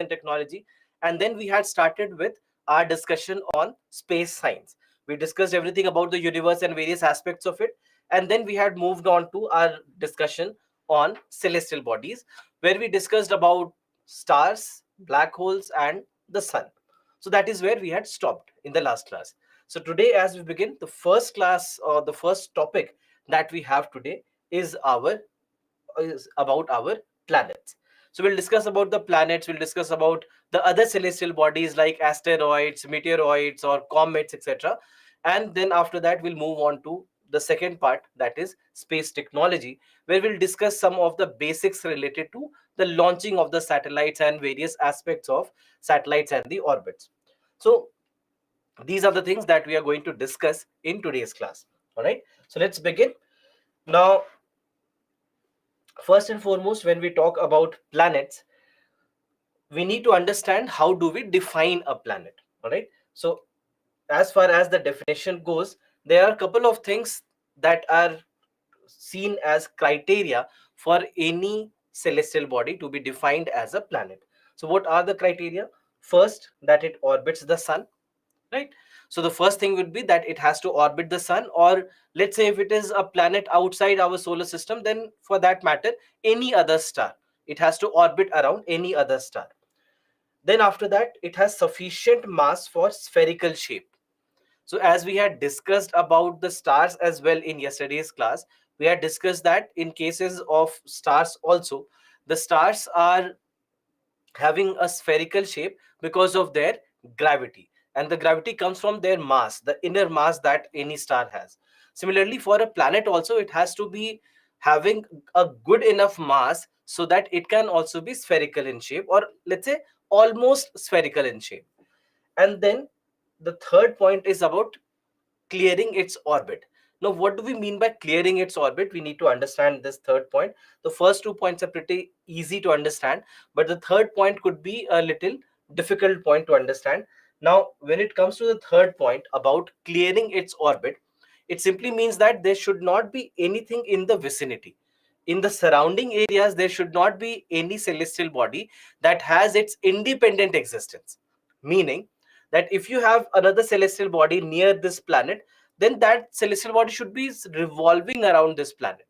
and technology. And then we had started with our discussion on space science. We discussed everything about the universe and various aspects of it. And then we had moved on to our discussion on celestial bodies, where we discussed about stars, black holes, and the sun. So that is where we had stopped in the last class. So today, as we begin, the first class or the first topic that we have today is about our planets. So we'll discuss about the planets, we'll discuss about the other celestial bodies like asteroids, meteoroids, or comets, etc. And then after that, we'll move on to the second part, that is space technology, where we'll discuss some of the basics related to the launching of the satellites and various aspects of satellites and the orbits. So these are the things that we are going to discuss in today's class. All right, so let's begin. Now, first and foremost, when we talk about planets, we need to understand how do we define a planet. All right, so as far as the definition goes, there are a couple of things that are seen as criteria for any celestial body to be defined as a planet. So what are the criteria? First, that it orbits the sun, right? So the first thing would be that it has to orbit the sun, or let's say if it is a planet outside our solar system, then for that matter, any other star. It has to orbit around any other star. Then after that, it has sufficient mass for spherical shape. So as we had discussed about the stars as well in yesterday's class, we had discussed that in cases of stars also, the stars are having a spherical shape because of their gravity, and the gravity comes from their mass, the inner mass that any star has. Similarly, for a planet also, it has to be having a good enough mass so that it can also be spherical in shape, or let's say almost spherical in shape. And then the third point is about clearing its orbit. Now, what do we mean by clearing its orbit? We need to understand this third point. The first 2 points are pretty easy to understand, but the third point could be a little difficult point to understand. Now, when it comes to the third point about clearing its orbit, it simply means that there should not be anything in the vicinity. In the surrounding areas, there should not be any celestial body that has its independent existence. Meaning that if you have another celestial body near this planet, then that celestial body should be revolving around this planet.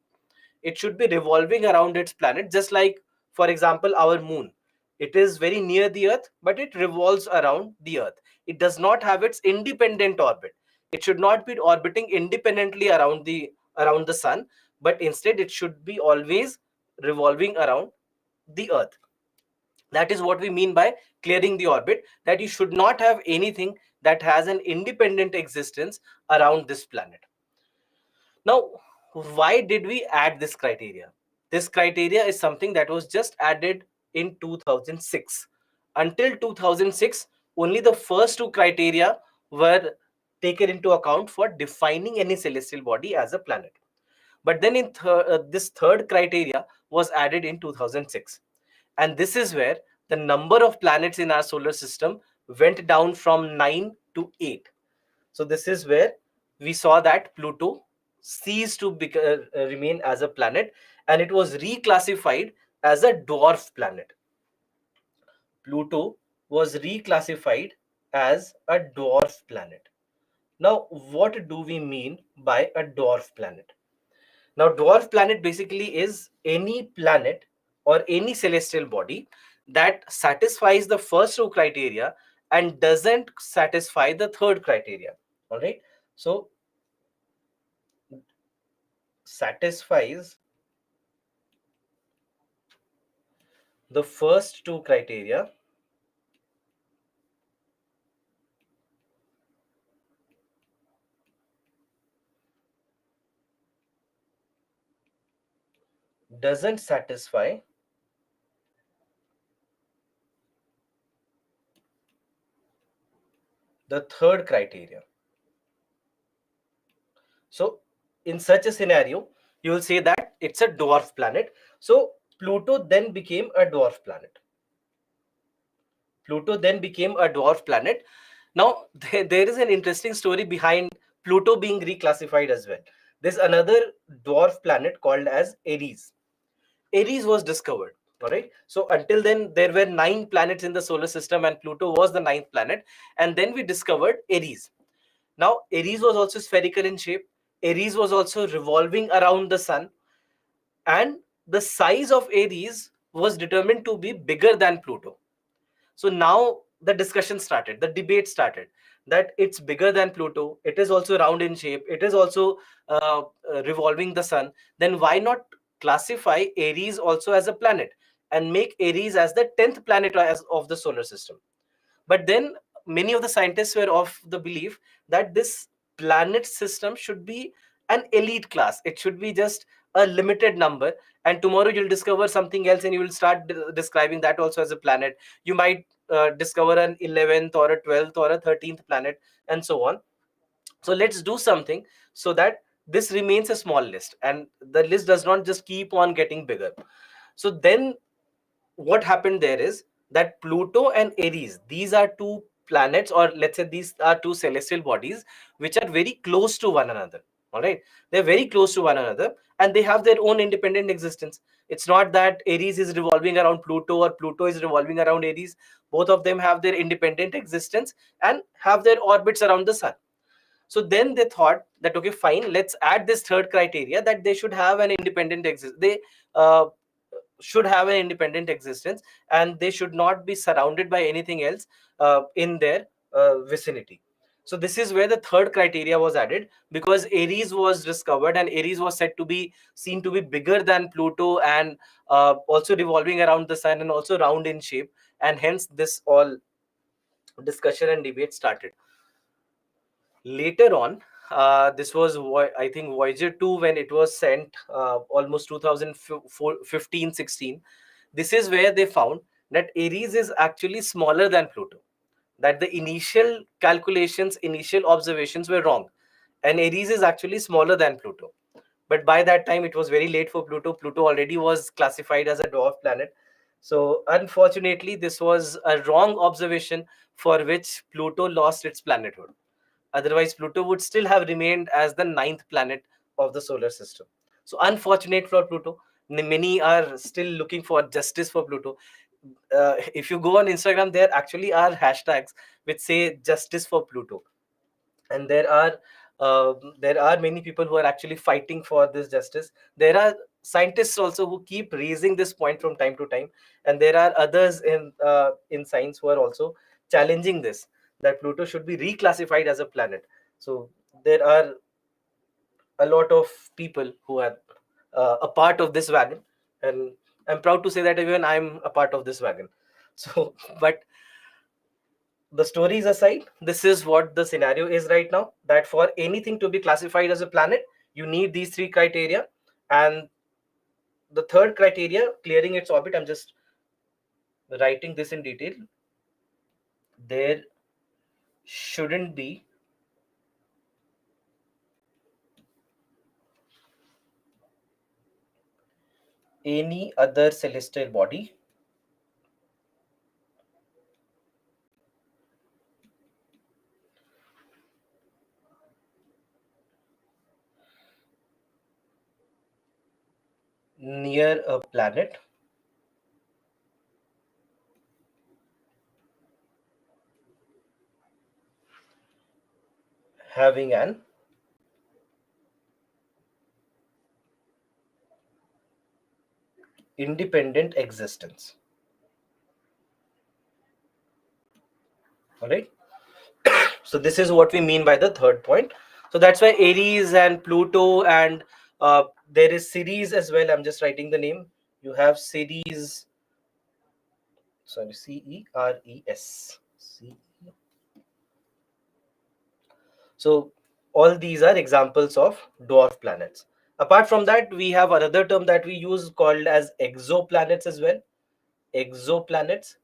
It should be revolving around its planet, just like, for example, our moon. It is very near the earth, but it revolves around the earth. It does not have its independent orbit. It should not be orbiting independently around the sun, but instead it should be always revolving around the earth. That is what we mean by clearing the orbit, that you should not have anything that has an independent existence around this planet. Now, why did we add this criteria? This criteria is something that was just added in 2006. Until 2006, only the first two criteria were taken into account for defining any celestial body as a planet. But then this third criteria was added in 2006. And this is where the number of planets in our solar system went down from 9 to 8. So this is where we saw that Pluto ceased to remain as a planet, and it was reclassified as a dwarf planet. Pluto was reclassified as a dwarf planet. Now, what do we mean by a dwarf planet? Now, dwarf planet basically is any planet or any celestial body that satisfies the first two criteria and doesn't satisfy the third criteria. All right. So, satisfies the first two criteria doesn't satisfy the third criteria. So in such a scenario, you will say that it's a dwarf planet. So Pluto then became a dwarf planet. Pluto then became a dwarf planet. Now, there is an interesting story behind Pluto being reclassified as well. There's another dwarf planet called as Eris. Eris was discovered. All right. So until then, there were 9 planets in the solar system, and Pluto was the ninth planet. And then we discovered Aries. Now, Aries was also spherical in shape. Aries was also revolving around the sun, and the size of Aries was determined to be bigger than Pluto. So now the discussion started, the debate started, that it's bigger than Pluto, it is also round in shape, it is also revolving the sun. Then why not classify Aries also as a planet and make Aries as the 10th planet of the solar system? But then many of the scientists were of the belief that this planet system should be an elite class. It should be just a limited number. And tomorrow you'll discover something else and you will start describing that also as a planet. You might discover an 11th or a 12th or a 13th planet, and so on. So let's do something so that this remains a small list and the list does not just keep on getting bigger. So then what happened there is that Pluto and Aries, these are two planets, or let's say these are two celestial bodies which are very close to one another. All right, they're very close to one another and they have their own independent existence. It's not that Aries is revolving around Pluto or Pluto is revolving around Aries. Both of them have their independent existence and have their orbits around the sun. So then they thought that, okay, fine, let's add this third criteria, that they should have an independent they uh, should have an independent existence and they should not be surrounded by anything else in their vicinity. So this is where the third criteria was added, because Aries was discovered and Aries was said to be seen to be bigger than Pluto and also revolving around the sun and also round in shape, and hence this all discussion and debate started. Later on, this was I think Voyager 2, when it was sent almost 2015-16. This is where they found that Aries is actually smaller than Pluto, that the initial calculations, initial observations were wrong, and Aries is actually smaller than Pluto. But by that time it was very late for Pluto. Pluto already was classified as a dwarf planet. So unfortunately this was a wrong observation, for which Pluto lost its planethood. Otherwise, Pluto would still have remained as the ninth planet of the solar system. So, unfortunate for Pluto. Many are still looking for justice for Pluto. If you go on Instagram, there actually are hashtags which say justice for Pluto, and there are many people who are actually fighting for this justice. There are scientists also who keep raising this point from time to time, and there are others in science who are also challenging this, that Pluto should be reclassified as a planet. So there are a lot of people who are a part of this wagon, and I'm proud to say that even I'm a part of this wagon. So, but the stories aside, this is what the scenario is right now, that for anything to be classified as a planet, you need these three criteria. And the third criteria, clearing its orbit, I'm just writing this in detail. There shouldn't be any other celestial body near a planet having an independent existence. All right. So this is what we mean by the third point. So that's why Aries and Pluto, and there is Ceres as well. I'm just writing the name. You have Ceres, sorry, Ceres. So all these are examples of dwarf planets. Apart from that, we have another term that we use called as exoplanets as well. Exoplanets.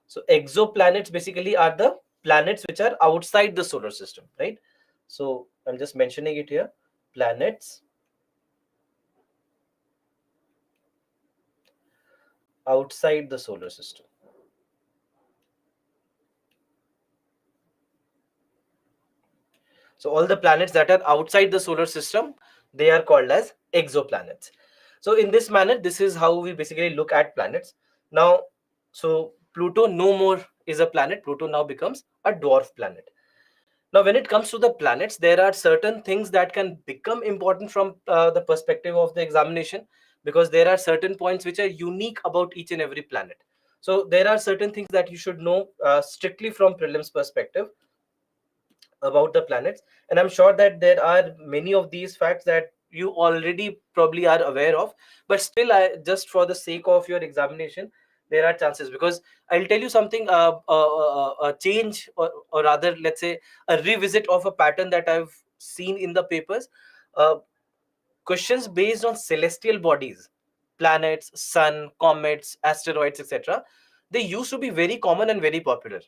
So exoplanets basically are the planets which are outside the solar system, right? So I'm just mentioning it here. Planets outside the solar system. So all the planets that are outside the solar system, they are called as exoplanets. So in this manner, this is how we basically look at planets. Now, so Pluto no more is a planet. Pluto now becomes a dwarf planet. Now, when it comes to the planets, there are certain things that can become important from the perspective of the examination, because there are certain points which are unique about each and every planet. So there are certain things that you should know strictly from prelims perspective about the planets, and I'm sure that there are many of these facts that you already probably are aware of, but still, I just for the sake of your examination, there are chances, because I'll tell you something, a change, or rather let's say a revisit of a pattern that I've seen in the papers. uh, Questions based on celestial bodies, planets, sun, comets, asteroids, etc., they used to be very common and very popular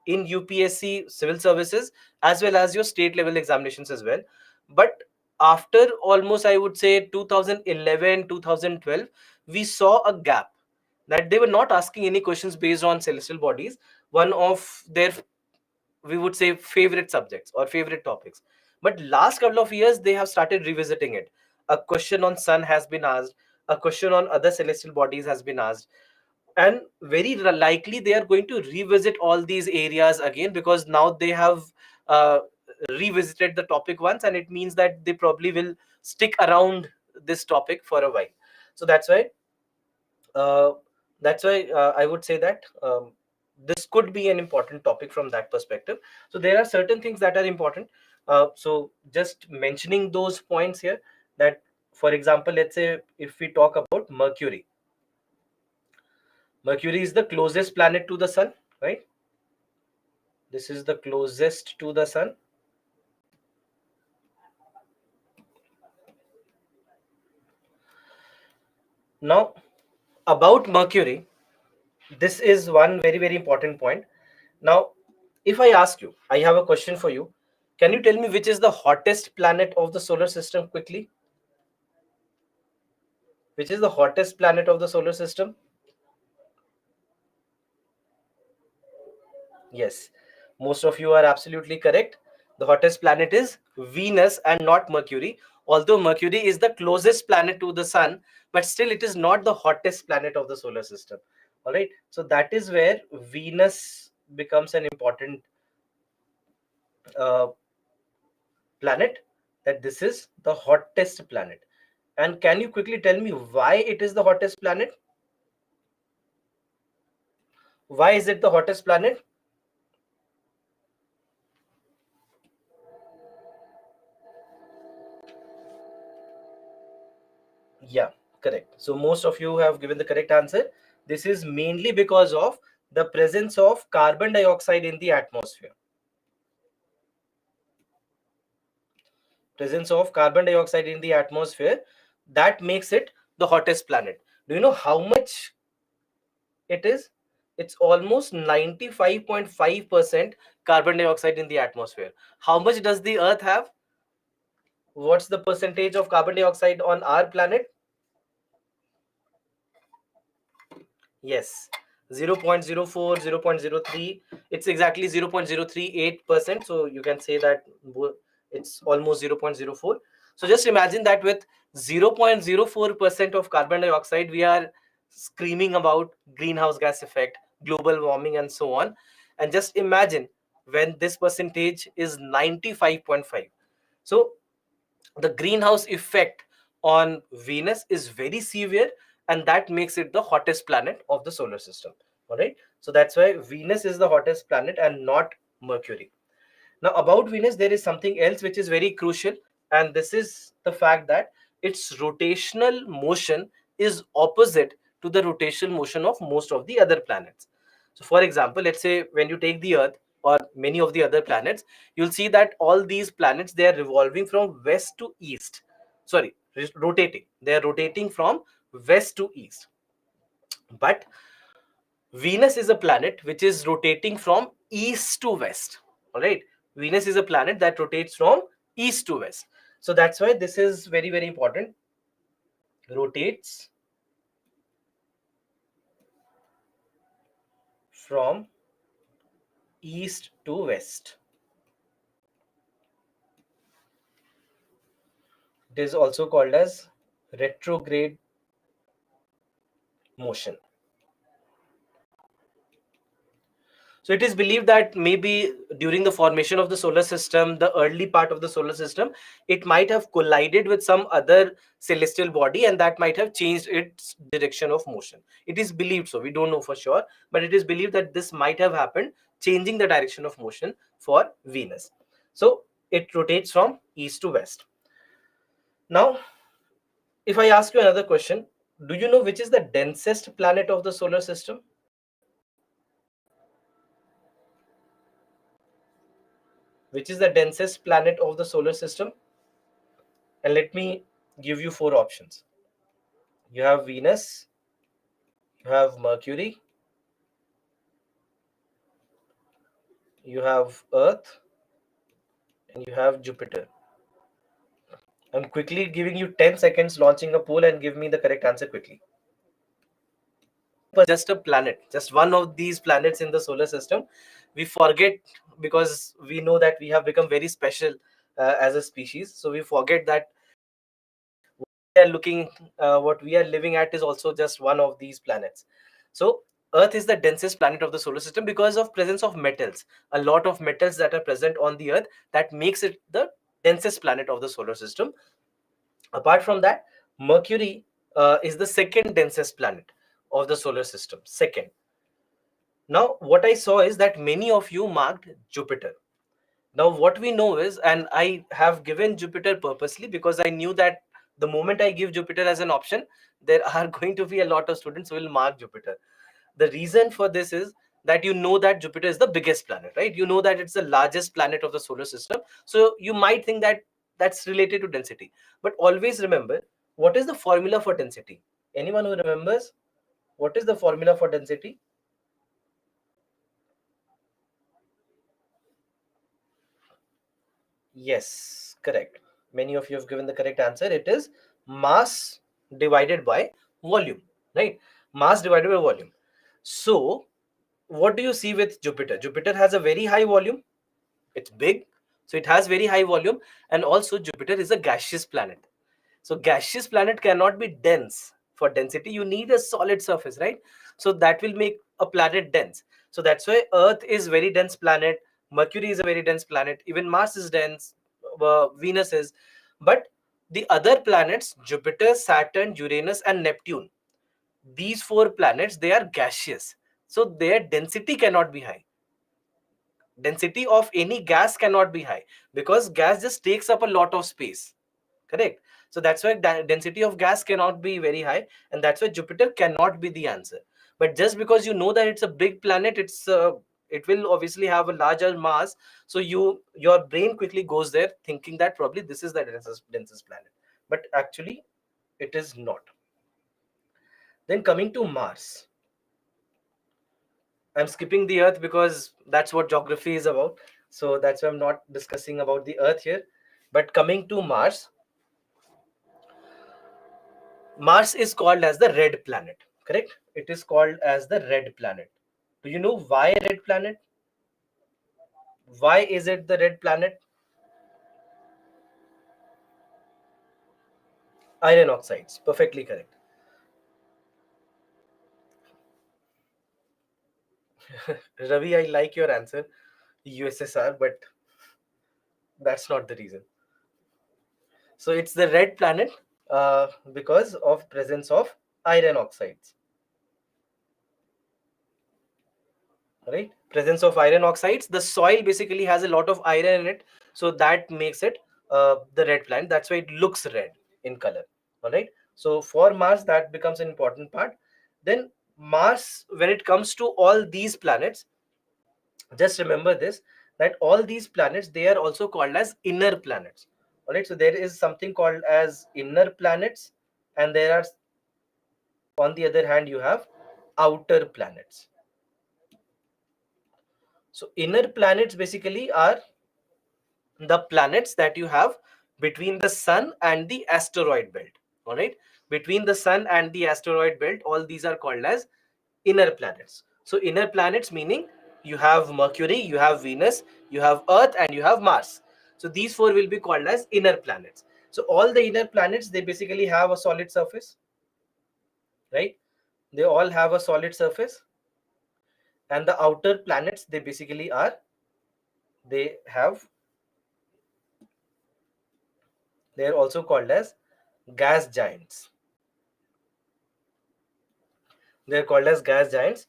in UPSC civil services, as well as your state level examinations as well. But after almost, I would say, 2011, 2012, we saw a gap, that they were not asking any questions based on celestial bodies, one of their, we would say, favorite subjects or favorite topics. But last couple of years, they have started revisiting it. A question on sun has been asked, a question on other celestial bodies has been asked, and very likely they are going to revisit all these areas again, because now they have uh, revisited the topic once, and it means that they probably will stick around this topic for a while. So uh, I would say that this could be an important topic from that perspective. So there are certain things that are important. So just mentioning those points here, that for example, let's say if we talk about Mercury. Mercury is the closest planet to the sun, right? This is the closest to the sun. Now, about Mercury, this is one very, very important point. Now, if I ask you, I have a question for you. Can you tell me which is the hottest planet of the solar system quickly? Which is the hottest planet of the solar system? Yes, most of you are absolutely correct. The hottest planet is Venus and not Mercury. Although Mercury is the closest planet to the sun, but still it is not the hottest planet of the solar system. All right. So that is where Venus becomes an important uh, planet, that this is the hottest planet. And can you quickly tell me why it is the hottest planet? Why is it the hottest planet? Yeah, correct. So most of you have given the correct answer. This is mainly because of the presence of carbon dioxide in the atmosphere. Presence of carbon dioxide in the atmosphere, that makes it the hottest planet. Do you know how much it is? It's almost 95.5% carbon dioxide in the atmosphere. How much does the Earth have? What's the percentage of carbon dioxide on our planet? Yes, 0.04, 0.03. It's exactly 0.038%. So you can say that it's almost 0.04. So just imagine that with 0.04% of carbon dioxide, we are screaming about greenhouse gas effect, global warming, and so on. And just imagine when this percentage is 95.5. So the greenhouse effect on Venus is very severe, and that makes it the hottest planet of the solar system. All right. So that's why Venus is the hottest planet and not Mercury. Now, about Venus, there is something else which is very crucial, and this is the fact that its rotational motion is opposite to the rotational motion of most of the other planets. So, for example, let's say when you take the Earth or many of the other planets, you'll see that all these planets, they are revolving from west to east. Sorry, rotating. They are rotating from west to east. But Venus is a planet which is rotating from east to west. All right. Venus is a planet that rotates from east to west. So that's why this is very, very important. Rotates from east to west. It is also called as retrograde motion. So it is believed that maybe during the formation of the solar system, the early part of the solar system, it might have collided with some other celestial body, and that might have changed its direction of motion. It is believed so. We don't know for sure, but it is believed that this might have happened, changing the direction of motion for Venus. So it rotates from east to west. Now, if I ask you another question, do you know which is the densest planet of the solar system? Which is the densest planet of the solar system? And let me give you four options. You have Venus, you have Mercury, you have Earth, and you have Jupiter. I'm quickly giving you 10 seconds launching a poll and give me the correct answer quickly. Just a planet, just one of these planets in the solar system. We forget because we know that we have become very special as a species. So we forget that we are looking, what we are living at is also just one of these planets. So Earth is the densest planet of the solar system because of presence of metals, a lot of metals that are present on the Earth, that makes it the densest planet of the solar system. Apart from that, Mercury is the second densest planet of the solar system, second. Now what I saw is that many of you marked Jupiter. Now, what we know is, and I have given Jupiter purposely because I knew that the moment I give Jupiter as an option, there are going to be a lot of students who will mark Jupiter. The reason for this is that you know that Jupiter is the biggest planet, right? You know that it's the largest planet of the solar system. So you might think that that's related to density. But always remember, what is the formula for density? Anyone who remembers, what is the formula for density? Yes, correct. Many of you have given the correct answer. It is mass divided by volume, right? Mass divided by volume. So, what do you see with Jupiter? Jupiter has a very high volume. It's big, so it has very high volume, and also Jupiter is a gaseous planet. So gaseous planet cannot be dense. For density, you need a solid surface, right? So that will make a planet dense. So that's why Earth is very dense planet. Mercury is a very dense planet. Even Mars is dense. Venus is. But the other planets, Jupiter, Saturn, Uranus, and Neptune, these four planets, they are gaseous. So their density cannot be high. Density of any gas cannot be high because gas just takes up a lot of space, correct? So that's why density of gas cannot be very high, and that's why Jupiter cannot be the answer. But just because you know that it's a big planet, it will obviously have a larger mass, so your brain quickly goes there thinking that probably this is the densest planet, but actually it is not. Then coming to Mars, I'm skipping the Earth because that's what geography is about. So that's why I'm not discussing about the Earth here. But coming to Mars, Mars is called as the red planet, correct? It is called as the red planet. Do you know why red planet? Why is it the red planet? Iron oxides, perfectly correct. Ravi, I like your answer, USSR, but that's not the reason. So it's the red planet because of presence of iron oxides. Right, presence of iron oxides, the soil basically has a lot of iron in it, so that makes it the red planet. That's why it looks red in color. All right, so for Mars, that becomes an important part. Then Mars, when it comes to all these planets, just remember this, that all these planets, they are also called as inner planets. All right, so there is something called as inner planets, and there are, on the other hand, you have outer planets. So inner planets basically are the planets that you have between the sun and the asteroid belt. All right, between the sun and the asteroid belt, all these are called as inner planets. So inner planets meaning you have Mercury, you have Venus, you have Earth, and you have Mars. So these four will be called as inner planets. So all the inner planets, they basically have a solid surface, right? They all have a solid surface. and the outer planets, they basically are, they have, they are also called as gas giants. They are called as gas giants.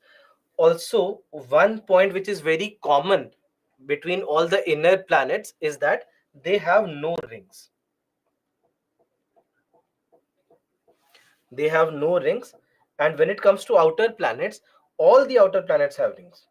Also, one point which is very common between all the inner planets is that they have no rings. They have no rings. And when it comes to outer planets, all the outer planets have rings.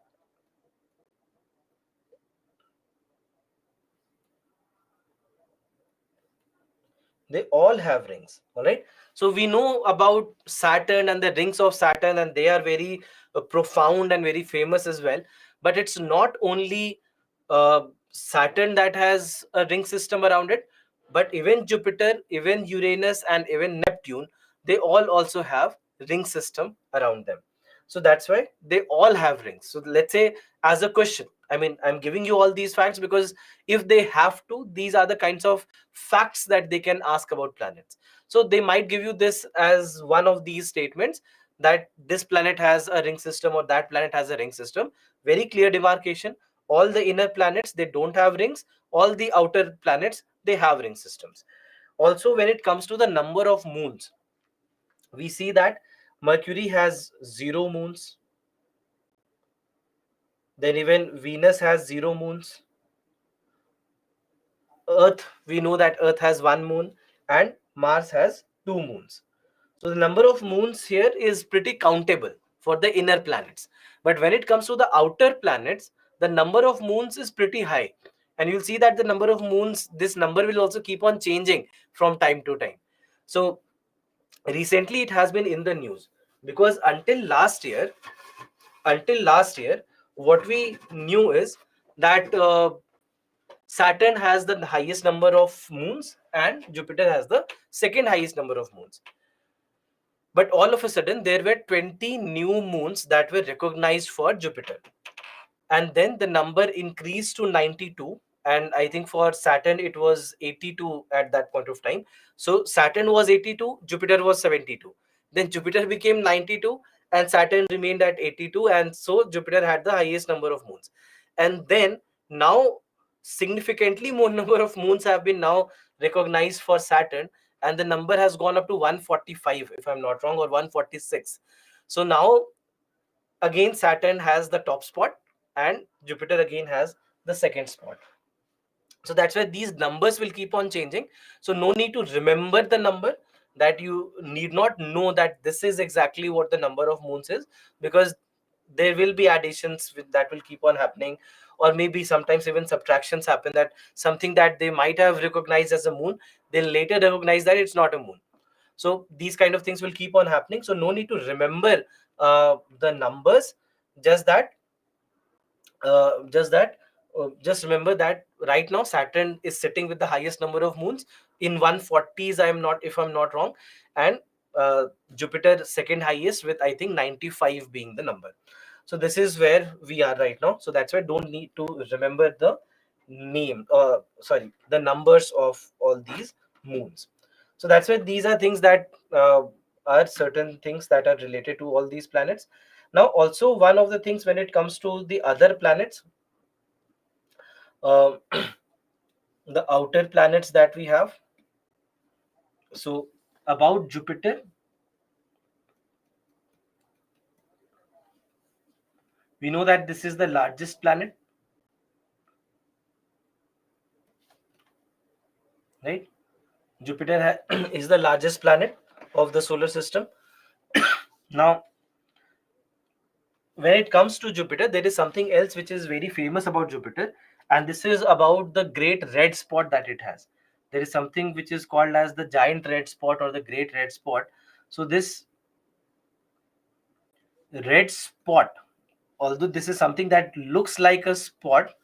They all have rings. All right. So we know about Saturn and the rings of Saturn, and they are very profound and very famous as well. But it's not only Saturn that has a ring system around it, but even Jupiter, even Uranus, and even Neptune, they all also have ring system around them. So that's why they all have rings. So let's say, as a question, I mean, I'm giving you all these facts because if they have to, these are the kinds of facts that they can ask about planets. So they might give you this as one of these statements, that this planet has a ring system or that planet has a ring system. Very clear demarcation. All the inner planets, they don't have rings. All the outer planets, they have ring systems. Also, when it comes to the number of moons, we see that Mercury has 0 moons. Then even Venus has 0 moons. Earth, we know that Earth has 1 moon, and Mars has 2 moons. So the number of moons here is pretty countable for the inner planets. But when it comes to the outer planets, the number of moons is pretty high. And you'll see that the number of moons, this number will also keep on changing from time to time. So recently it has been in the news because until last year, what we knew is that Saturn has the highest number of moons and Jupiter has the second highest number of moons. But all of a sudden, there were 20 new moons that were recognized for Jupiter. And then the number increased to 92. And I think for Saturn, it was 82 at that point of time. So Saturn was 82, Jupiter was 72. Then Jupiter became 92, and Saturn remained at 82. And so Jupiter had the highest number of moons. And then now, significantly more number of moons have been now recognized for Saturn, and the number has gone up to 145, if I'm not wrong, or 146. So now again Saturn has the top spot and Jupiter again has the second spot. So that's why these numbers will keep on changing. So no need to remember the number, that you need not know that this is exactly what the number of moons is, because there will be additions that will keep on happening, or maybe sometimes even subtractions happen, that something that they might have recognized as a moon, they'll later recognize that it's not a moon. So these kind of things will keep on happening. So no need to remember the numbers. Just that just remember that right now Saturn is sitting with the highest number of moons in 140s, if I'm not wrong, and Jupiter second highest with I think 95 being the number. So this is where we are right now. So that's why don't need to remember the the numbers of all these moons. So that's why these are things that are certain things that are related to all these planets. Now also, one of the things when it comes to the other planets, um, the outer planets that we have. So about Jupiter, we know that this is the largest planet, right? Jupiter is the largest planet of the solar system. Now, when it comes to Jupiter, there is something else which is very famous about Jupiter, and this is about the great red spot that it has. There is something which is called as the giant red spot or the great red spot. So this red spot, although this is something that looks like a spot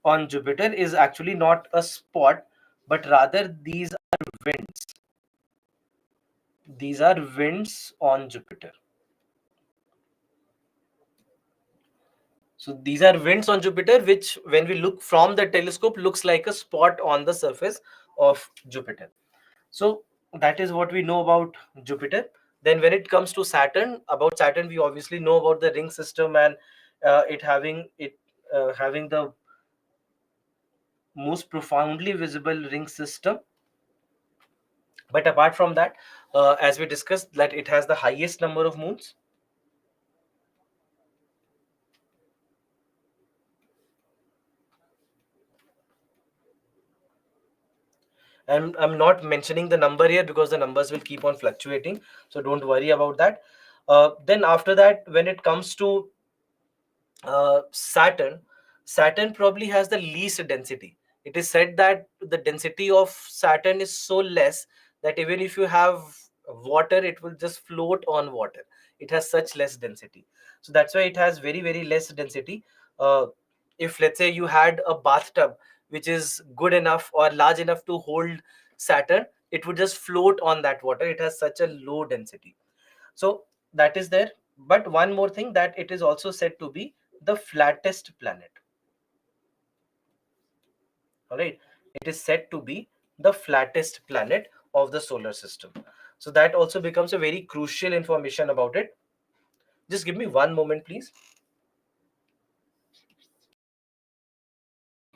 on Jupiter, is actually not a spot, but rather these are winds. These are winds on Jupiter. So these are winds on Jupiter, which when we look from the telescope looks like a spot on the surface of Jupiter. So that is what we know about Jupiter. Then when it comes to Saturn, about Saturn we obviously know about the ring system and it having the most profoundly visible ring system. But apart from that, as we discussed, that it has the highest number of moons. And I'm not mentioning the number here because the numbers will keep on fluctuating, so don't worry about that. Then after that, when it comes to Saturn probably has the least density. It is said that the density of Saturn is so less that even if you have water, it will just float on water. It has such less density. So that's why it has very, very less density. Uh, if let's say you had a bathtub which is good enough or large enough to hold Saturn, it would just float on that water. It has such a low density. So that is there. But one more thing, that it is also said to be the flattest planet. All right. It is said to be the flattest planet of the solar system. So that also becomes a very crucial information about it. Just give me one moment, please.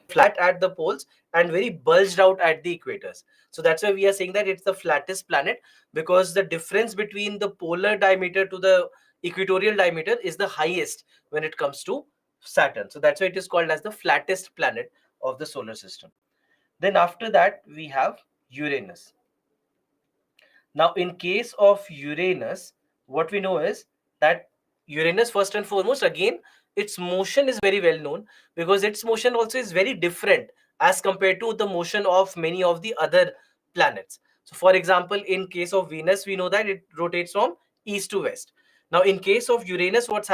Flat at the poles and very bulged out at the equators. So that's why we are saying that it's the flattest planet, because the difference between the polar diameter to the equatorial diameter is the highest when it comes to Saturn. So that's why it is called as the flattest planet of the solar system. Then after that, we have Uranus. Now, in case of Uranus, what we know is that Uranus, first and foremost, again, its motion is very well known, because its motion also is very different as compared to the motion of many of the other planets. So, for example, in case of Venus, we know that it rotates from east to west. Now, in case of Uranus, what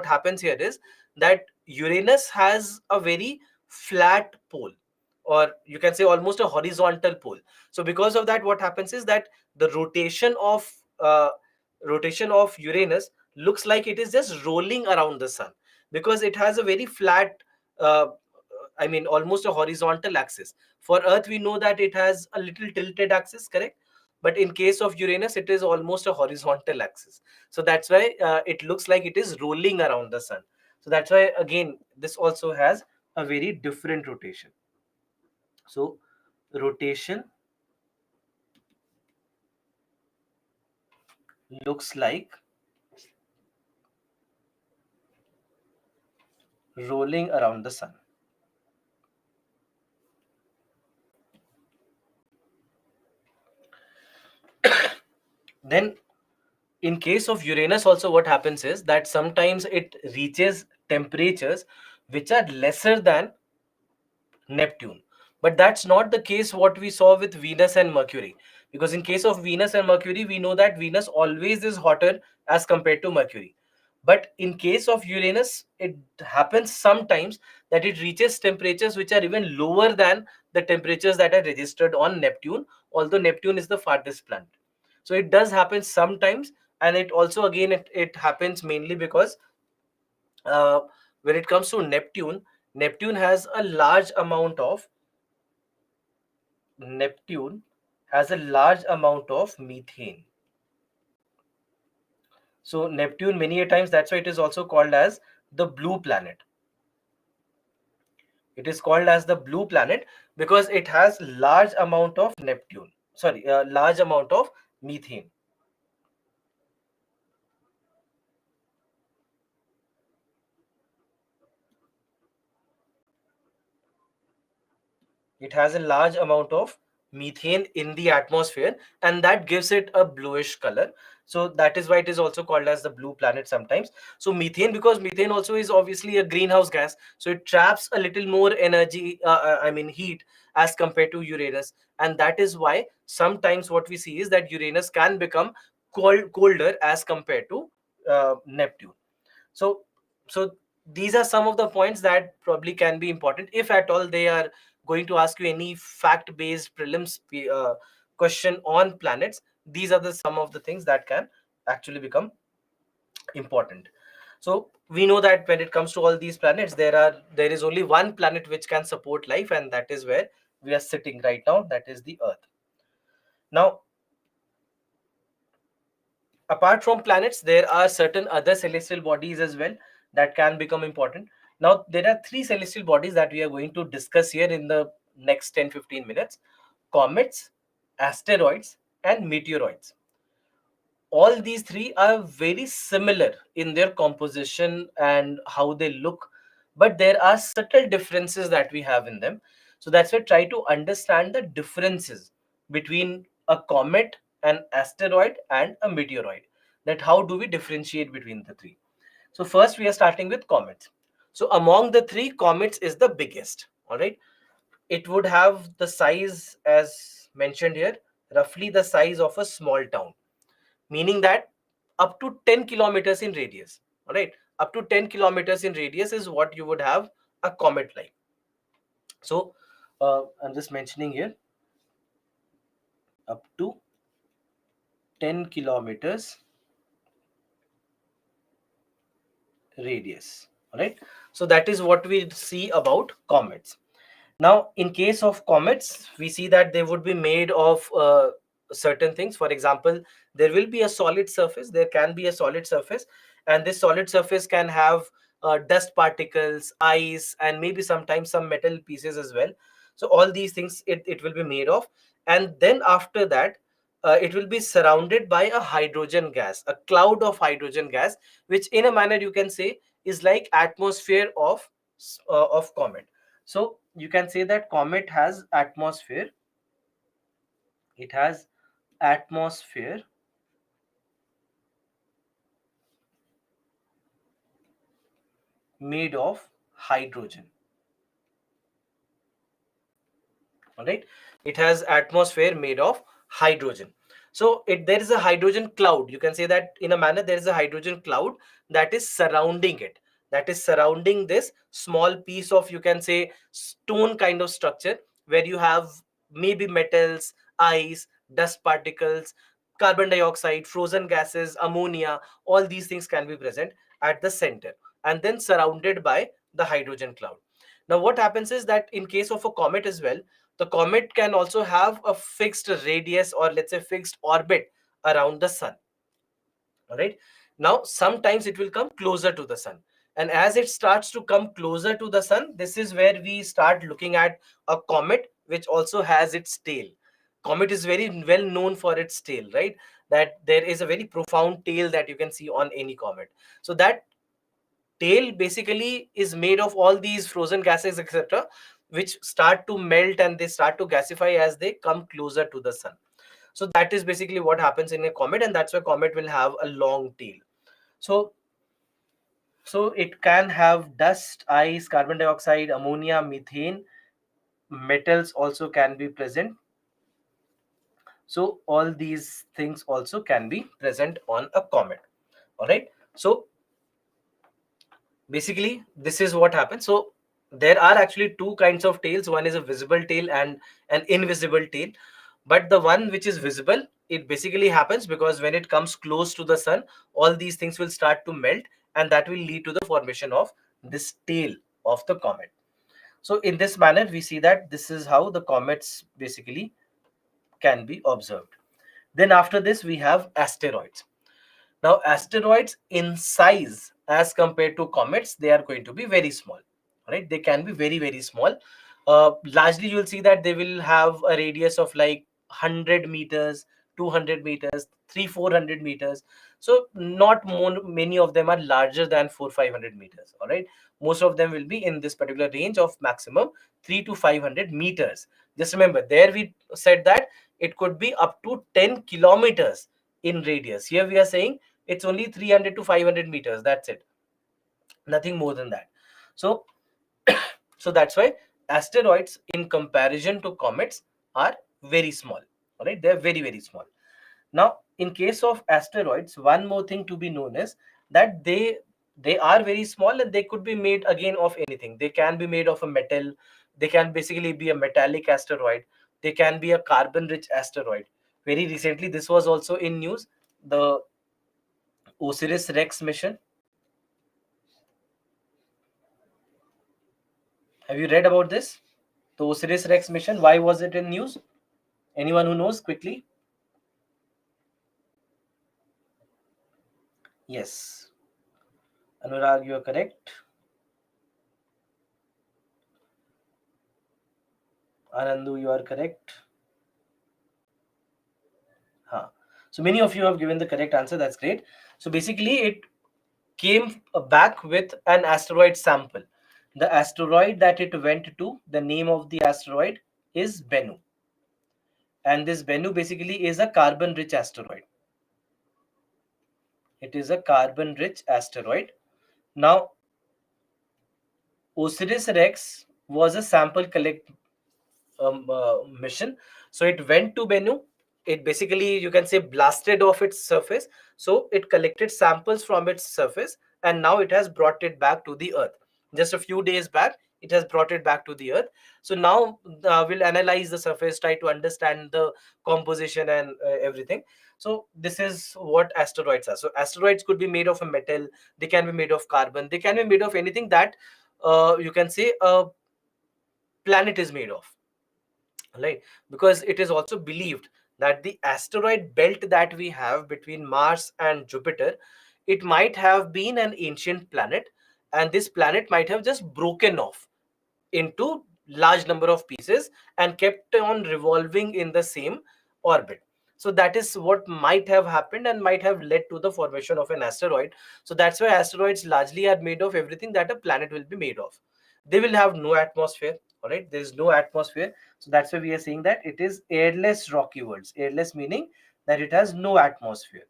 happens here is that Uranus has a very flat pole, or you can say almost a horizontal pole. So, because of that, what happens is that the uh, rotation of Uranus looks like it is just rolling around the sun, because it has a very flat, uh, I mean, almost a horizontal axis. For Earth, we know that it has a little tilted axis, correct? But in case of Uranus, it is almost a horizontal axis. So that's why it looks like it is rolling around the sun. So that's why, again, this also has a very different rotation. So rotation looks like rolling around the sun. Then in case of Uranus also, what happens is that sometimes it reaches temperatures which are lesser than Neptune. But that's not the case what we saw with Venus and Mercury. Because in case of Venus and Mercury, we know that Venus always is hotter as compared to Mercury. But in case of Uranus, it happens sometimes that it reaches temperatures which are even lower than the temperatures that are registered on Neptune, although Neptune is the farthest planet. So it does happen sometimes, and it also, again, it happens mainly because uh, when it comes to Neptune has a large amount of Neptune has a large amount of methane. So Neptune, many a times, that's why it is also called as the blue planet. It is called as the blue planet because it has large amount of large amount of methane. It has a large amount of methane in the atmosphere, and that gives it a bluish color. So that is why it is also called as the blue planet sometimes. So methane, because methane also is obviously a greenhouse gas, so it traps a little more energy, I mean heat, as compared to Uranus. And that is why sometimes what we see is that Uranus can become colder as compared to Neptune. So so these are some of the points that probably can be important, if at all they are going to ask you any fact based prelims question on planets. These are the some of the things that can actually become important. So we know that when it comes to all these planets, there is only one planet which can support life, and that is where we are sitting right now, that is the Earth. Now, apart from planets, there are certain other celestial bodies as well. that can become important. Now, there are three celestial bodies that we are going to discuss here in the next 10-15 minutes: comets, asteroids, and meteoroids. All these three are very similar in their composition and how they look, but there are subtle differences that we have in them. So that's why try to understand the differences between a comet, an asteroid, and a meteoroid. That how do we differentiate between the three? So first we are starting with comets. So among the three, comets is the biggest. All right, it would have the size as mentioned here, roughly the size of a small town, meaning that up to 10 kilometers in radius. All right, up to 10 kilometers in radius is what you would have a comet like. So I'm just mentioning here, up to 10 kilometers radius. All right, so that is what we see about comets. Now, in case of comets, we see that they would be made of certain things. For example, there will be a solid surface, there can be a solid surface, and this solid surface can have dust particles, ice, and maybe sometimes some metal pieces as well. So, all these things it will be made of. And then after that, it will be surrounded by a hydrogen gas, a cloud of hydrogen gas, which in a manner you can say is like atmosphere of comet. So you can say that comet has atmosphere. It has atmosphere made of hydrogen. All right, it has atmosphere made of hydrogen. So there is a hydrogen cloud. You can say that in a manner there is a hydrogen cloud that is surrounding it, that is surrounding this small piece of, you can say, stone kind of structure, where you have maybe metals, ice, dust particles, carbon dioxide, frozen gases, ammonia. All these things can be present at the center and then surrounded by the hydrogen cloud. Now what happens is that in case of a comet as well, the comet can also have a fixed radius, or let's say fixed orbit around the sun. All right, now sometimes it will come closer to the sun, and as it starts to come closer to the sun, this is where we start looking at a comet which also has its tail. Comet is very well known for its tail, right? That there is a very profound tail that you can see on any comet. So that tail basically is made of all these frozen gases, etc., which start to melt and they start to gasify as they come closer to the sun. So that is basically what happens in a comet, and that's why comet will have a long tail. So it can have dust, ice, carbon dioxide, ammonia, methane. Metals also can be present. So all these things also can be present on a comet. All right, so basically this is what happens. So there are actually two kinds of tails. One is a visible tail and an invisible tail. But the one which is visible, it basically happens because when it comes close to the sun, all these things will start to melt, and that will lead to the formation of this tail of the comet. So in this manner we see that this is how the comets basically can be observed. Then after this we have asteroids. Now, asteroids in size as compared to comets, they are going to be very small. Right? They can be very, very small. Largely, you'll see that they will have a radius of like 100 meters, 200 meters, 400 meters. So, not more, many of them are larger than 500 meters. All right. Most of them will be in this particular range of maximum 3 to 500 meters. Just remember, there we said that it could be up to 10 kilometers in radius. Here we are saying it's only 300 to 500 meters. That's it. Nothing more than that. So, so that's why asteroids, in comparison to comets, are very small. All right, they're very, very small. Now, in case of asteroids, one more thing to be known is that they are very small and they could be made again of anything. They can be made of a metal. They can basically be a metallic asteroid. They can be a carbon-rich asteroid. Very recently, this was also in news. The Osiris Rex mission. Have you read about this? The Osiris Rex mission. Why was it in news? Anyone who knows quickly? Yes. Anurag, you are correct. Anandu, you are correct. Huh. So many of you have given the correct answer. That's great. So basically, it came back with an asteroid sample. The asteroid that it went to, the name of the asteroid is Bennu. And this Bennu basically is a carbon rich asteroid. It is a carbon rich asteroid. Now, Osiris Rex was a sample collect mission. So it went to Bennu. It basically, you can say, blasted off its surface. So it collected samples from its surface, and now it has brought it back to the Earth. Just a few days back, it has brought it back to the Earth. So now we'll analyze the surface, try to understand the composition and everything. So this is what asteroids are. So asteroids could be made of a metal. They can be made of carbon. They can be made of anything that you can say a planet is made of, right? Because it is also believed that the asteroid belt that we have between Mars and Jupiter, it might have been an ancient planet, and this planet might have just broken off into large number of pieces and kept on revolving in the same orbit. So that is what might have happened and might have led to the formation of an asteroid. So that's why asteroids largely are made of everything that a planet will be made of. They will have no atmosphere. All right, there is no atmosphere. So that's why we are saying that it is airless rocky worlds. Airless meaning that it has no atmosphere.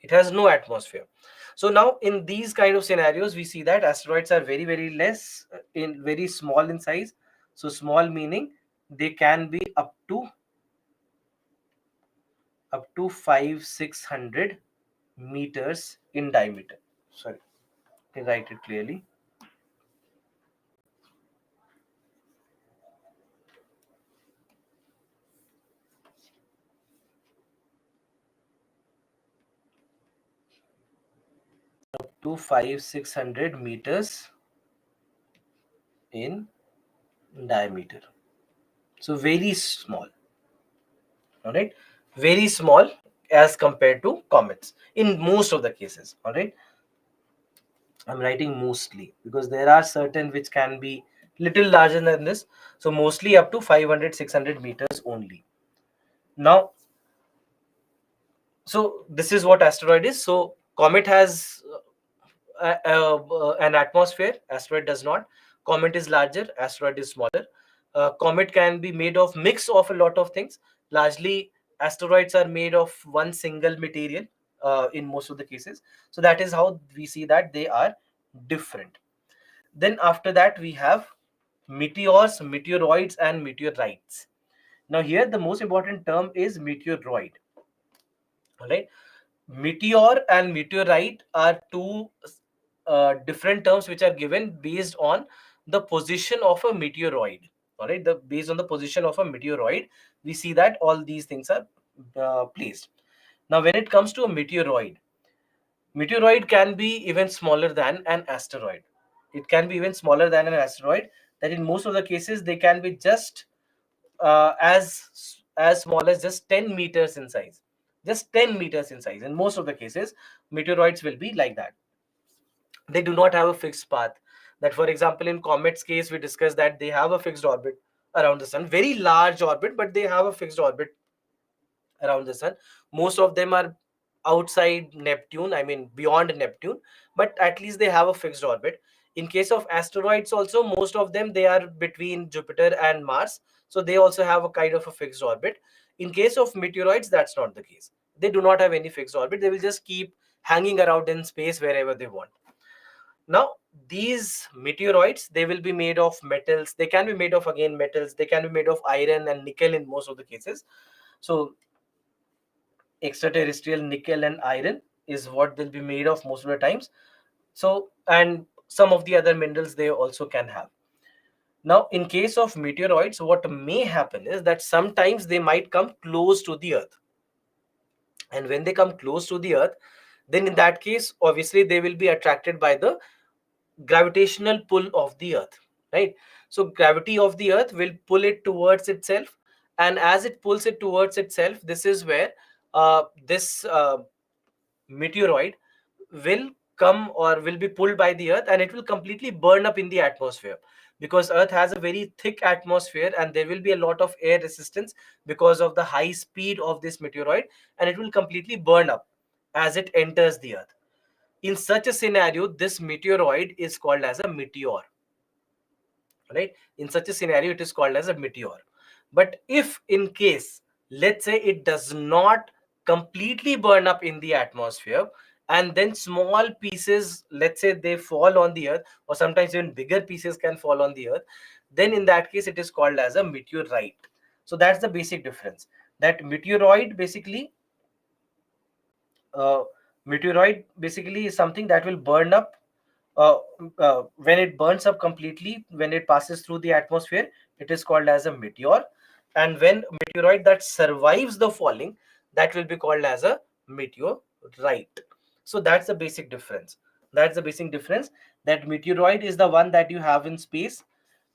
It has no atmosphere. So now in these kind of scenarios, we see that asteroids are very less in very small in size. So small meaning they can be up to 500-600 meters in diameter. Sorry, let me write it clearly. Up to 500-600 meters in diameter. So very small. All right, very small as compared to comets in most of the cases. All right, I'm writing mostly because there are certain which can be little larger than this. So mostly up to 500-600 meters only. Now, so this is what asteroid is. So comet has an atmosphere. Asteroid does not. Comet is larger. Asteroid is smaller. Comet can be made of mix of a lot of things. Largely, asteroids are made of one single material in most of the cases. So that is how we see that they are different. Then after that, we have meteors, meteoroids, and meteorites. Now here the most important term is meteoroid. All right, meteor and meteorite are two different terms which are given based on the position of a meteoroid. All right, the based on the position of a meteoroid, we see that all these things are placed. Now, when it comes to a meteoroid, meteoroid can be even smaller than an asteroid. It can be even smaller than an asteroid. That in most of the cases they can be just as small as just 10 meters in size. Just 10 meters in size. In most of the cases, meteoroids will be like that. They do not have a fixed path. That, for example, in comets case, we discussed that they have a fixed orbit around the sun, very large orbit, but they have a fixed orbit around the sun. Most of them are outside Neptune, I mean beyond Neptune, but at least they have a fixed orbit. In case of asteroids also, most of them they are between Jupiter and Mars, so they also have a kind of a fixed orbit. In case of meteoroids, that's not the case. They do not have any fixed orbit. They will just keep hanging around in space wherever they want. Now, these meteoroids, they will be made of metals. They can be made of, again, metals. They can be made of iron and nickel in most of the cases. So extraterrestrial nickel and iron is what they'll be made of most of the times. So, and some of the other minerals they also can have. Now, in case of meteoroids, what may happen is that sometimes they might come close to the Earth. And when they come close to the Earth, then in that case, obviously, they will be attracted by the gravitational pull of the Earth, right? So gravity of the Earth will pull it towards itself, and as it pulls it towards itself, this is where this meteoroid will come or will be pulled by the earth, and it will completely burn up in the atmosphere, because earth has a very thick atmosphere and there will be a lot of air resistance because of the high speed of this meteoroid, and it will completely burn up as it enters the earth. In such a scenario, this meteoroid is called as a meteor, right? In such a scenario, it is called as a meteor. But if in case, let's say it does not completely burn up in the atmosphere, and then small pieces, let's say they fall on the earth, or sometimes even bigger pieces can fall on the earth, then in that case it is called as a meteorite. So that's the basic difference. That uh, meteoroid basically is something that will burn up uh, when it burns up completely, when it passes through the atmosphere, it is called as a meteor. And when meteoroid that survives the falling, that will be called as a meteorite. So that's the basic difference. That's the basic difference. That meteoroid is the one that you have in space.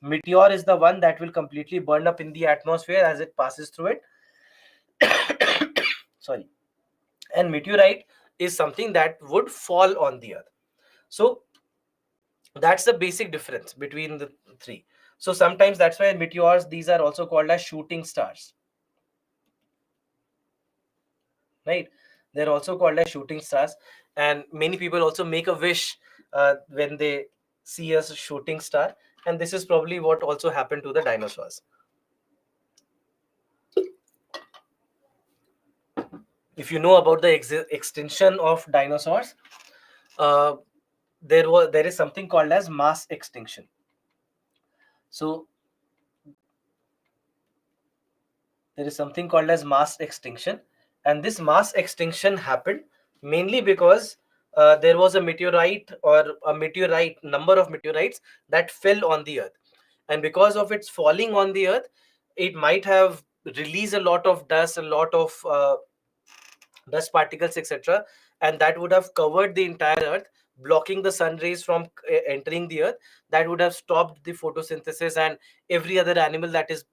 Meteor is the one that will completely burn up in the atmosphere as it passes through it. Sorry. And meteorite is something that would fall on the earth. So that's the basic difference between the three. So sometimes that's why meteors, these are also called as shooting stars, right? They're also called as shooting stars, and many people also make a wish when they see a shooting star, and this is probably what also happened to the dinosaurs. If you know about the extinction of dinosaurs, uh, there is something called as mass extinction. So there is something called as mass extinction, and this mass extinction happened mainly because there was a meteorite, or a meteorite number of meteorites that fell on the earth, and because of its falling on the earth, it might have released a lot of dust, a lot of dust particles, etc., and that would have covered the entire earth, blocking the sun rays from entering the earth. That would have stopped the photosynthesis and every other animal that is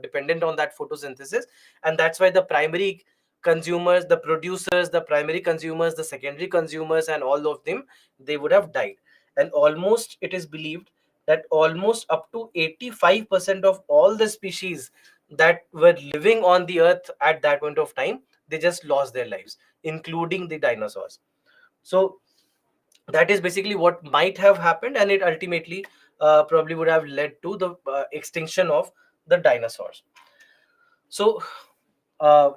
dependent on that photosynthesis. And that's why the primary consumers, the producers, the primary consumers, the secondary consumers, and all of them, they would have died. And almost, it is believed that almost up to 85% of all the species that were living on the earth at that point of time, they just lost their lives, including the dinosaurs. So that is basically what might have happened, and it ultimately probably would have led to the extinction of the dinosaurs. So uh,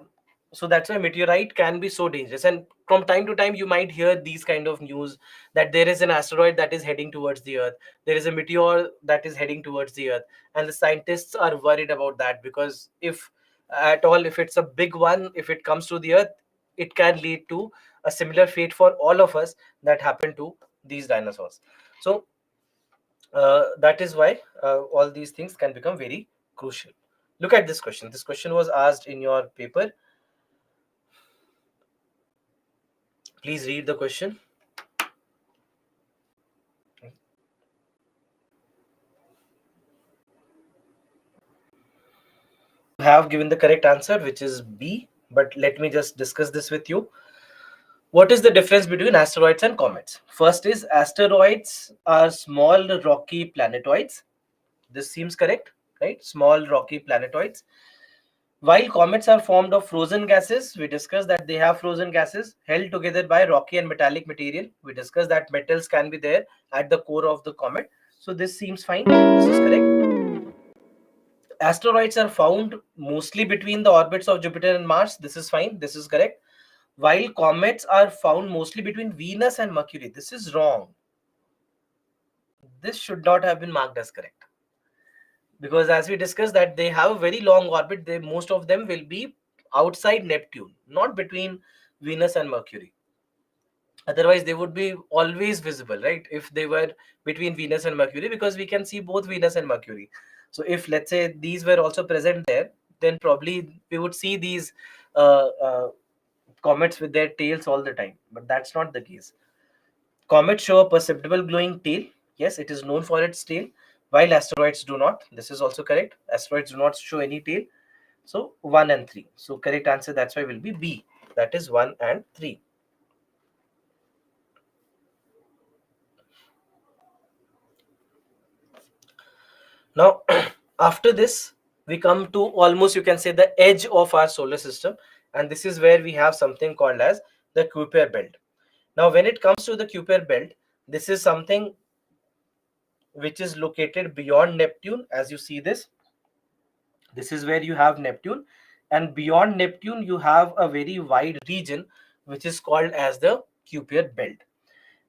so that's why meteorite can be so dangerous, and from time to time you might hear these kind of news that there is an asteroid that is heading towards the earth, there is a meteor that is heading towards the earth, and the scientists are worried about that, because if at all, if it's a big one, if it comes to the earth, it can lead to a similar fate for all of us that happened to these dinosaurs. So that is why all these things can become very crucial. Look at this question. This question was asked in your paper. Please read the question. Have given the correct answer, which is B, but let me just discuss this with you. What is the difference between asteroids and comets? First is, asteroids are small rocky planetoids. This seems correct, right? Small rocky planetoids. While comets are formed of frozen gases, we discussed that they have frozen gases held together by rocky and metallic material. We discussed that metals can be there at the core of the comet. So this seems fine. This is correct. Asteroids are found mostly between the orbits of Jupiter and Mars. This is fine. This is correct. While comets are found mostly between Venus and Mercury. This is wrong. This should not have been marked as correct, because as we discussed that they have a very long orbit. They, most of them will be outside Neptune, not between Venus and Mercury. Otherwise they would be always visible, right, if they were between Venus and Mercury, because we can see both Venus and Mercury. So if, let's say, these were also present there, then probably we would see these comets with their tails all the time, but that's not the case. Comets show a perceptible glowing tail. Yes, it is known for its tail, while asteroids do not. This is also correct. Asteroids do not show any tail. So 1 and 3. So correct answer, that's why, will be B. that is 1 and 3. Now, after this, we come to almost, you can say, the edge of our solar system, and this is where we have something called as the Kuiper belt. Now, when it comes to the Kuiper belt, this is something which is located beyond Neptune. As you see this is where you have Neptune, and beyond Neptune, you have a very wide region which is called as the Kuiper belt.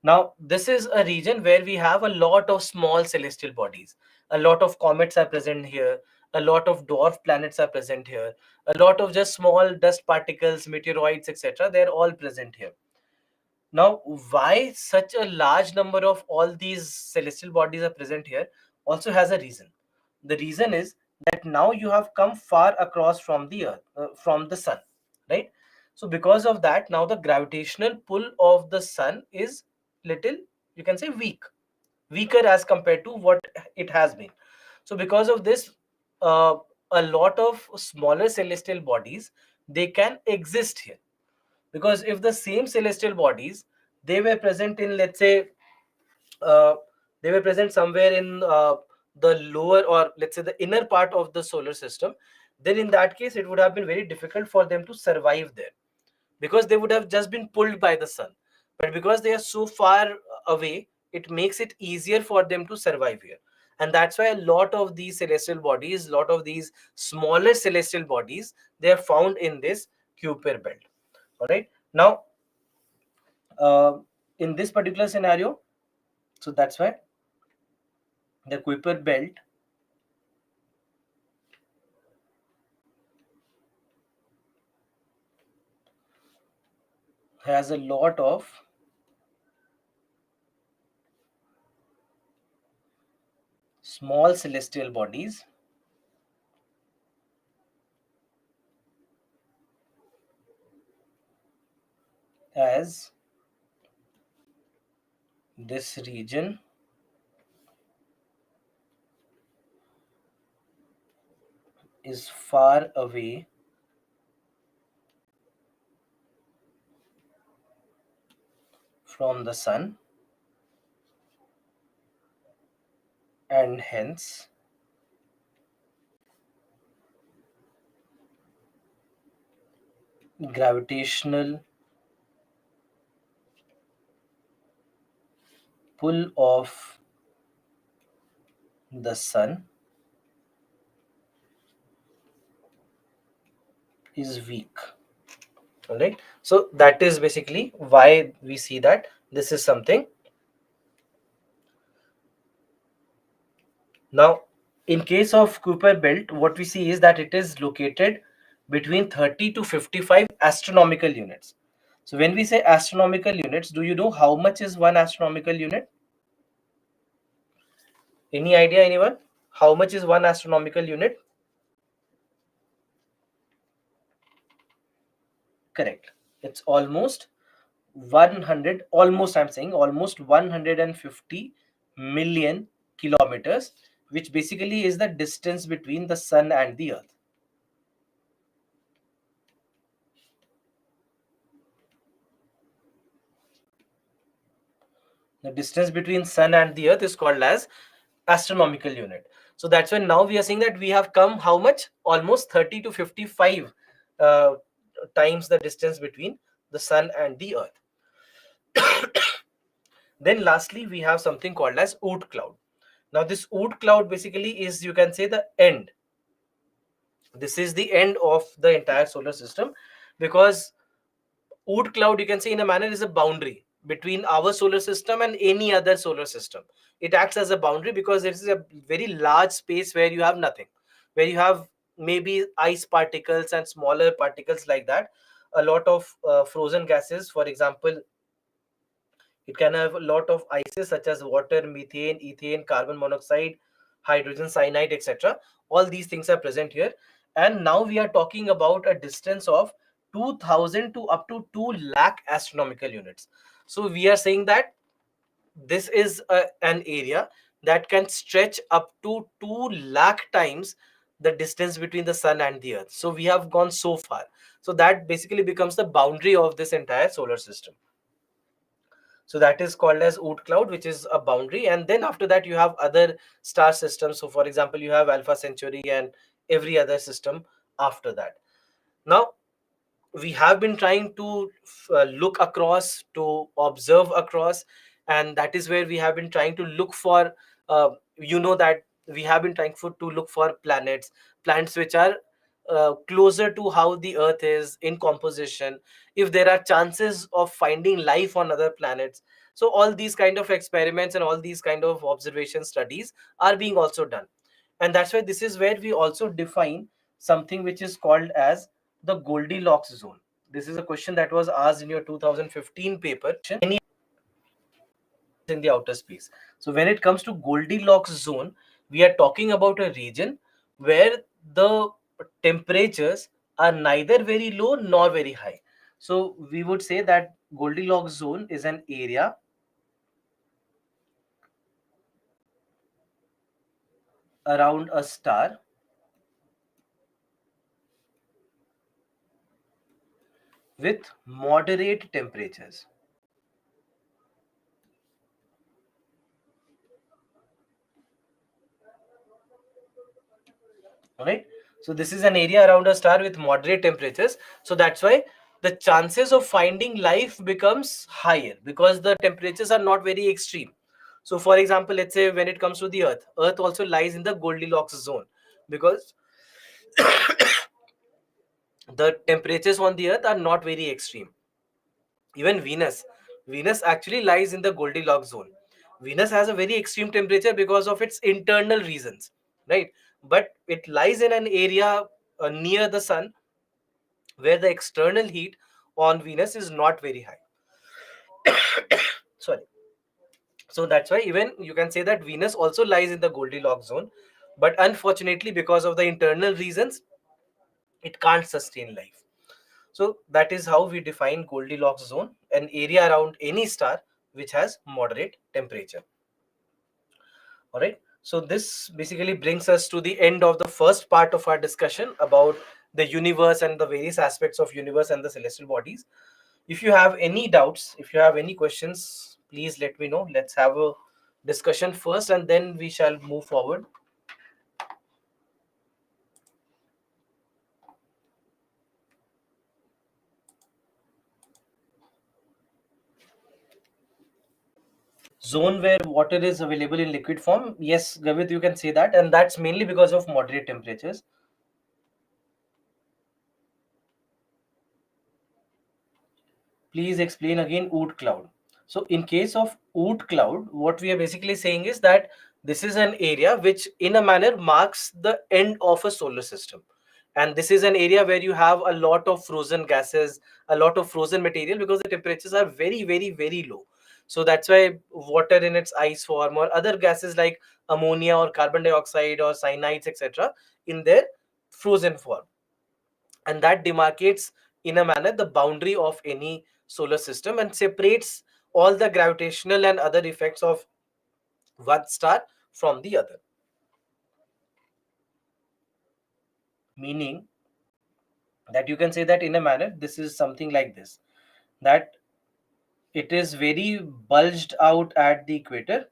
Now, this is a region where we have a lot of small celestial bodies. A lot of comets are present here. A lot of dwarf planets are present here. A lot of just small dust particles, meteoroids, etc. They're all present here. Now, why such a large number of all these celestial bodies are present here also has a reason. The reason is that now you have come far across from the earth, from the sun, right? So, because of that, now the gravitational pull of the sun is little, you can say, weaker as compared to what it has been. So, because of this, uh, a lot of smaller celestial bodies, they can exist here. Because if the same celestial bodies, they were present in, let's say, uh, they were present somewhere in the lower, or let's say the inner part of the solar system, then in that case it would have been very difficult for them to survive there, because they would have just been pulled by the sun. But because they are so far away, it makes it easier for them to survive here. And that's why a lot of these celestial bodies, lot of these smaller celestial bodies, they are found in this Kuiper belt. All right. Now, uh, in this particular scenario, so that's why the Kuiper belt has a lot of small celestial bodies as this region is far away from the sun, and hence gravitational pull of the sun is weak. All right. So that is basically why we see that this is something. Now, in case of Kuiper belt, what we see is that it is located between 30 to 55 astronomical units. So when we say astronomical units, do you know how much is one astronomical unit? Any idea, anyone? How much is one astronomical unit? Correct. It's almost 100, almost, I'm saying almost 150 million kilometers, which basically is the distance between the sun and the earth. The distance between sun and the earth is called as astronomical unit. So that's when now we are saying that we have come how much? Almost 30 to 55 uh, times the distance between the sun and the earth. Then lastly, we have something called as Oort cloud. Now this Oort cloud basically is, you can say, the end. This is the end of the entire solar system, because Oort cloud, you can say, in a manner, is a boundary between our solar system and any other solar system. It acts as a boundary because there is a very large space where you have nothing, where you have maybe ice particles and smaller particles like that. A lot of frozen gases, for example, it can have a lot of ices such as water, methane, ethane, carbon monoxide, hydrogen cyanide, etc. All these things are present here. And now we are talking about a distance of 2000 to up to 2 lakh astronomical units. So we are saying that this is an area that can stretch up to 2 lakh times the distance between the sun and the earth. So we have gone so far. So that basically becomes the boundary of this entire solar system. So that is called as Oort cloud, which is a boundary. And then after that, you have other star systems. So for example, you have Alpha Centauri and every other system after that. Now, we have been trying to look across, to observe across, and that is where we have been trying to look for, that we have been trying to look for planets which are closer to how the earth is in composition, if there are chances of finding life on other planets. So all these kind of experiments and all these kind of observation studies are being also done. And that's why this is where we also define something which is called as the Goldilocks zone. This is a question that was asked in your 2015 paper. Any in the outer space. So when it comes to Goldilocks zone, we are talking about a region where the temperatures are neither very low nor very high. So we would say that Goldilocks zone is an area around a star with moderate temperatures. All right. So this is an area around a star with moderate temperatures. So that's why the chances of finding life becomes higher because the temperatures are not very extreme. So for example, let's say when it comes to the Earth also lies in the Goldilocks zone because the temperatures on the Earth are not very extreme. Even Venus actually lies in the Goldilocks zone. Venus has a very extreme temperature because of its internal reasons, right? But it lies in an area near the sun where the external heat on Venus is not very high. Sorry. So that's why even you can say that Venus also lies in the Goldilocks zone, but unfortunately, because of the internal reasons, it can't sustain life. So that is how we define Goldilocks zone, an area around any star which has moderate temperature. All right. So this basically brings us to the end of the first part of our discussion about the universe and the various aspects of universe and the celestial bodies. If you have any doubts, if you have any questions, please let me know. Let's have a discussion first and then we shall move forward. Zone where water is available in liquid form. Yes, Gavit, you can say that. And that's mainly because of moderate temperatures. Please explain again Oort cloud. So in case of Oort cloud, what we are basically saying is that this is an area which in a manner marks the end of a solar system. And this is an area where you have a lot of frozen gases, a lot of frozen material because the temperatures are very, very, very low. So that's why water in its ice form or other gases like ammonia or carbon dioxide or cyanides, etc., in their frozen form, and that demarcates in a manner the boundary of any solar system and separates all the gravitational and other effects of one star from the other. Meaning that you can say that in a manner this is something like this, that it is very bulged out at the equator,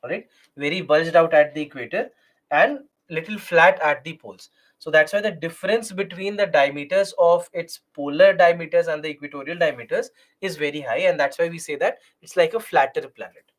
all right, very bulged out at the equator and little flat at the poles. So that's why the difference between the diameters of its polar diameters and the equatorial diameters is very high, and that's why we say that it's like a flatter planet.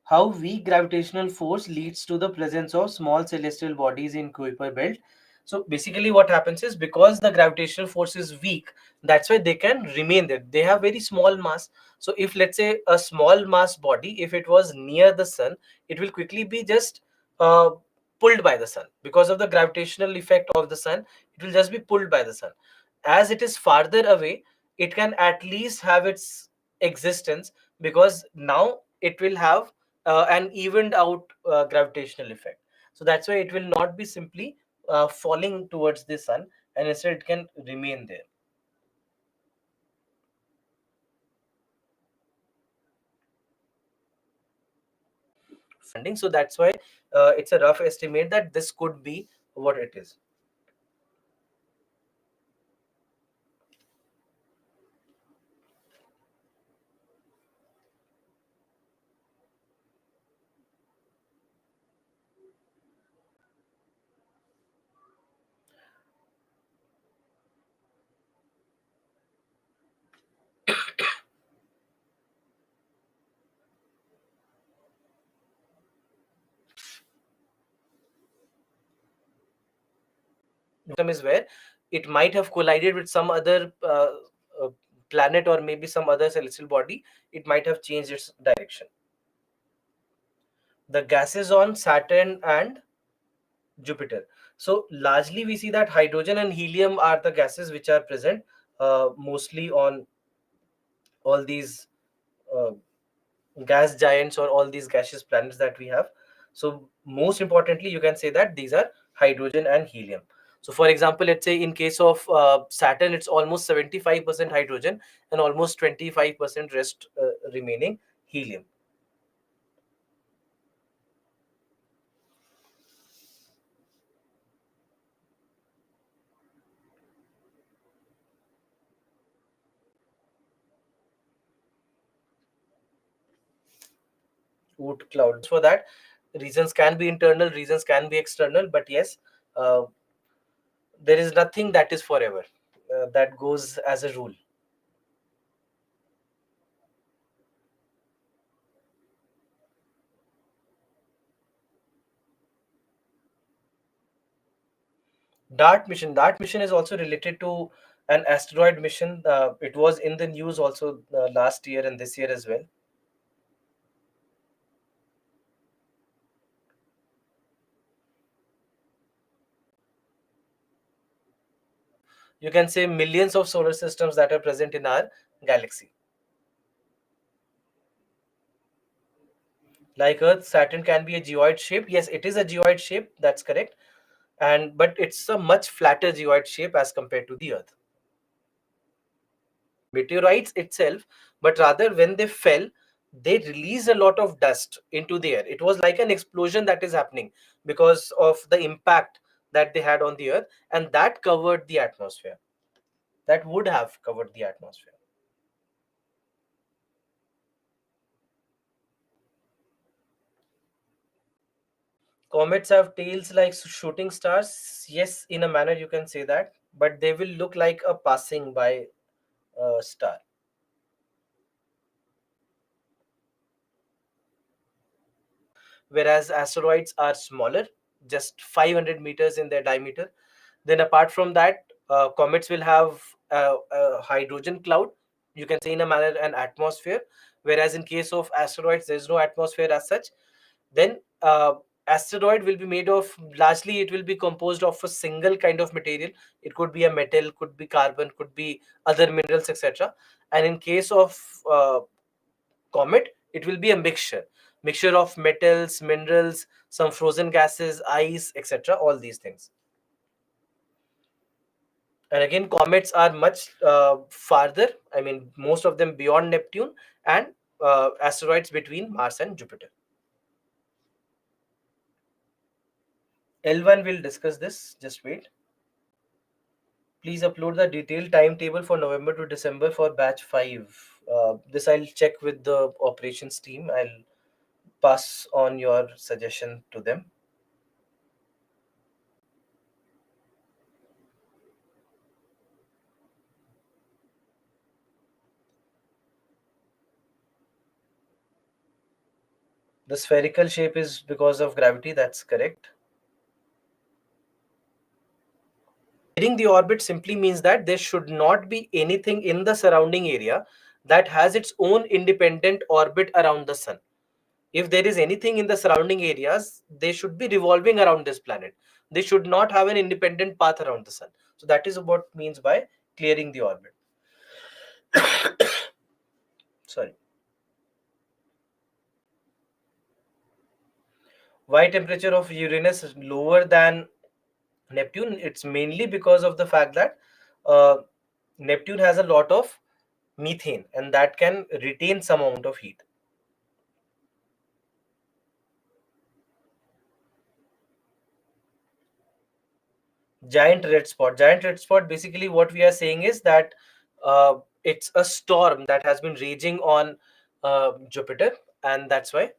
How weak gravitational force leads to the presence of small celestial bodies in Kuiper belt. So basically what happens is because the gravitational force is weak, that's why they can remain there. They have very small mass. So if let's say a small mass body, if it was near the sun, it will quickly be just uh, pulled by the sun because of the gravitational effect of the sun. It will just be pulled by the sun. As it is farther away, it can at least have its existence because now it will have an evened out gravitational effect. So that's why it will not be simply falling towards the sun, and instead it can remain there. funding. So that's why it's a rough estimate that this could be what it is. Is where it might have collided with some other uh, planet or maybe some other celestial body. It might have changed its direction. The gases on Saturn and Jupiter. So largely we see that hydrogen and helium are the gases which are present mostly on all these uh, gas giants or all these gaseous planets that we have. So most importantly, you can say that these are hydrogen and helium. So for example, let's say in case of Saturn, it's almost 75% hydrogen and almost 25% rest remaining helium. Oort clouds. For that, reasons can be internal, reasons can be external, but yes, uh, there is nothing that is forever. That goes as a rule. Dart mission is also related to an asteroid mission. It was in the news also last year and this year as well. You can say millions of solar systems that are present in our galaxy. Like Earth, Saturn can be a geoid shape. Yes, it is a geoid shape. That's correct. And but it's a much flatter geoid shape as compared to the Earth. Meteorites itself, but rather when they fell, they released a lot of dust into the air. It was like an explosion that is happening because of the impact that they had on the Earth, and that covered the atmosphere. That would have covered the atmosphere. Comets have tails like shooting stars. Yes, in a manner you can say that, but they will look like a passing by star. Whereas asteroids are smaller, just 500 meters in their diameter. Then, apart from that, comets will have a hydrogen cloud, you can say in a manner an atmosphere. Whereas in case of asteroids, there is no atmosphere as such. Then, asteroid will be made of largely it will be composed of a single kind of material. It could be a metal, could be carbon, could be other minerals, etc. And in case of comet, it will be a mixture of metals, minerals, some frozen gases, ice, etc. All these things. And again, comets are much farther. I mean, most of them beyond Neptune, and asteroids between Mars and Jupiter. L1 will discuss this. Just wait. Please upload the detailed timetable for November to December for batch 5. This I'll check with the operations team. I'll pass on your suggestion to them. The spherical shape is because of gravity. That's correct. Clearing the orbit simply means that there should not be anything in the surrounding area that has its own independent orbit around the sun. If there is anything in the surrounding areas, they should be revolving around this planet. They should not have an independent path around the sun. So that is what means by clearing the orbit. Sorry. Why temperature of Uranus is lower than Neptune? It's mainly because of the fact that uh, Neptune has a lot of methane and that can retain some amount of heat. Giant red spot, basically what we are saying is that it's a storm that has been raging on Jupiter, and that's why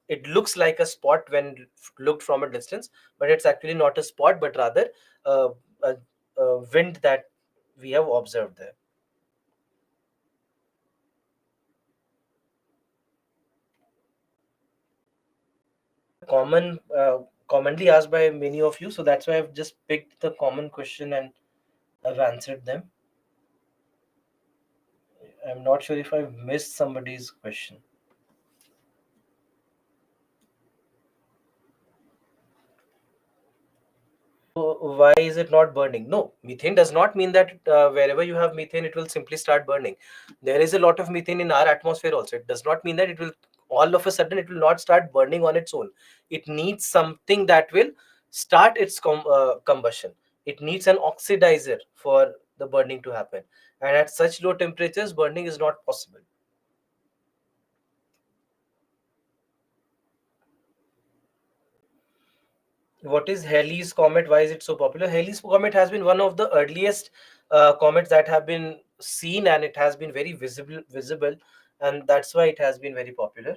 it looks like a spot when looked from a distance, but it's actually not a spot, but rather uh, a, a wind that we have observed there. Common, commonly asked by many of you, so that's why I've just picked the common question and I've answered them. I'm not sure if I've missed somebody's question. So why is it not burning? No, methane does not mean that wherever you have methane, it will simply start burning. There is a lot of methane in our atmosphere also. It does not mean that it will all of a sudden it will not start burning on its own. It needs something that will start its combustion. It needs an oxidizer for the burning to happen. And at such low temperatures, burning is not possible. What is Halley's Comet? Why is it so popular? Halley's Comet has been one of the earliest comets that have been seen, and it has been very visible, and that's why it has been very popular.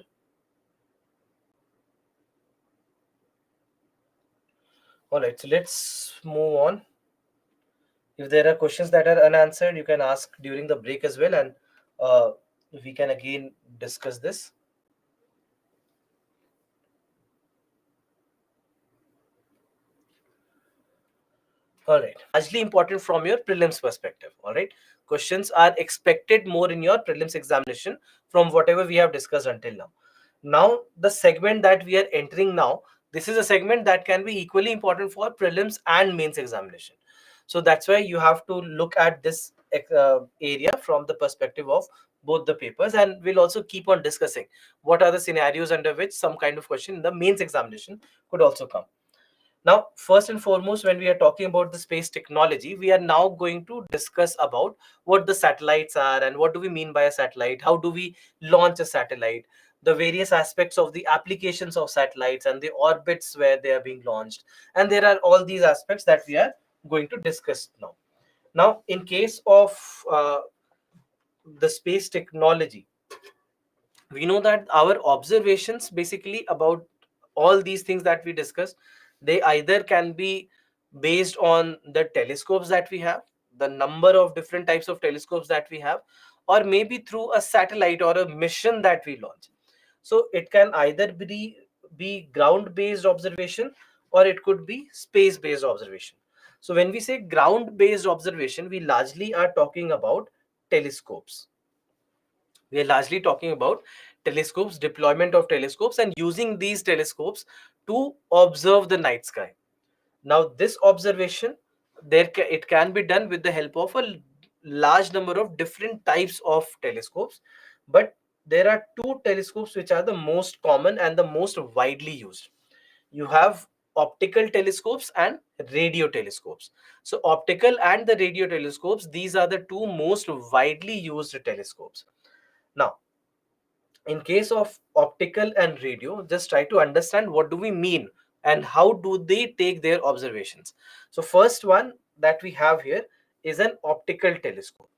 All right, so let's move on. If there are questions that are unanswered, you can ask during the break as well, and uh, we can again discuss this. All right. Largely important from your prelims perspective. All right. Questions are expected more in your prelims examination from whatever we have discussed until now. Now, the segment that we are entering now, this is a segment that can be equally important for prelims and mains examination. So that's why you have to look at this area from the perspective of both the papers, and we'll also keep on discussing what are the scenarios under which some kind of question in the mains examination could also come. Now, first and foremost, when we are talking about the space technology, we are now going to discuss about what the satellites are and what do we mean by a satellite, how do we launch a satellite, the various aspects of the applications of satellites and the orbits where they are being launched. And there are all these aspects that we are going to discuss now. Now, in case of the space technology, we know that our observations basically about all these things that we discussed, they either can be based on the telescopes that we have, the number of different types of telescopes that we have, or maybe through a satellite or a mission that we launch. So it can either be ground based observation, or it could be space based observation. So when we say ground based observation, we largely are talking about telescopes. We are largely talking about telescopes, deployment of telescopes, and using these telescopes to observe the night sky. Now, this observation, it can be done with the help of a large number of different types of telescopes, but there are two telescopes which are the most common and the most widely used. You have optical telescopes and radio telescopes. So optical and the radio telescopes, these are the two most widely used telescopes. Now, in case of optical and radio, just try to understand what do we mean and how do they take their observations. So first one that we have here is an optical telescope.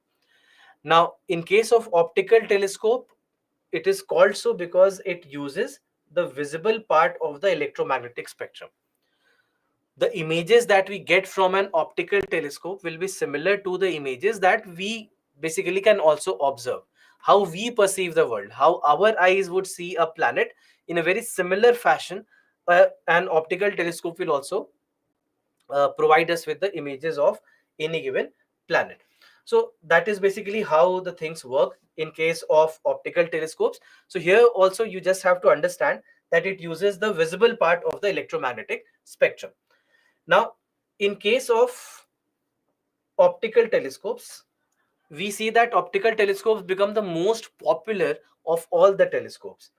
Now, in case of optical telescope, it is called so because it uses the visible part of the electromagnetic spectrum. The images that we get from an optical telescope will be similar to the images that we basically can also observe. How we perceive the world, how our eyes would see a planet, in a very similar fashion, an optical telescope will also provide us with the images of any given planet. So that is basically how the things work in case of optical telescopes. So here also you just have to understand that it uses the visible part of the electromagnetic spectrum. Now, in case of optical telescopes, we see that optical telescopes become the most popular of all the telescopes.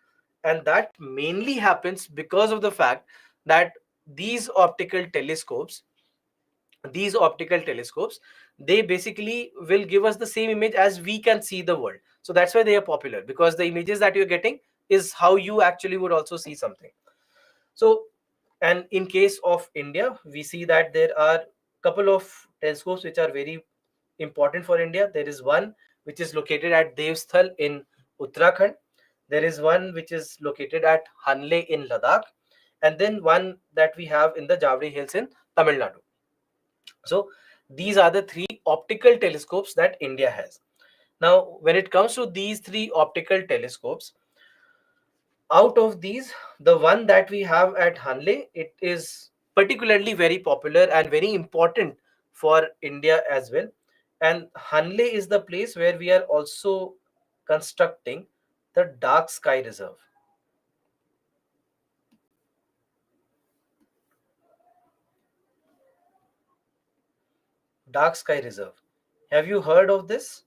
And that mainly happens because of the fact that these optical telescopes, these optical telescopes, they basically will give us the same image as we can see the world. So that's why they are popular, because the images that you're getting is how you actually would also see something. So, and in case of India, we see that there are couple of telescopes which are very important for India. There is one which is located at Devsthal in Uttarakhand. There is one which is located at Hanle in Ladakh, and then one that we have in the Javri Hills in Tamil Nadu. So these are the three optical telescopes that India has. Now, when it comes to these three optical telescopes, out of these, the one that we have at Hanle, it is particularly very popular and very important for India as well. And Hanle is the place where we are also constructing the Dark Sky Reserve. Dark Sky Reserve. Have you heard of this?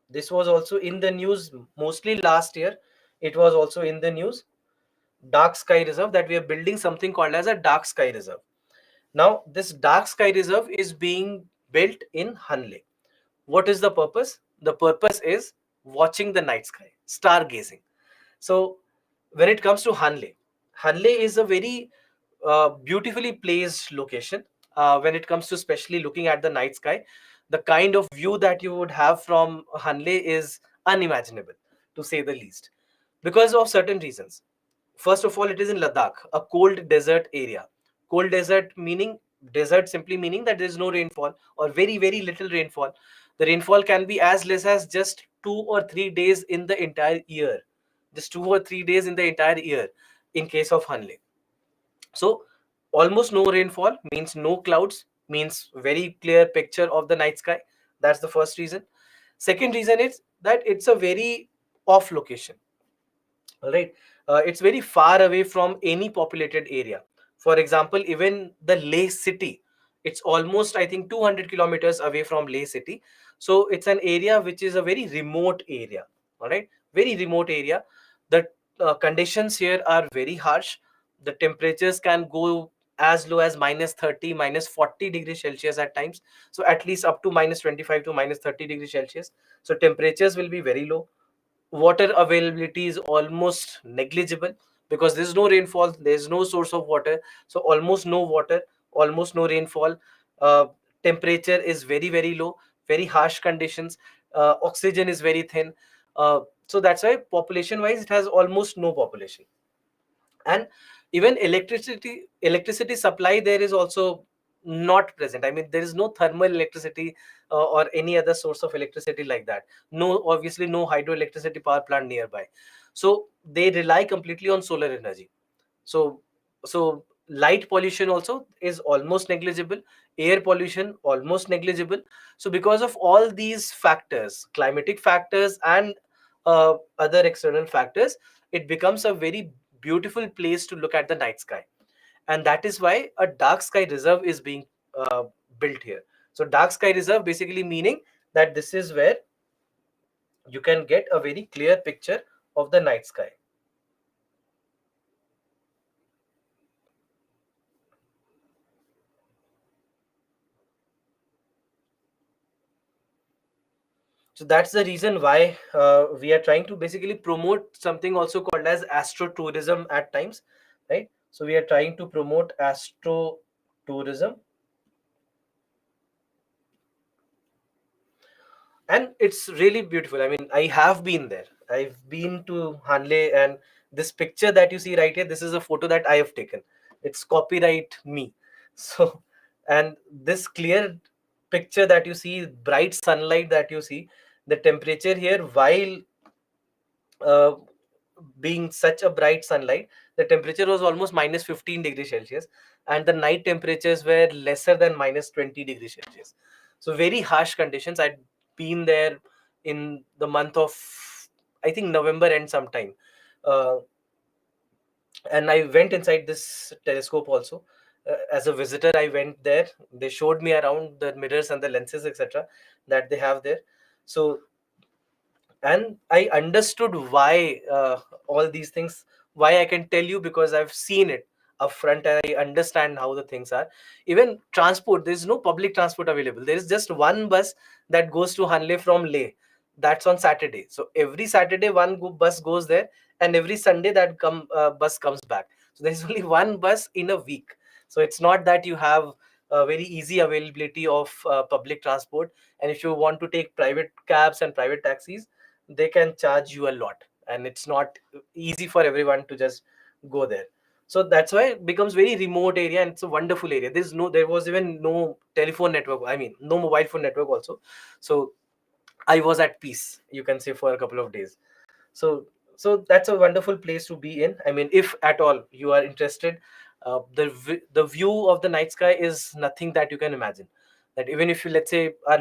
This was also in the news mostly last year. It was also in the news. Dark Sky Reserve, that we are building something called as a Dark Sky Reserve. Now, this Dark Sky Reserve is being built in Hanle. What is the purpose? The purpose is watching the night sky, stargazing. So, when it comes to Hanle, Hanle is a very beautifully placed location. When it comes to especially looking at the night sky, the kind of view that you would have from Hanle is unimaginable, to say the least, because of certain reasons. First of all, it is in Ladakh, a cold desert area. Cold desert meaning, desert simply meaning that there is no rainfall or very, very little rainfall. The rainfall can be as less as just 2 or 3 days in the entire year. Just 2 or 3 days in the entire year in case of Hanle. So almost no rainfall means no clouds, means very clear picture of the night sky. That's the first reason. Second reason is that it's a very off location. All right. It's very far away from any populated area. For example, even the Leh city, it's almost, I think, 200 kilometers away from Leh city. So it's an area which is a very remote area. All right. Very remote area. The conditions here are very harsh. The temperatures can go as low as -30, -40 degrees Celsius at times. So at least up to -25 to -30 degrees Celsius. So temperatures will be very low. Water availability is almost negligible because there's no rainfall, there's no source of water, so almost no water, almost no rainfall. uh, Temperature is very, very low, very harsh conditions. Oxygen is very thin. So that's why population wise it has almost no population. And even electricity supply there is also not present. I mean, there is no thermal electricity or any other source of electricity like that. No, obviously no hydroelectricity power plant nearby. So they rely completely on solar energy. So so light pollution also is almost negligible, air pollution almost negligible. So because of all these factors, climatic factors and other external factors, it becomes a very beautiful place to look at the night sky. And that is why a dark sky reserve is being uh, built here. So dark sky reserve basically meaning that this is where you can get a very clear picture of the night sky. So that's the reason why we are trying to basically promote something also called as astro tourism at times, right? So we are trying to promote astro tourism, and it's really beautiful. I mean, I have been there. I've been to Hanle, and this picture that you see right here, this is a photo that I have taken. It's copyright me. So, and this clear picture that you see, bright sunlight that you see, the temperature here while uh, being such a bright sunlight, the temperature was almost -15 degrees Celsius, and the night temperatures were lesser than -20 degrees Celsius. So very harsh conditions. I'd been there in the month of, I think, November and sometime, uh, and I went inside this telescope also. As a visitor, I went there. They showed me around the mirrors and the lenses, etc., that they have there. So, and I understood why all these things, why I can tell you, because I've seen it upfront and I understand how the things are. Even transport, there's no public transport available. There is just one bus that goes to Hanle from Leh. That's on Saturday. So every Saturday one bus goes there, and every Sunday that bus comes back. So there's only one bus in a week. So it's not that you have very easy availability of public transport. And if you want to take private cabs and private taxis, they can charge you a lot, and it's not easy for everyone to just go there. So that's why it becomes very remote area, and it's a wonderful area. There was even no telephone network, I mean no mobile phone network also. So I was at peace, you can say, for a couple of days. So that's a wonderful place to be in. I mean, if at all you are interested, the view of the night sky is nothing that you can imagine. That even if you, let's say, are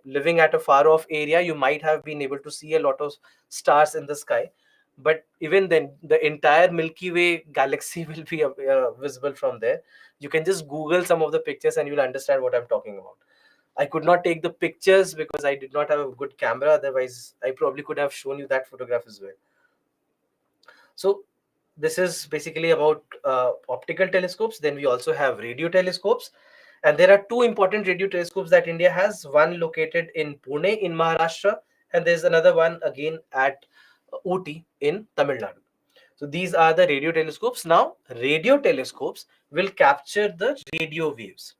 living at a far off area, you might have been able to see a lot of stars in the sky, but even then the entire Milky Way galaxy will be visible from there. You can just google some of the pictures and you'll understand what I'm talking about. I could not take the pictures because I did not have a good camera. Otherwise, I probably could have shown you that photograph as well. So this is basically about optical telescopes. Then we also have radio telescopes. And there are two important radio telescopes that India has, one located in Pune in Maharashtra, and there's another one again at Ooty in Tamil Nadu. So these are the radio telescopes. Now, radio telescopes will capture the radio waves.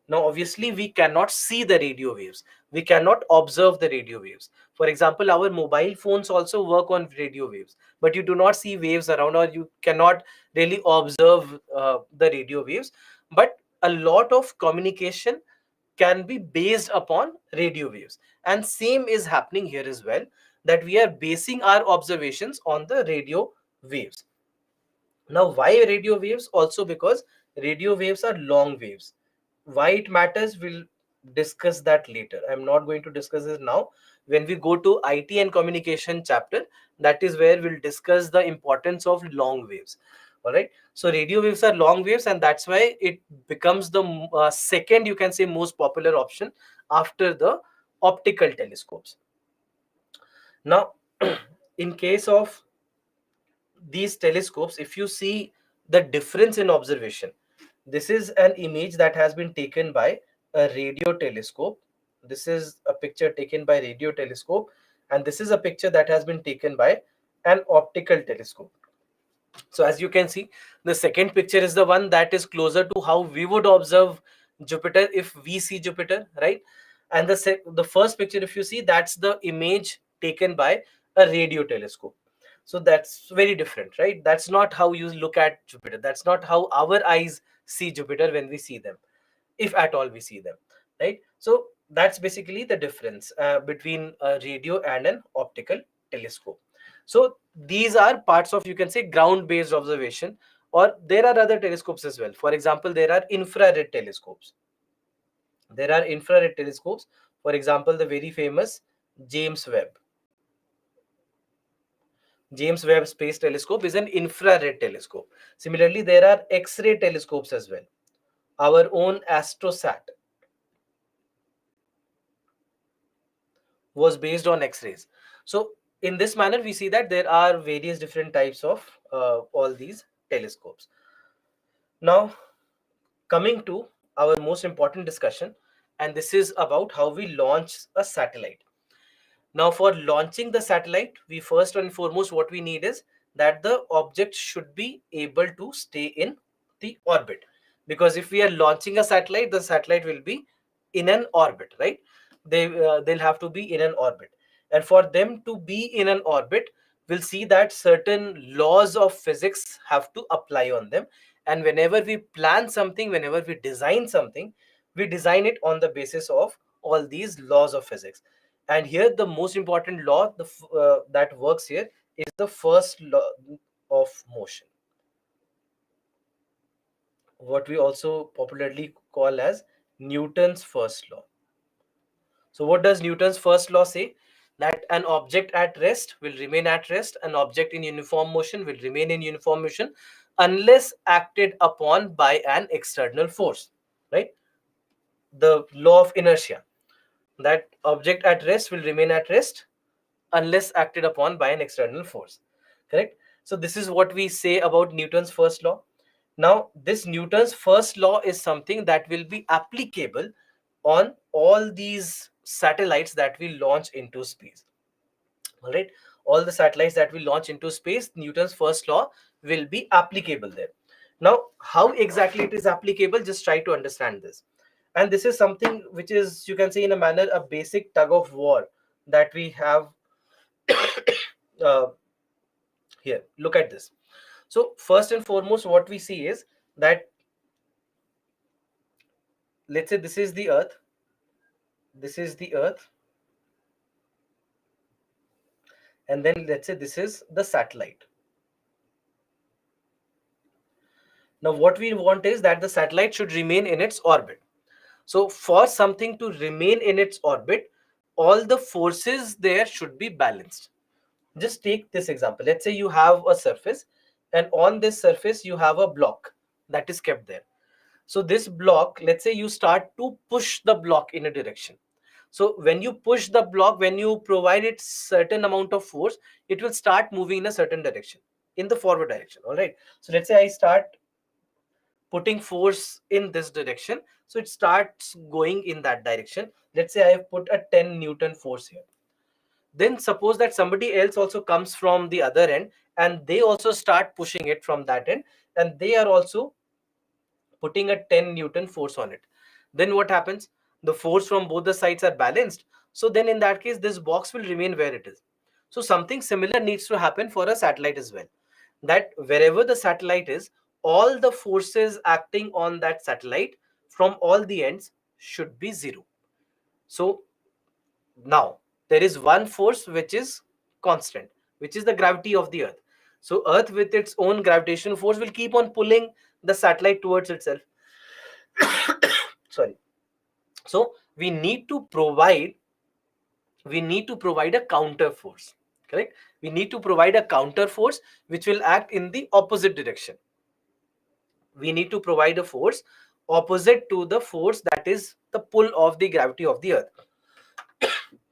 Now, obviously, we cannot see the radio waves. We cannot observe the radio waves. For example, our mobile phones also work on radio waves, but you do not see waves around, or you cannot really observe the radio waves. But a lot of communication can be based upon radio waves. And same is happening here as well, that we are basing our observations on the radio waves. Now, why radio waves? Also because radio waves are long waves. Why it matters, we'll discuss that later. I'm not going to discuss this now. When we go to IT and communication chapter, that is where we'll discuss the importance of long waves. All right. So radio waves are long waves, and that's why it becomes the second, you can say, most popular option after the optical telescopes. Now, in case of these telescopes, if you see the difference in observation, this is an image that has been taken by a radio telescope. This is a picture taken by radio telescope, and this is a picture that has been taken by an optical telescope. So as you can see, the second picture is the one that is closer to how we would observe Jupiter if we see Jupiter, right? And the first picture, if you see, that's the image taken by a radio telescope. So that's very different, right? That's not how you look at Jupiter. That's not how our eyes see Jupiter when we see them, if at all we see them, right? So that's basically the difference between a radio and an optical telescope. So these are parts of, you can say, ground based observation. Or there are other telescopes as well. For example, there are infrared telescopes. For example, the very famous James Webb. James Webb Space Telescope is an infrared telescope. Similarly, there are X-ray telescopes as well. Our own AstroSat was based on X-rays. So in this manner, we see that there are various different types of all these telescopes. Now, coming to our most important discussion, and this is about how we launch a satellite. Now, for launching the satellite, we first and foremost, what we need is that the object should be able to stay in the orbit. Because if we are launching a satellite, the satellite will be in an orbit, right? They'll have to be in an orbit. And for them to be in an orbit, we'll see that certain laws of physics have to apply on them. And whenever we plan something, whenever we design something, we design it on the basis of all these laws of physics. And here the most important law that works here is the first law of motion, what we also popularly call as Newton's first law. So what does Newton's first law say? That an object at rest will remain at rest, an object in uniform motion will remain in uniform motion unless acted upon by an external force, right? The law of inertia, that object at rest will remain at rest unless acted upon by an external force, correct? So this is what we say about Newton's first law. Now, this Newton's first law is something that will be applicable on all these satellites that we launch into space. All right, all the satellites that we launch into space, Newton's first law will be applicable there. Now, how exactly it is applicable, just try to understand this. And this is something which is, you can say in a manner, a basic tug of war that we have uh, here. Look at this. So first and foremost, what we see is that, let's say this is the earth, this is the earth, and then let's say this is the satellite. Now what we want is that the satellite should remain in its orbit. So for something to remain in its orbit, all the forces there should be balanced. Just take this example. Let's say you have a surface, and on this surface you have a block that is kept there. So this block, let's say you start to push the block in a direction. So when you push the block, when you provide it certain amount of force, it will start moving in a certain direction, in the forward direction. All right. So let's say I start putting force in this direction, so it starts going in that direction. Let's say I have put a 10 Newton force here. Then suppose that somebody else also comes from the other end, and they also start pushing it from that end, and they are also putting a 10 Newton force on it. Then what happens? The force from both the sides are balanced. So then in that case, this box will remain where it is. So something similar needs to happen for a satellite as well. That wherever the satellite is, all the forces acting on that satellite from all the ends should be zero. So now there is one force which is constant, which is the gravity of the earth. So earth with its own gravitational force will keep on pulling the satellite towards itself. Sorry. So we need to provide a counter force. Correct. We need to provide a counter force which will act in the opposite direction. We need to provide a force opposite to the force that is the pull of the gravity of the earth.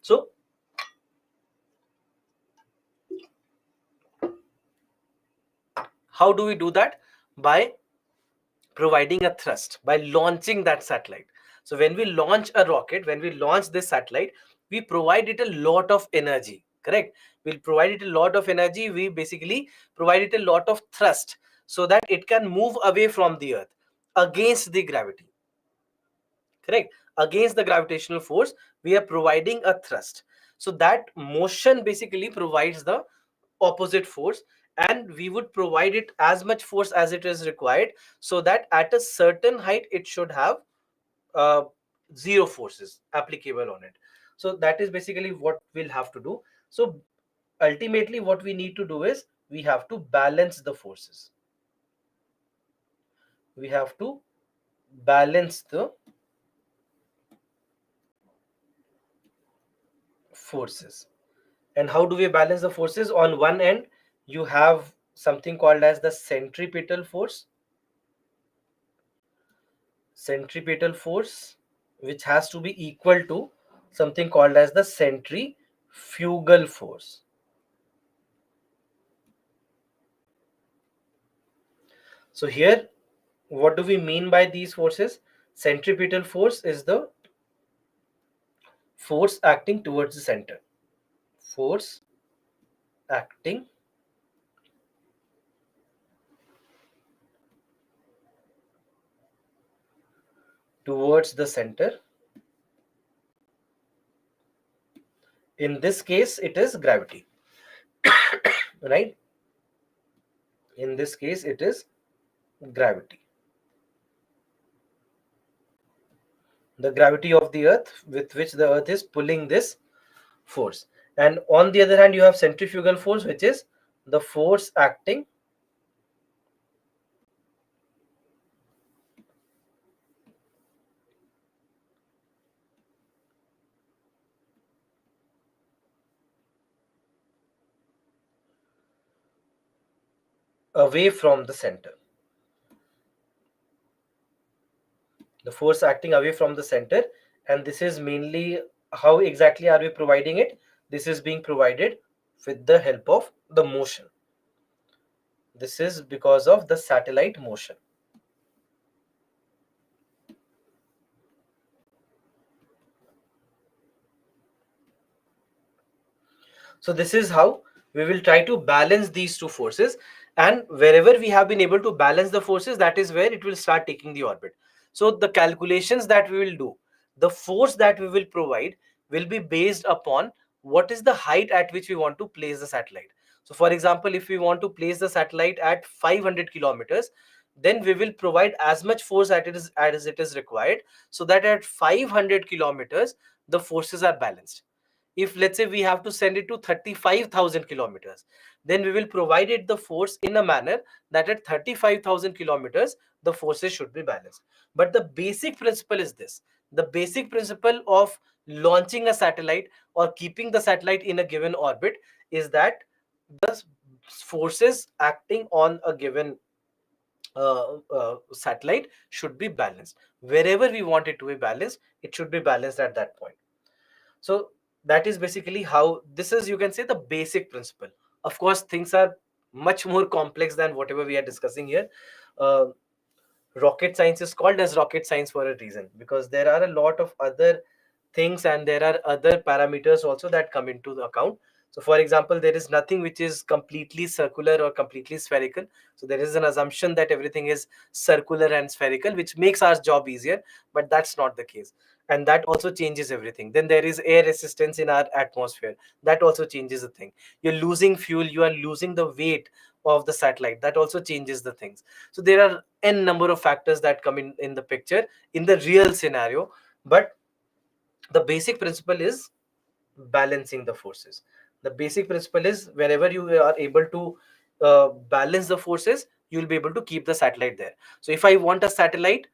So how do we do that? By providing a thrust, by launching that satellite. So when we launch a rocket, when we launch this satellite, we provide it a lot of energy. Correct. We'll provide it a lot of energy. We basically provide it a lot of thrust so that it can move away from the earth against the gravity. Correct. Against the gravitational force, we are providing a thrust. So that motion basically provides the opposite force, and we would provide it as much force as it is required, so that at a certain height it should have uh, zero forces applicable on it. So that is basically what we'll have to do. So ultimately what we need to do is we have to balance the forces. We have to balance the forces. And how do we balance the forces? On one end you have something called as the centripetal force, which has to be equal to something called as the centrifugal force. So here, what do we mean by these forces? Centripetal force is the force acting towards the center. Force acting towards the center. In this case, it is gravity, right? In this case, it is gravity. The gravity of the earth with which the earth is pulling this force. And on the other hand, you have centrifugal force, which is the force acting away from the center. The force acting away from the center. And this is mainly, how exactly are we providing it? This is being provided with the help of the motion. This is because of the satellite motion. So this is how we will try to balance these two forces. And wherever we have been able to balance the forces, that is where it will start taking the orbit. So the calculations that we will do, the force that we will provide, will be based upon what is the height at which we want to place the satellite. So for example, if we want to place the satellite at 500 kilometers, then we will provide as much force as it is required, so that at 500 kilometers the forces are balanced. If let's say we have to send it to 35,000 kilometers, then we will provide it the force in a manner that at 35,000 kilometers the forces should be balanced. But the basic principle is this: the basic principle of launching a satellite or keeping the satellite in a given orbit is that the forces acting on a given satellite should be balanced. Wherever we want it to be balanced, it should be balanced at that point. So that is basically how this is, you can say, the basic principle. Of course, things are much more complex than whatever we are discussing here. uh, Rocket science is called as rocket science for a reason, because there are a lot of other things and there are other parameters also that come into the account. So for example, there is nothing which is completely circular or completely spherical. So there is an assumption that everything is circular and spherical, which makes our job easier, but that's not the case. And that also changes everything. Then there is air resistance in our atmosphere, that also changes the thing. You're losing fuel, you are losing the weight of the satellite, that also changes the things. So there are n number of factors that come in the picture in the real scenario. But the basic principle is balancing the forces. The basic principle is whenever you are able to balance the forces, you will be able to keep the satellite there. So if I want a satellite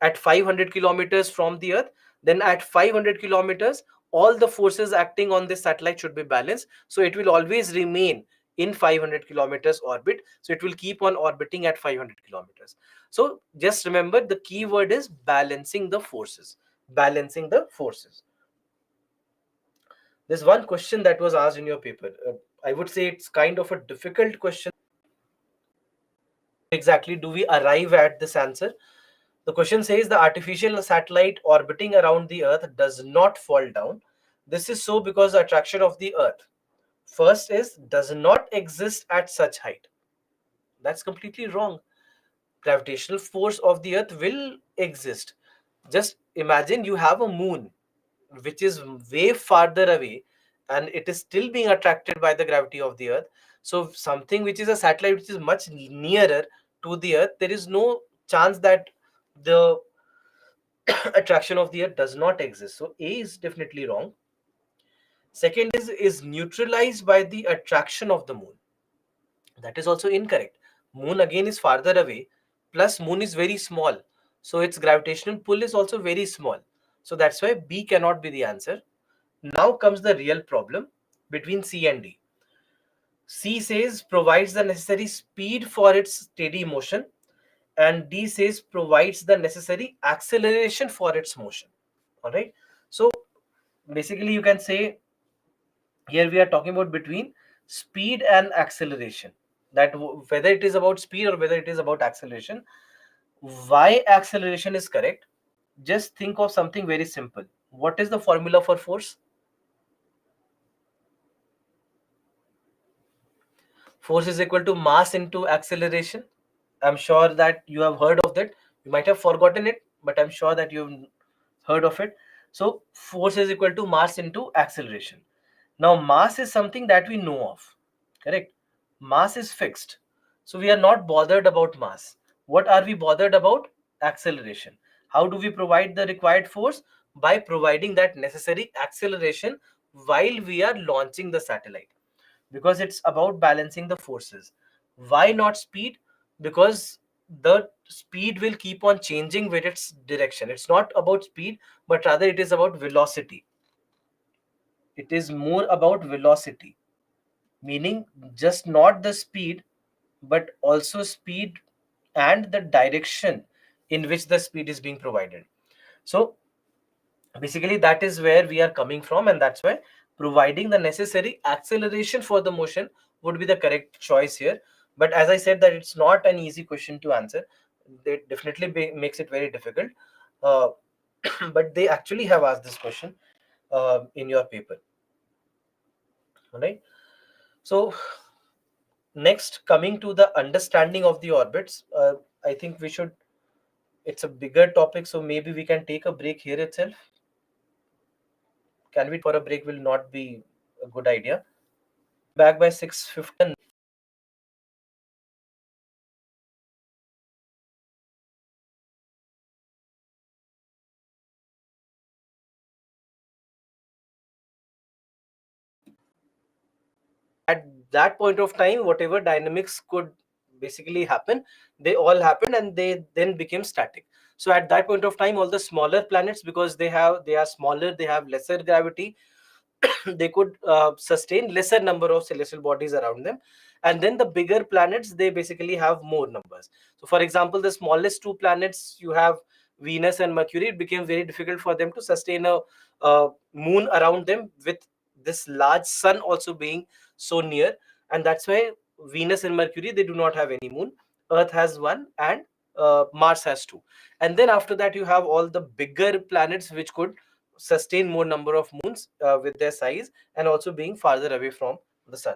at 500 kilometers from the earth, then at 500 kilometers all the forces acting on this satellite should be balanced, so it will always remain in 500 kilometers orbit. So it will keep on orbiting at 500 kilometers. So just remember, the key word is balancing the forces. Balancing the forces. There's one question that was asked in your paper. I would say it's kind of a difficult question. Exactly, do we arrive at this answer? The question says the artificial satellite orbiting around the Earth does not fall down. This is so because the attraction of the Earth, first, is does not exist at such height. That's completely wrong. Gravitational force of the Earth will exist. Just imagine you have a moon which is way farther away and it is still being attracted by the gravity of the earth. So something which is a satellite which is much nearer to the earth, there is no chance that the attraction of the earth does not exist. So A is definitely wrong. Second is neutralized by the attraction of the moon. That is also incorrect. Moon again is farther away, plus moon is very small, so its gravitational pull is also very small. So that's why B cannot be the answer. Now comes the real problem between C and D. C says provides the necessary speed for its steady motion, and D says provides the necessary acceleration for its motion. All right. So basically, you can say here we are talking about between speed and acceleration. That whether it is about speed or whether it is about acceleration. Why acceleration is correct? Just think of something very simple. What is the formula for force? Force is equal to mass into acceleration. I'm sure that you have heard of that. You might have forgotten it, but I'm sure that you've heard of it. So force is equal to mass into acceleration. Now mass is something that we know of, correct? Mass is fixed. So we are not bothered about mass. What are we bothered about? Acceleration. How do we provide the required force? By providing that necessary acceleration while we are launching the satellite, because it's about balancing the forces. Why not speed? Because the speed will keep on changing with its direction. It's not about speed, but rather it is about velocity. It is more about velocity, meaning just not the speed, but also speed and the direction in which the speed is being provided. So basically that is where we are coming from, and that's why providing the necessary acceleration for the motion would be the correct choice here. But as I said, that it's not an easy question to answer. It definitely makes it very difficult. uh, but they actually have asked this question in your paper. All right. So Next, coming to the understanding of the orbits, I think we should, it's a bigger topic, so maybe we can take a break here itself. Can we for a break will not be a good idea. Back by 6:15. At that point of time, whatever dynamics could basically happen, they all happened and they then became static. So at that point of time, all the smaller planets, because they are smaller, they have lesser gravity, they could sustain lesser number of celestial bodies around them. And then the bigger planets, they basically have more numbers. So for example, the smallest two planets, you have Venus and Mercury. It became very difficult for them to sustain a moon around them, with this large sun also being so near. And that's why Venus and Mercury, they do not have any moon. Earth has one, and Mars has two. And then after that, you have all the bigger planets which could sustain more number of moons with their size, and also being farther away from the sun.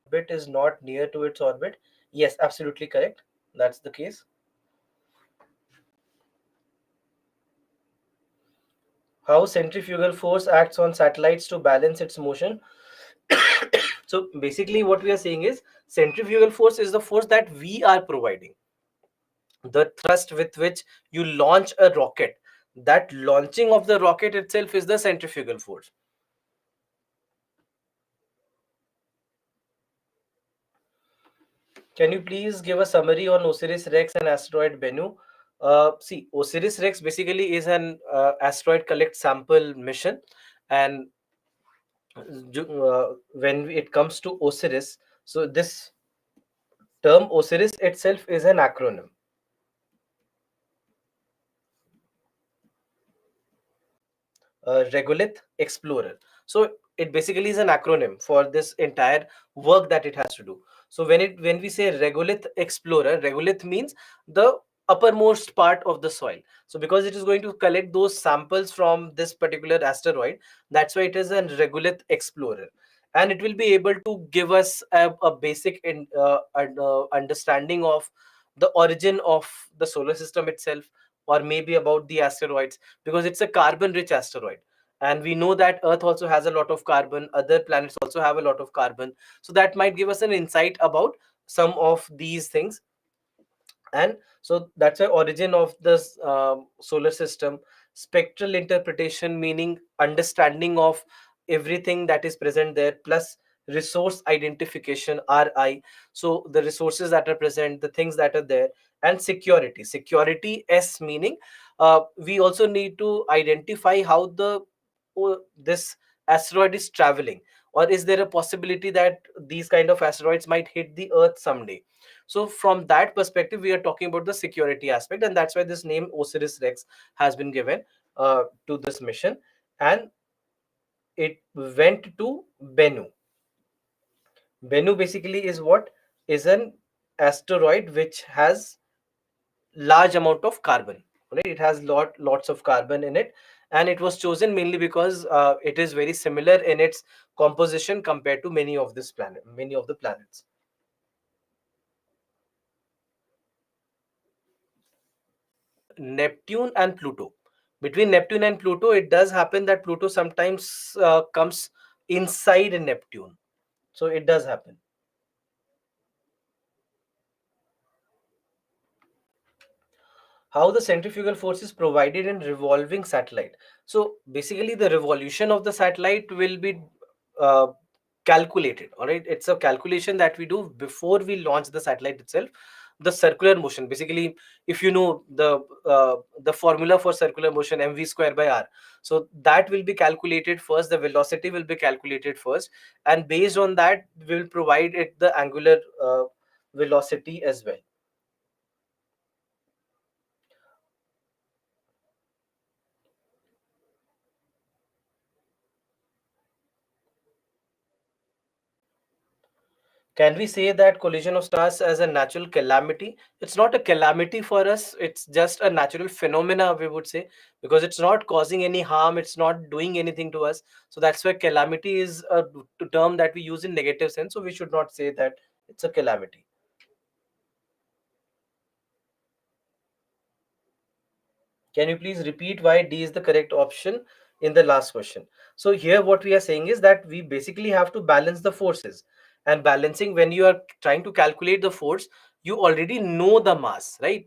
Orbit is not near to its orbit. Yes, absolutely correct. That's the case. How centrifugal force acts on satellites to balance its motion. So basically, what we are saying is centrifugal force is the force that we are providing. The thrust with which you launch a rocket, that launching of the rocket itself is the centrifugal force. Can you please give a summary on Osiris Rex and asteroid Bennu? See, Osiris Rex basically is an asteroid collect sample mission, and when it comes to Osiris, so this term Osiris itself is an acronym. Regolith Explorer. So it basically is an acronym for this entire work that it has to do. So when we say Regolith Explorer, regolith means the uppermost part of the soil. So because it is going to collect those samples from this particular asteroid, that's why it is a Regolith Explorer. And it will be able to give us a basic understanding of the origin of the solar system itself, or maybe about the asteroids, because it's a carbon rich asteroid. And we know that Earth also has a lot of carbon, other planets also have a lot of carbon. So that might give us an insight about some of these things. And so that's why origin of this solar system, spectral interpretation, meaning understanding of everything that is present there, plus resource identification, RI. So the resources that are present, the things that are there. And security, S, meaning we also need to identify how this asteroid is traveling, or is there a possibility that these kind of asteroids might hit the Earth someday. So from that perspective, we are talking about the security aspect, and that's why this name Osiris Rex has been given to this mission. And it went to Bennu. Bennu basically is what? Is an asteroid which has large amount of carbon. Right? It has lots of carbon in it, and it was chosen mainly because it is very similar in its composition compared to many of the planets. Neptune and Pluto. Between Neptune and Pluto, it does happen that Pluto sometimes comes inside Neptune. So it does happen. How the centrifugal force is provided in revolving satellite. So basically, the revolution of the satellite will be uh, calculated. All right, it's a calculation that we do before we launch the satellite itself. The circular motion, basically, if you know the formula for circular motion, mv square by r, so that will be calculated first. The velocity will be calculated first, and based on that, we will provide it the angular velocity as well. Can we say that collision of stars as a natural calamity? It's not a calamity for us. It's just a natural phenomena, we would say, because it's not causing any harm. It's not doing anything to us. So that's why calamity is a term that we use in negative sense. So we should not say that it's a calamity. Can you please repeat why D is the correct option in the last question? So here what we are saying is that we basically have to balance the forces. And balancing, when you are trying to calculate the force, you already know the mass, right?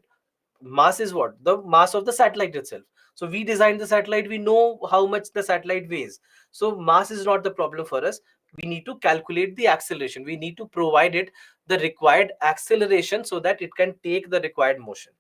Mass is what? The mass of the satellite itself. So we designed the satellite, we know how much the satellite weighs. So mass is not the problem for us. We need to calculate the acceleration. We need to provide it the required acceleration so that it can take the required motion.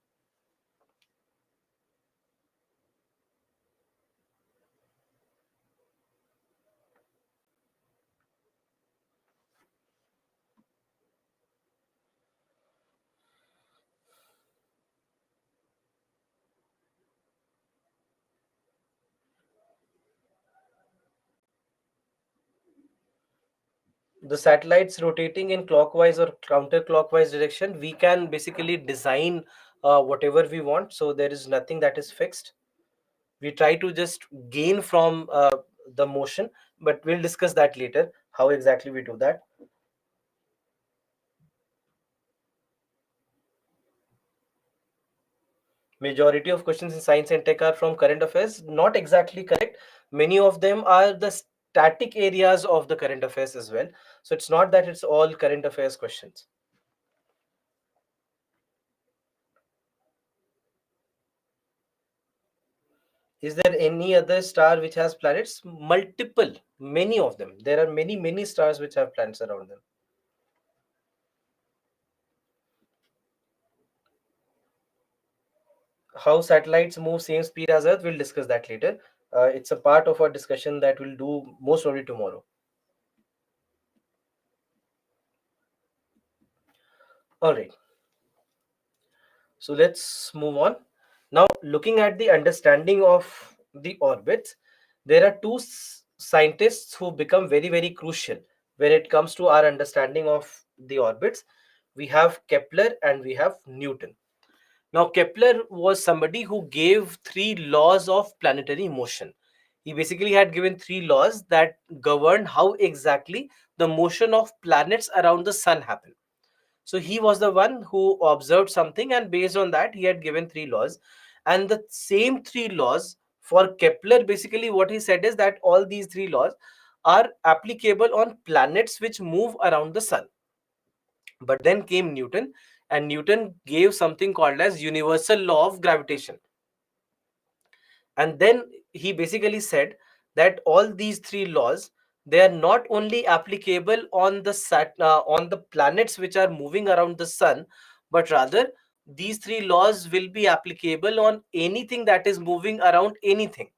The satellites rotating in clockwise or counterclockwise direction, we can basically design whatever we want. So there is nothing that is fixed. We try to just gain from the motion, but we'll discuss that later, how exactly we do that. Majority of questions in science and tech are from current affairs. Not exactly correct. Many of them are the static areas of the current affairs as well. So it's not that it's all current affairs questions. Is there any other star which has planets? Multiple, many of them. There are many, many stars which have planets around them. How satellites move same speed as Earth, we'll discuss that later. It's a part of our discussion that we'll do most probably tomorrow. All right. So let's move on. Now, looking at the understanding of the orbits, there are two scientists who become very, very crucial when it comes to our understanding of the orbits. We have Kepler and we have Newton. Now, Kepler was somebody who gave three laws of planetary motion. He basically had given three laws that govern how exactly the motion of planets around the sun happen. So he was the one who observed something, and based on that, he had given three laws. And the same three laws for Kepler, basically, what he said is that all these three laws are applicable on planets which move around the sun. But then came Newton, and Newton gave something called as universal law of gravitation. And then he basically said that all these three laws, they are not only applicable on on the planets which are moving around the sun, but rather these three laws will be applicable on anything that is moving around anything.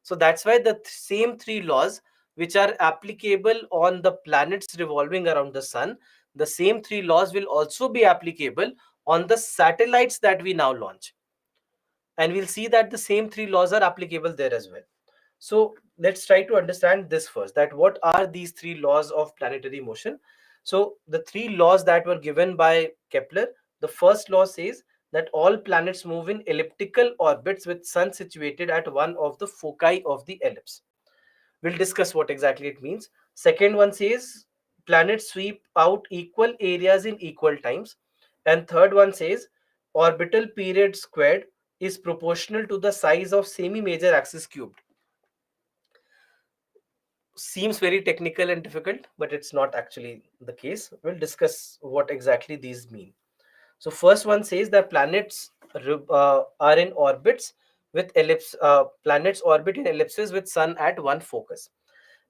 So that's why the same three laws which are applicable on the planets revolving around the sun, the same three laws will also be applicable on the satellites that we now launch. And we'll see that the same three laws are applicable there as well. So let's try to understand this first, that what are these three laws of planetary motion. So the three laws that were given by Kepler, the first law says that all planets move in elliptical orbits with sun situated at one of the foci of the ellipse. We'll discuss what exactly it means. Second one says planets sweep out equal areas in equal times. And third one says orbital period squared is proportional to the size of semi-major axis cubed. Seems very technical and difficult, but it's not actually the case. We'll discuss what exactly these mean. So first one says that planets are in orbits with planets orbit in ellipses with sun at one focus.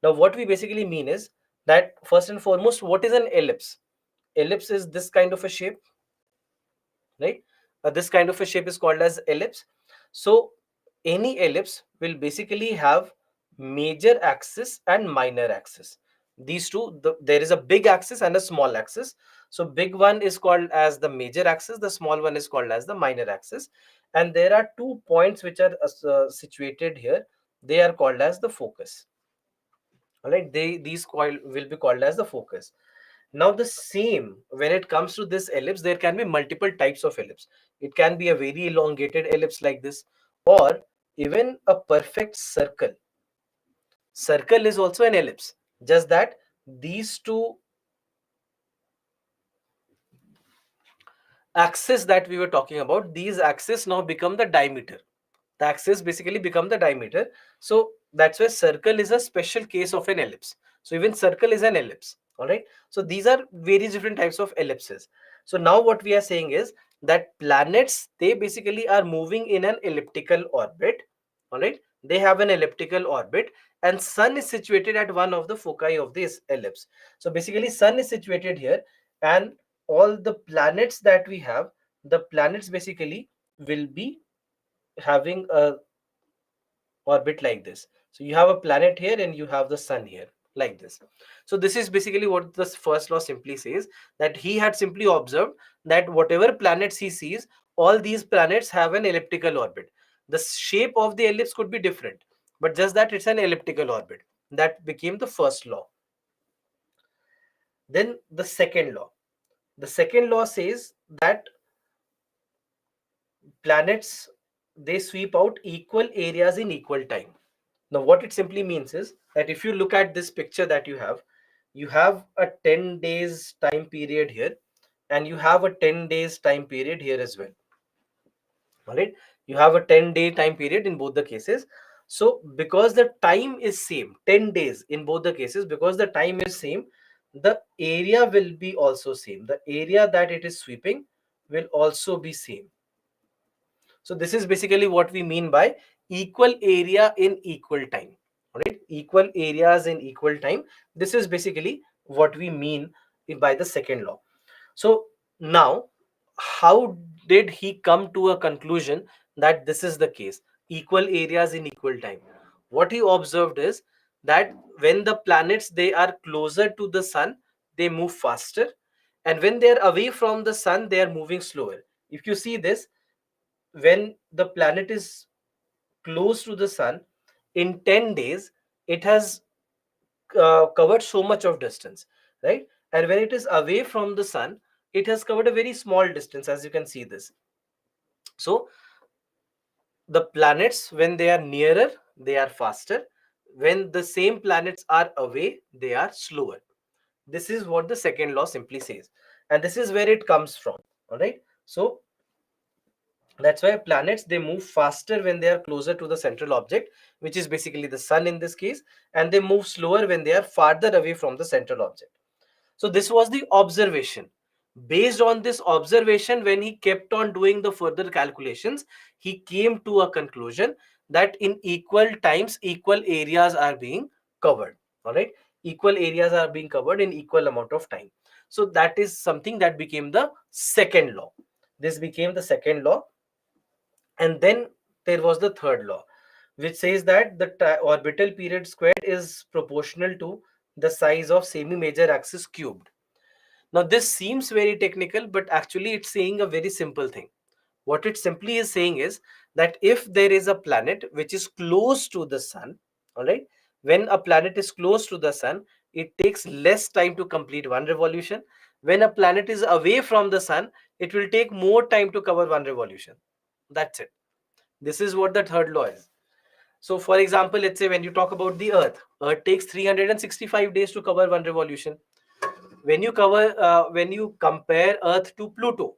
Now, what we basically mean is that first and foremost, what is an ellipse? Ellipse is this kind of a shape, right? This kind of a shape is called as ellipse. So any ellipse will basically have major axis and minor axis. These two, there is a big axis and a small axis. So big one is called as the major axis, the small one is called as the minor axis. And there are 2 points which are situated here. They are called as the focus. All right, these will be called as the focus. Now the same when it comes to this ellipse, there can be multiple types of ellipse. It can be a very elongated ellipse like this, or even a perfect circle. Circle is also an ellipse, just that these two axes that we were talking about, these axes now become the diameter. The axis basically become the diameter. So that's why circle is a special case of an ellipse. So even circle is an ellipse. All right. So these are various different types of ellipses. So now what we are saying is that planets, they basically are moving in an elliptical orbit. All right. They have an elliptical orbit, and sun is situated at one of the foci of this ellipse. So basically sun is situated here, and all the planets that we have, the planets basically will be having a orbit like this. So you have a planet here and you have the sun here like this. So this is basically what the first law simply says, that he had simply observed that whatever planets he sees, all these planets have an elliptical orbit. The shape of the ellipse could be different, but just that it's an elliptical orbit. That became the first law. Then the second law. The second law says that planets, they sweep out equal areas in equal time. Now, what it simply means is that if you look at this picture that you have a 10 days time period here, and you have a 10 days time period here as well. All right. You have a 10-day time period in both the cases. So because the time is same, 10 days in both the cases, because the time is same, the area will be also same. The area that it is sweeping will also be same. So this is basically what we mean by equal area in equal time. All right, equal areas in equal time. This is basically what we mean by the second law. So now, how did he come to a conclusion that this is the case? Equal areas in equal time. What he observed is that when the planets, they are closer to the sun, they move faster, and when they are away from the sun, they are moving slower. If you see this, when the planet is close to the sun, in 10 days it has covered so much of distance, right? And when it is away from the sun, it has covered a very small distance, as you can see this. So the planets, when they are nearer, they are faster. When the same planets are away, they are slower. This is what the second law simply says, and this is where it comes from. All right. So that's why planets, they move faster when they are closer to the central object, which is basically the sun in this case, and they move slower when they are farther away from the central object. So this was the observation. Based on this observation, when he kept on doing the further calculations, he came to a conclusion that in equal times, equal areas are being covered. All right, equal areas are being covered in equal amount of time. So that is something that became the second law. This became the second law. And then there was the third law, which says that the orbital period squared is proportional to the size of semi-major axis cubed. Now, this seems very technical, but actually it's saying a very simple thing. What it simply is saying is that if there is a planet which is close to the sun, all right, when a planet is close to the sun, it takes less time to complete one revolution. When a planet is away from the sun, it will take more time to cover one revolution. That's it. This is what the third law is. So, for example, let's say when you talk about the Earth takes 365 days to cover one revolution. When you compare Earth to Pluto,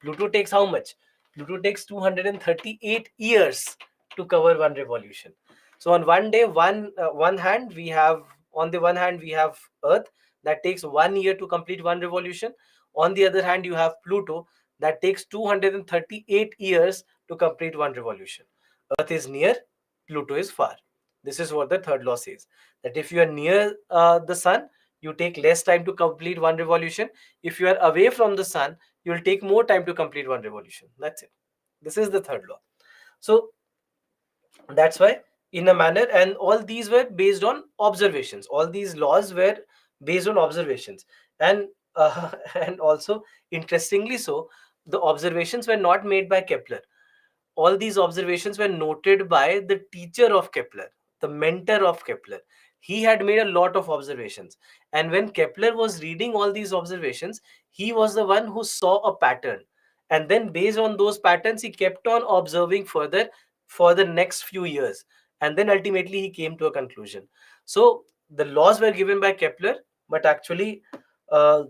Pluto takes how much? Pluto takes 238 years to cover one revolution. So on one day, on the one hand we have Earth that takes 1 year to complete one revolution. On the other hand, you have Pluto that takes 238 years to complete one revolution. Earth is near, Pluto is far. This is what the third law says. That if you are near the sun, you take less time to complete one revolution. If you are away from the sun, you will take more time to complete one revolution. That's it. This is the third law. So that's why, in a manner, and all these were based on observations. All these laws were based on observations, and and also interestingly so, the observations were not made by Kepler. All these observations were noted by the teacher of Kepler, the mentor of Kepler. He had made a lot of observations, And when Kepler was reading all these observations, he was the one who saw a pattern. And then based on those patterns, he kept on observing further for the next few years. And then ultimately he came to a conclusion. So the laws were given by Kepler, but actually uh,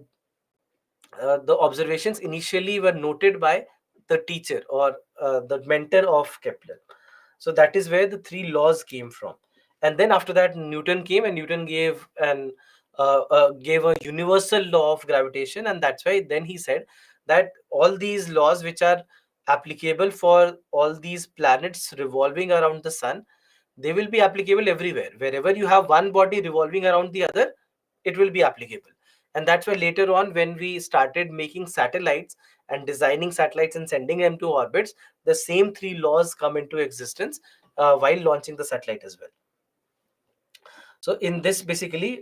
the observations initially were noted by the teacher or the mentor of Kepler. So that is where the three laws came from. And then after that, Newton came, and Newton gave a universal law of gravitation, and that's why then he said that all these laws which are applicable for all these planets revolving around the sun, they will be applicable everywhere. Wherever you have one body revolving around the other, it will be applicable. And that's why later on, when we started making satellites and designing satellites and sending them to orbits, the same three laws come into existence while launching the satellite as well. So in this basically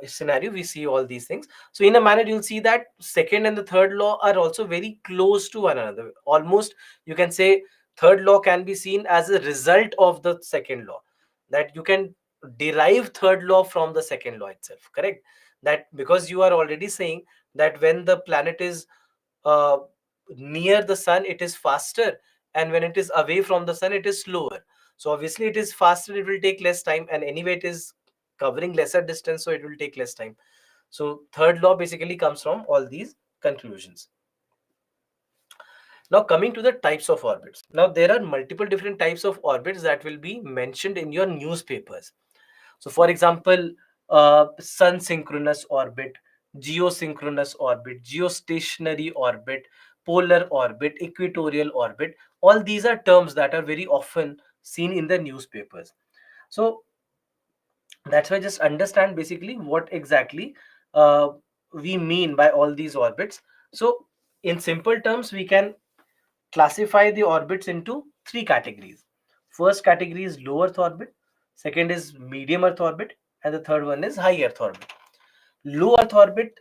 scenario, we see all these things. So in a manner, you'll see that second and the third law are also very close to one another. Almost, you can say, third law can be seen as a result of the second law, that you can derive third law from the second law itself, correct? That because you are already saying that when the planet is uh, near the sun, it is faster, and when it is away from the sun, it is slower. So obviously it is faster, it will take less time, and anyway it is covering lesser distance, so it will take less time. So third law basically comes from all these conclusions. Now coming to the types of orbits. Now there are multiple different types of orbits that will be mentioned in your newspapers. So for example, sun synchronous orbit, geosynchronous orbit, geostationary orbit, polar orbit, equatorial orbit, all these are terms that are very often seen in the newspapers. So that's why just understand basically what exactly uh, we mean by all these orbits. So in simple terms, we can classify the orbits into three categories. First category is low earth orbit, second is medium earth orbit, and the third one is high earth orbit. Low earth orbit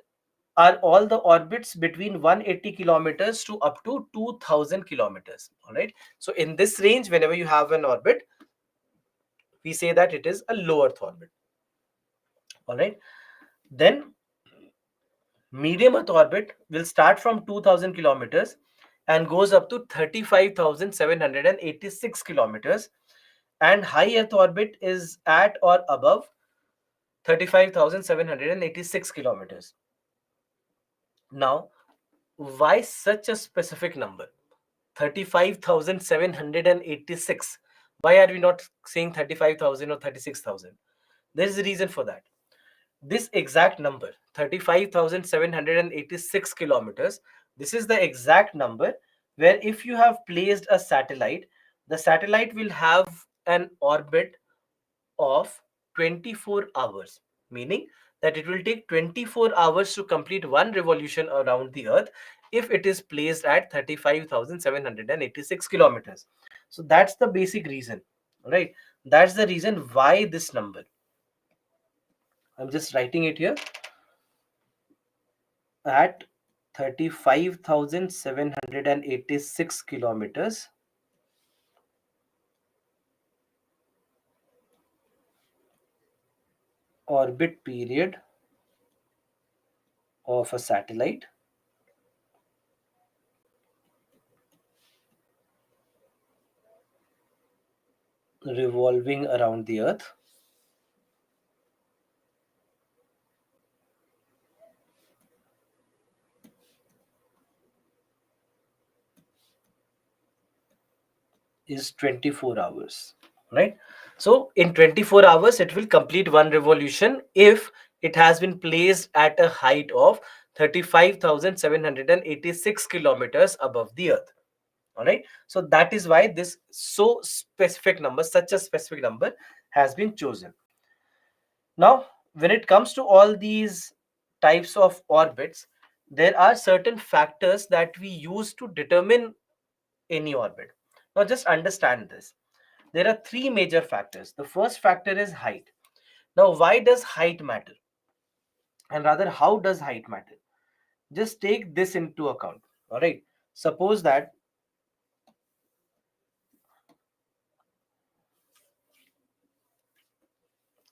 are all the orbits between 180 kilometers to up to 2000 kilometers. All right, so in this range, whenever you have an orbit, we say that it is a low earth orbit. All right, then medium earth orbit will start from 2000 kilometers and goes up to 35,786 kilometers, and high earth orbit is at or above 35,786 kilometers. Now, why such a specific number? 35,786. Why are we not saying 35,000 or 36,000? There is a reason for that. This exact number, 35,786 kilometers, this is the exact number where if you have placed a satellite, the satellite will have an orbit of 24 hours, meaning that it will take 24 hours to complete one revolution around the earth if it is placed at 35,786 kilometers. So that's the basic reason, right? That's the reason why this number. I'm just writing it here at 35,786 kilometers. Orbit period of a satellite revolving around the earth is 24 hours, right? So in 24 hours it will complete one revolution if it has been placed at a height of 35,786 kilometers above the earth. All right, so that is why this so specific number, such a specific number, has been chosen. Now when it comes to all these types of orbits, there are certain factors that we use to determine any orbit. Now just understand this. There are three major factors. The first factor is height. Now, why does height matter? And rather, how does height matter? Just take this into account. All right. Suppose that,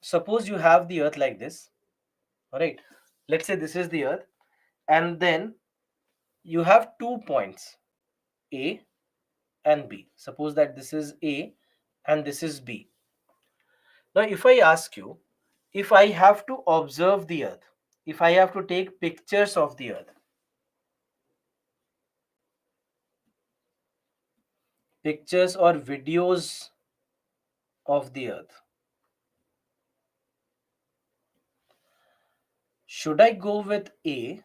suppose you have the earth like this, All right, let's say this is the Earth, and then you have 2 points, A and B. Suppose that this is A and this is B. Now, if I ask you, if I have to observe the Earth, if I have to take pictures of the Earth, pictures or videos of the Earth, should I go with A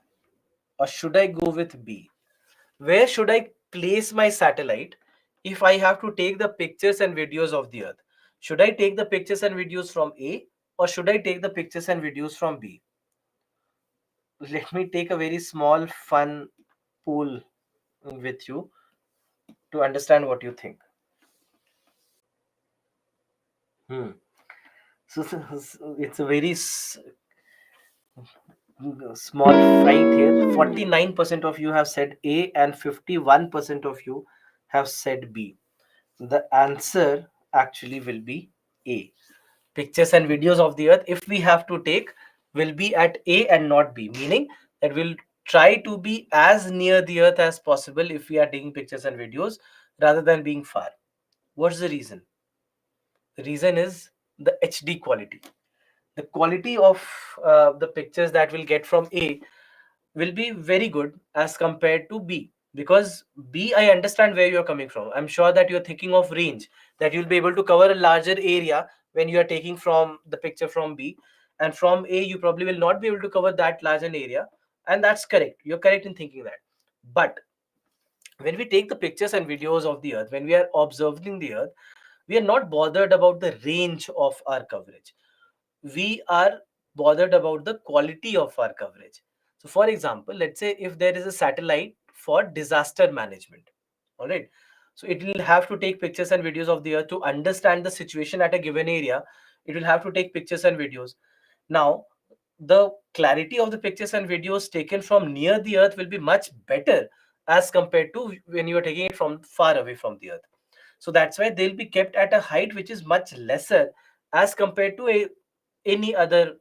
or should I go with B? Where should I place my satellite if I have to take the pictures and videos of the Earth? Should I take the pictures and videos from A or should I take the pictures and videos from B? Let me take a very small, fun poll with you to understand what you think. Hmm. So it's a very small fight here. 49% of you have said A and 51% of you have said B. The answer actually will be A. Pictures and videos of the Earth, if we have to take, will be at A and not B, meaning that we'll try to be as near the Earth as possible if we are taking pictures and videos rather than being far. What's the reason? The reason is the HD quality. The quality of the pictures that we'll get from A will be very good as compared to B, because B, I understand where you're coming from. I'm sure that you're thinking of range, that you'll be able to cover a larger area when you are taking from the picture from B, and from A you probably will not be able to cover that large an area, and that's correct. You're correct in thinking that. But when we take the pictures and videos of the Earth, when we are observing the Earth, we are not bothered about the range of our coverage. We are bothered about the quality of our coverage. So, for example, let's say if there is a satellite for disaster management, all right, so it will have to take pictures and videos of the Earth to understand the situation at a given area. It will have to take pictures and videos. Now, the clarity of the pictures and videos taken from near the Earth will be much better as compared to when you are taking it from far away from the Earth. So that's why they'll be kept at a height which is much lesser as compared to any other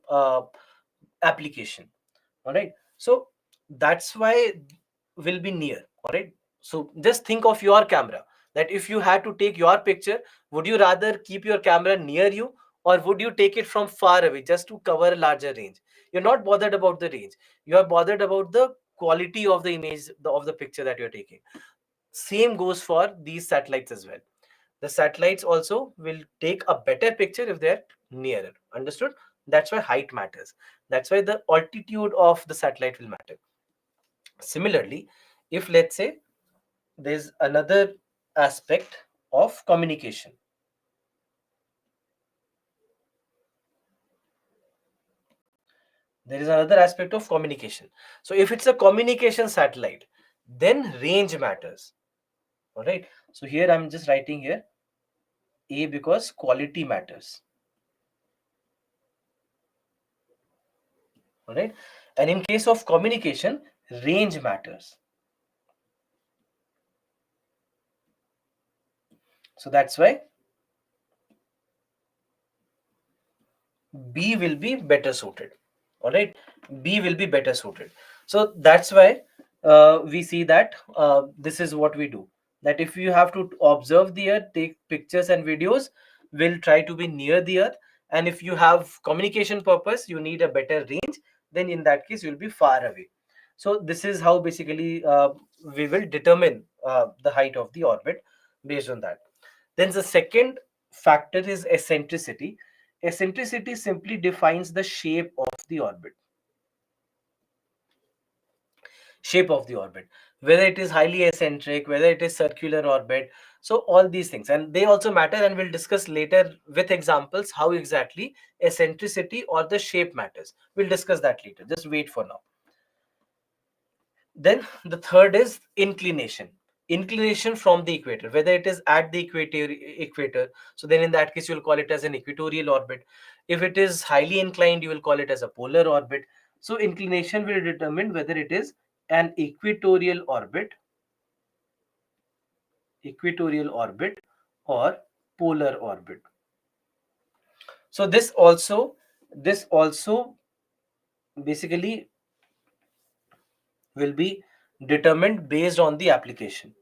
application. All right, so that's why will be near. All right, so just think of your camera, that if you had to take your picture, would you rather keep your camera near you or would you take it from far away just to cover a larger range? You're not bothered about the range, you are bothered about the quality of the image, of the picture that you're taking. Same goes for these satellites as well. The satellites also will take a better picture if they're nearer. Understood? That's why height matters. That's why the altitude of the satellite will matter. Similarly, if let's say there's another aspect of communication. There is another aspect of communication. So if it's a communication satellite, then range matters. All right. So here I'm just writing here A because quality matters. All right. And in case of communication, range matters. So that's why B will be better suited. All right, B will be better suited. So that's why we see that this is what we do. That if you have to observe the Earth, take pictures and videos, will try to be near the Earth. And if you have communication purpose, you need a better range, then in that case you'll be far away. So this is how basically we will determine the height of the orbit based on that. Then the second factor is eccentricity. Eccentricity simply defines the shape of the orbit. Shape of the orbit, whether it is highly eccentric, whether it is circular orbit. So all these things, and they also matter, and we'll discuss later with examples how exactly eccentricity or the shape matters. We'll discuss that later. Just wait for now. Then the third is inclination. Inclination from the equator, whether it is at the equator. So then in that case, you'll call it as an equatorial orbit. If it is highly inclined, you will call it as a polar orbit. So inclination will determine whether it is an equatorial orbit or polar orbit. So this also basically will be determined based on the application.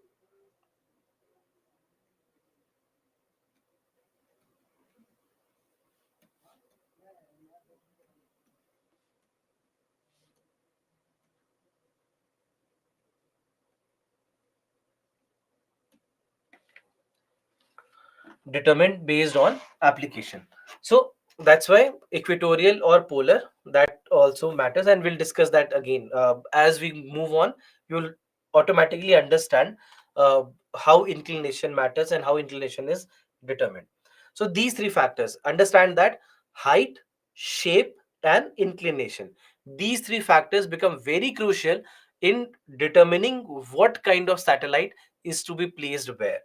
Determined based on application. So that's why equatorial or polar, that also matters, and we'll discuss that again as we move on. You'll automatically understand uh, how inclination matters and how inclination is determined. So these three factors, understand that: height, shape, and inclination. These three factors become very crucial in determining what kind of satellite is to be placed where.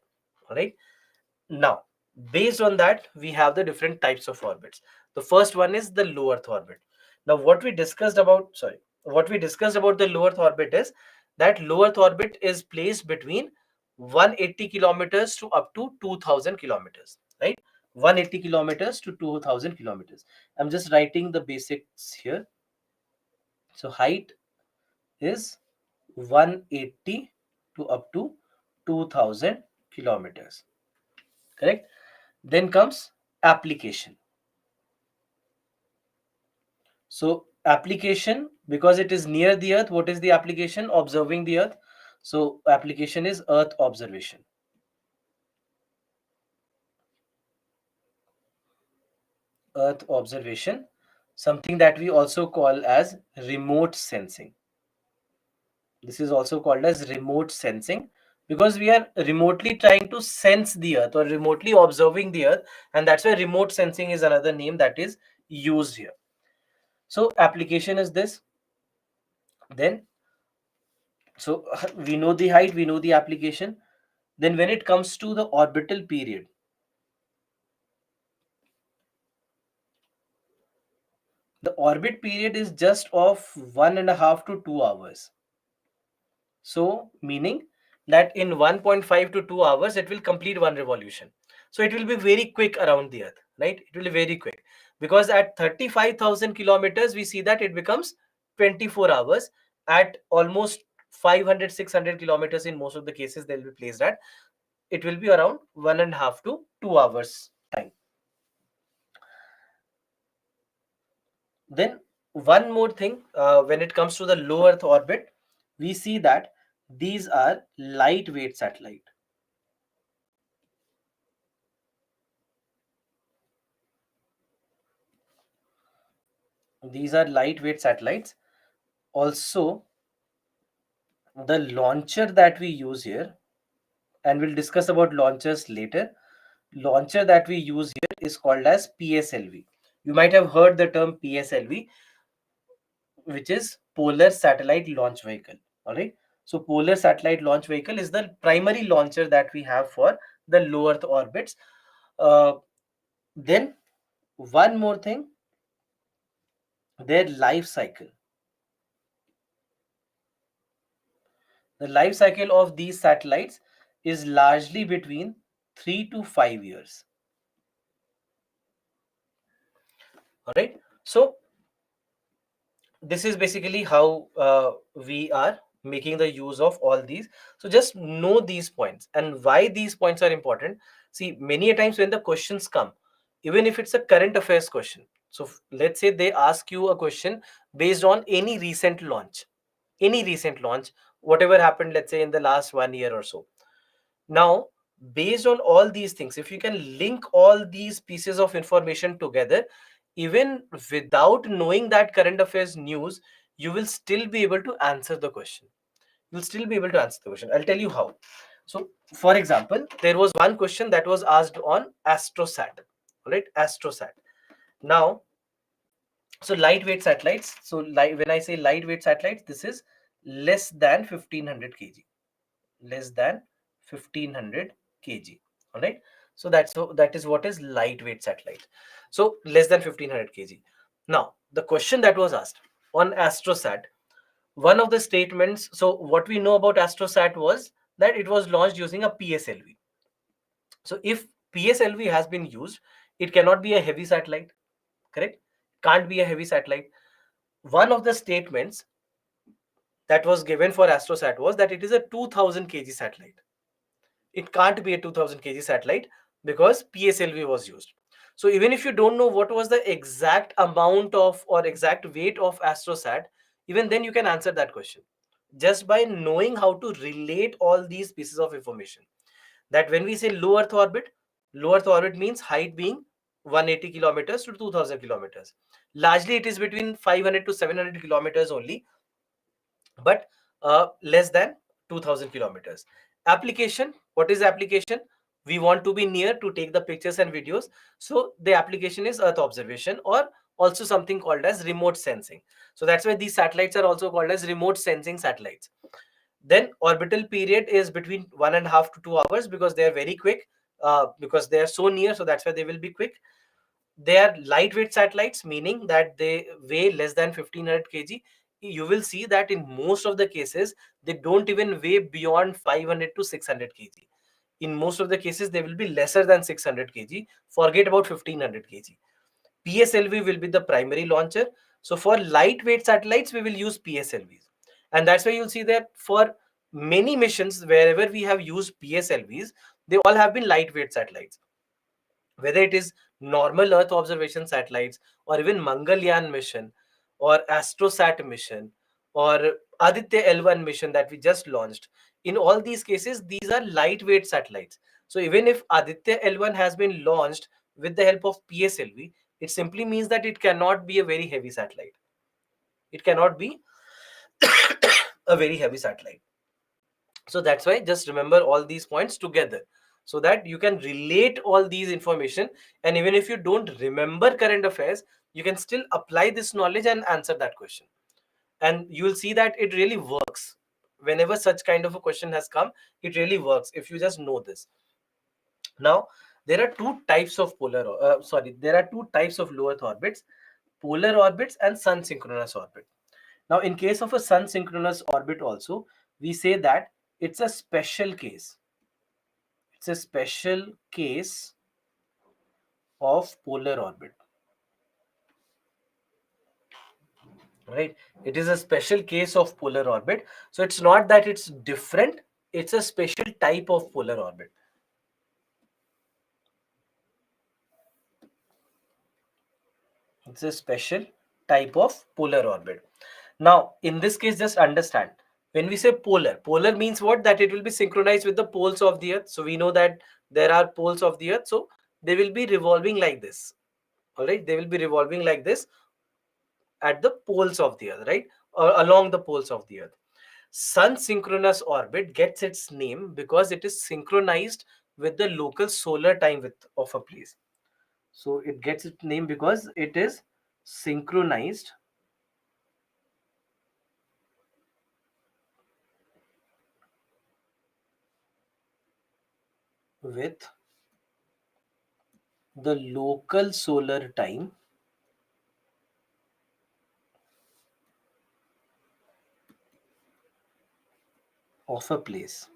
All right. Now, based on that, we have the different types of orbits. The first one is the low Earth orbit. Now, what we discussed about the low Earth orbit is that low Earth orbit is placed between 180 kilometers to up to 2000 kilometers, right? 180 kilometers to 2000 kilometers. I'm just writing the basics here. So, height is 180 to up to 2000 kilometers, correct? Then comes application. So application, because it is near the earth, what is the application? Observing the earth. So application is earth observation. Earth observation, something that we also call as remote sensing. This is also called as remote sensing, because we are remotely trying to sense the earth or remotely observing the earth, and that's why remote sensing is another name that is used here. So application is this. Then, so we know the height, we know the application. Then when it comes to the orbital period, the orbit period is just of 1.5 to 2 hours. So meaning that in 1.5 to 2 hours it will complete one revolution. So it will be very quick around the earth, right? It will be very quick, because at 35,000 kilometers we see that it becomes 24 hours. At almost 500 600 kilometers, in most of the cases they'll be placed at, it will be around 1.5 to 2 hours time. Then one more thing, when it comes to the low Earth orbit, we see that these are lightweight satellite. These are lightweight satellites. Also, the launcher that we use here, and we'll discuss about launchers later. Launcher that we use here is called as PSLV. You might have heard the term PSLV, which is Polar Satellite Launch Vehicle. All right. So Polar Satellite Launch Vehicle is the primary launcher that we have for the low Earth orbits. Uh, then one more thing, their life cycle. The life cycle of these satellites is largely between 3 to 5 years. All right. So this is basically how we are making the use of all these. So just know these points and why these points are important. See, many a times when the questions come, even if it's a current affairs question, so let's say they ask you a question based on any recent launch, whatever happened, let's say in the last 1 year or so. Now, based on all these things, if you can link all these pieces of information together, even without knowing that current affairs news, you will still be able to answer the question. You'll still be able to answer the question. I'll tell you how. So, for example, there was one question that was asked on Astrosat, right? Astrosat. Now, so lightweight satellites. So, when I say lightweight satellites, this is less than 1500 kg, less than 1500 kg. All right. So that is what is lightweight satellite. So less than 1500 kg. Now the question that was asked on Astrosat, one of the statements. So what we know about Astrosat was that it was launched using a PSLV. So if PSLV has been used, it cannot be a heavy satellite, correct? Can't be a heavy satellite. One of the statements that was given for Astrosat was that it is a 2000 kg satellite. It can't be a 2000 kg satellite because PSLV was used. So even if you don't know what was the exact amount of or exact weight of Astrosat, even then you can answer that question just by knowing how to relate all these pieces of information. That when we say low earth orbit means height being 180 kilometers to 2000 kilometers. Largely it is between 500 to 700 kilometers only, but less than 2000 kilometers. Application, what is application? We want to be near to take the pictures and videos, so the application is earth observation, or also something called as remote sensing. So that's why these satellites are also called as remote sensing satellites. Then orbital period is between 1.5 to 2 hours, because they are very quick, because they are so near, so that's why they will be quick. They are lightweight satellites, meaning that they weigh less than 1500 kg. You will see that in most of the cases they don't even weigh beyond 500 to 600 kg. In most of the cases they will be lesser than 600 kg. Forget about 1500 kg. PSLV will be the primary launcher. So for lightweight satellites we will use PSLVs, and that's why you'll see that for many missions wherever we have used PSLVs, they all have been lightweight satellites, whether it is normal Earth observation satellites, or even Mangalyaan mission, or Astrosat mission, or Aditya L1 mission that we just launched. In all these cases, these are lightweight satellites. So even if Aditya L1 has been launched with the help of PSLV, it simply means that it cannot be a very heavy satellite. It cannot be a very heavy satellite. So that's why just remember all these points together, so that you can relate all these information, and even if you don't remember current affairs, you can still apply this knowledge and answer that question. And you will see that it really works. Whenever such kind of a question has come, it really works if you just know this. Now there are two types of there are two types of low earth orbits: polar orbits and sun synchronous orbit. Now in case of a sun synchronous orbit also, we say that it's a special case. It's a special case of polar orbit, right? It is a special case of polar orbit. So it's not that it's different, it's a special type of polar orbit. It's a special type of polar orbit. Now in this case, just understand, when we say polar means what? That it will be synchronized with the poles of the earth. So we know that there are poles of the earth, so they will be revolving like this. All right, they will be revolving like this at the poles of the earth, right? Or along the poles of the earth. Sun synchronous orbit gets its name because it is synchronized with the local solar time of a place. So it gets its name because it is synchronized with the local solar time of a place.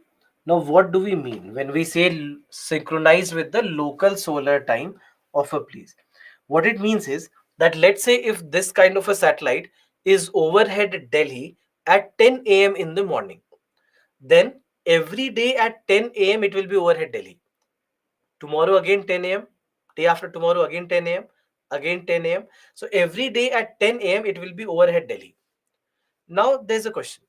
Now, what do we mean when we say synchronized with the local solar time of a place? What it means is that, let's say if this kind of a satellite is overhead Delhi at 10 a.m. in the morning, then every day at 10 a.m. it will be overhead Delhi. Tomorrow again 10 a.m., day after tomorrow again 10 a.m., again 10 a.m. So every day at 10 a.m. it will be overhead Delhi. Now there's a question.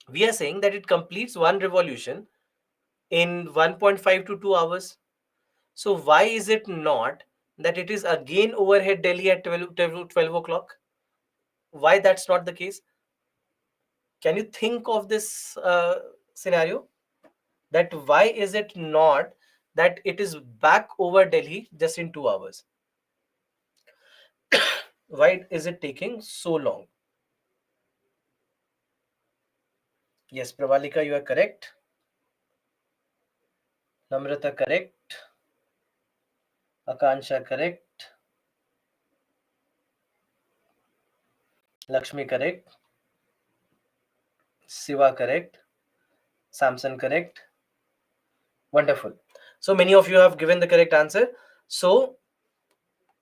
We are saying that it completes one revolution in 1.5 to 2 hours. So why is it not that it is again overhead Delhi at 12 o'clock? Why that's not the case? Can you think of this scenario? That why is it not that it is back over Delhi just in 2 hours? Why is it taking so long? Yes, Pravalika, you are correct. Namrata, correct. Akansha, correct. Lakshmi, correct. Siva, correct. Samson, correct. Wonderful. So many of you have given the correct answer. So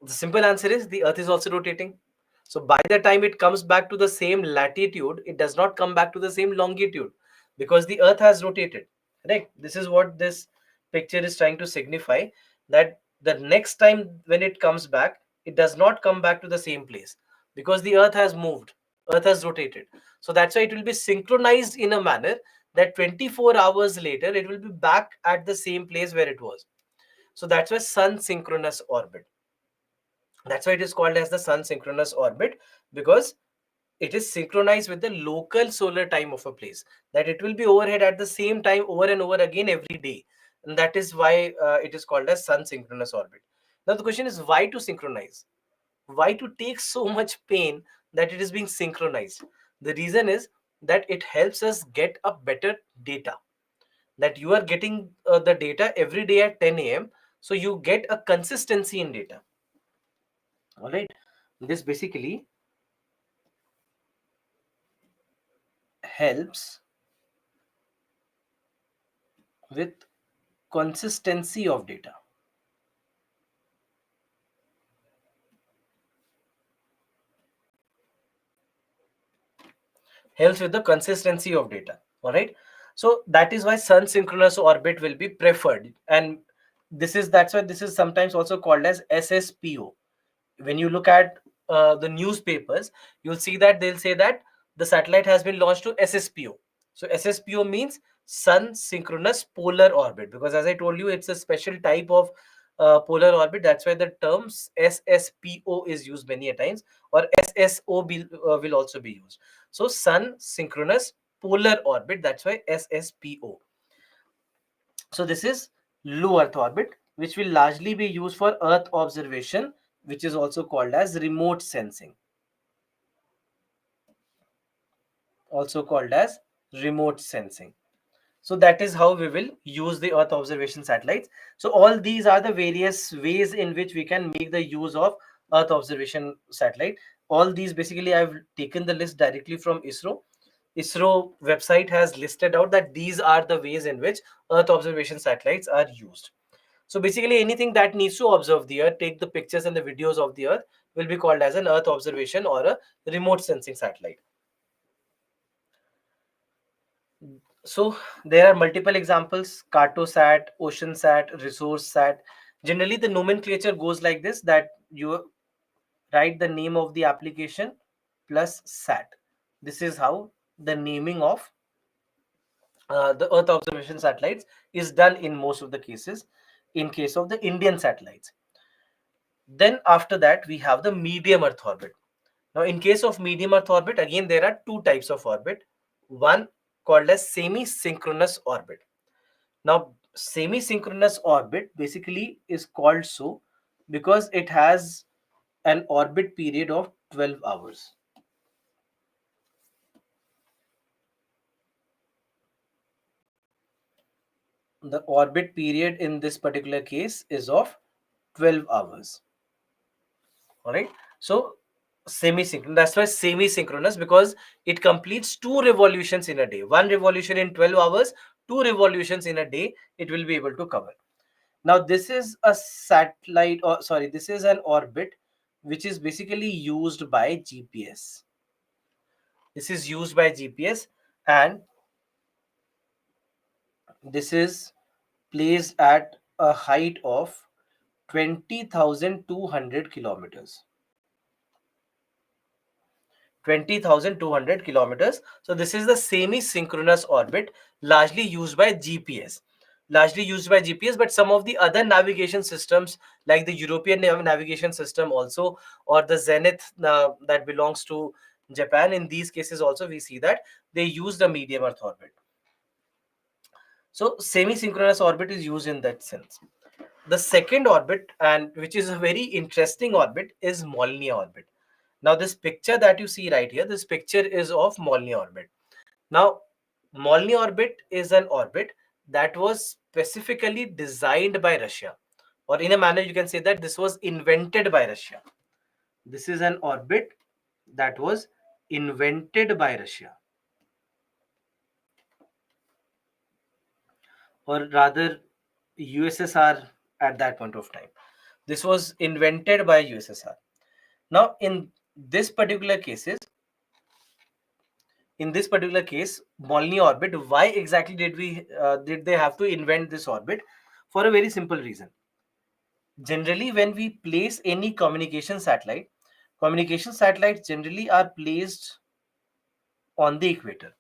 the simple answer is the earth is also rotating. So by the time it comes back to the same latitude, it does not come back to the same longitude because the earth has rotated. Right? This is what this picture is trying to signify, that the next time when it comes back, it does not come back to the same place because the earth has moved, earth has rotated. So that's why it will be synchronized in a manner that 24 hours later it will be back at the same place where it was. So that's why sun synchronous orbit. That's why it is called as the sun synchronous orbit, because it is synchronized with the local solar time of a place, that it will be overhead at the same time over and over again every day. And that is why it is called as sun synchronous orbit. Now the question is, why to synchronize? Why to take so much pain that it is being synchronized? The reason is that it helps us get a better data, that you are getting the data every day at 10 a.m. So you get a consistency in data. All right. This basically helps with consistency of data. Helps with the consistency of data. All right. So that is why sun synchronous orbit will be preferred. And that's why this is sometimes also called as SSPO. When you look at the newspapers, you'll see that they'll say that the satellite has been launched to SSPO. So SSPO means sun synchronous polar orbit, because as I told you, it's a special type of polar orbit. That's why the terms SSPO is used many a times, or SSO will also be used. So sun synchronous polar orbit, that's why SSPO. So this is low Earth orbit, which will largely be used for Earth observation, which is also called as remote sensing. Also called as remote sensing. So that is how we will use the Earth observation satellites. So all these are the various ways in which we can make the use of Earth observation satellite. All these basically I've taken the list directly from ISRO. ISRO website has listed out that these are the ways in which Earth observation satellites are used. So basically anything that needs to observe the Earth, take the pictures and the videos of the Earth, will be called as an Earth observation or a remote sensing satellite. So there are multiple examples: Cartosat, OceanSat, ResourceSat. Generally, the nomenclature goes like this: that you write the name of the application plus SAT. This is how the naming of the Earth observation satellites is done in most of the cases. In case of the Indian satellites, then after that we have the medium Earth orbit. Now, in case of medium Earth orbit, again there are two types of orbit. One called as semi-synchronous orbit. Now, semi-synchronous orbit basically is called so because it has an orbit period of 12 hours. The orbit period in this particular case is of 12 hours. All right. So, semi-synchronous. That's why semi-synchronous, because it completes two revolutions in a day. One revolution in 12 hours, two revolutions in a day, it will be able to cover. Now, this is a satellite, or sorry, this is an orbit which is basically used by GPS. This is used by GPS, and this is placed at a height of 20,200 kilometers. 20,200 kilometers. So this is the semi-synchronous orbit, largely used by GPS. Largely used by GPS, but some of the other navigation systems, like the European navigation system also, or the Zenith that belongs to Japan, in these cases also we see that they use the medium Earth orbit. So semi-synchronous orbit is used in that sense. The second orbit, and which is a very interesting orbit, is Molniya orbit. Now, this picture that you see right here, this picture is of Molniya orbit. Now, Molniya orbit is an orbit that was specifically designed by Russia, or in a manner you can say that this was invented by Russia. This is an orbit that was invented by Russia, or rather USSR at that point of time. This was invented by USSR. Now, in this particular cases, in this particular case, Molny orbit, why exactly did they have to invent this orbit? For a very simple reason. Generally, when we place any communication satellites generally are placed on the equator.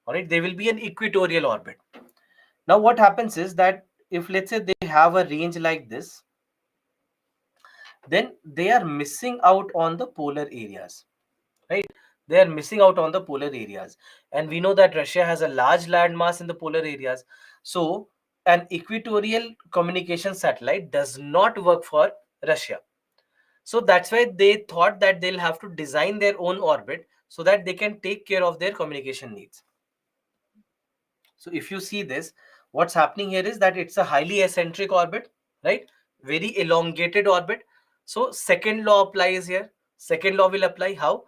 All right, they will be an equatorial orbit. Now, what happens is that if let's say they have a range like this, then they are missing out on the polar areas, right? They are missing out on the polar areas, and we know that Russia has a large landmass in the polar areas. So, an equatorial communication satellite does not work for Russia. So that's why they thought that they'll have to design their own orbit so that they can take care of their communication needs. So if you see this, what's happening here is that it's a highly eccentric orbit, right? Very elongated orbit. So second law applies here. Second law will apply how?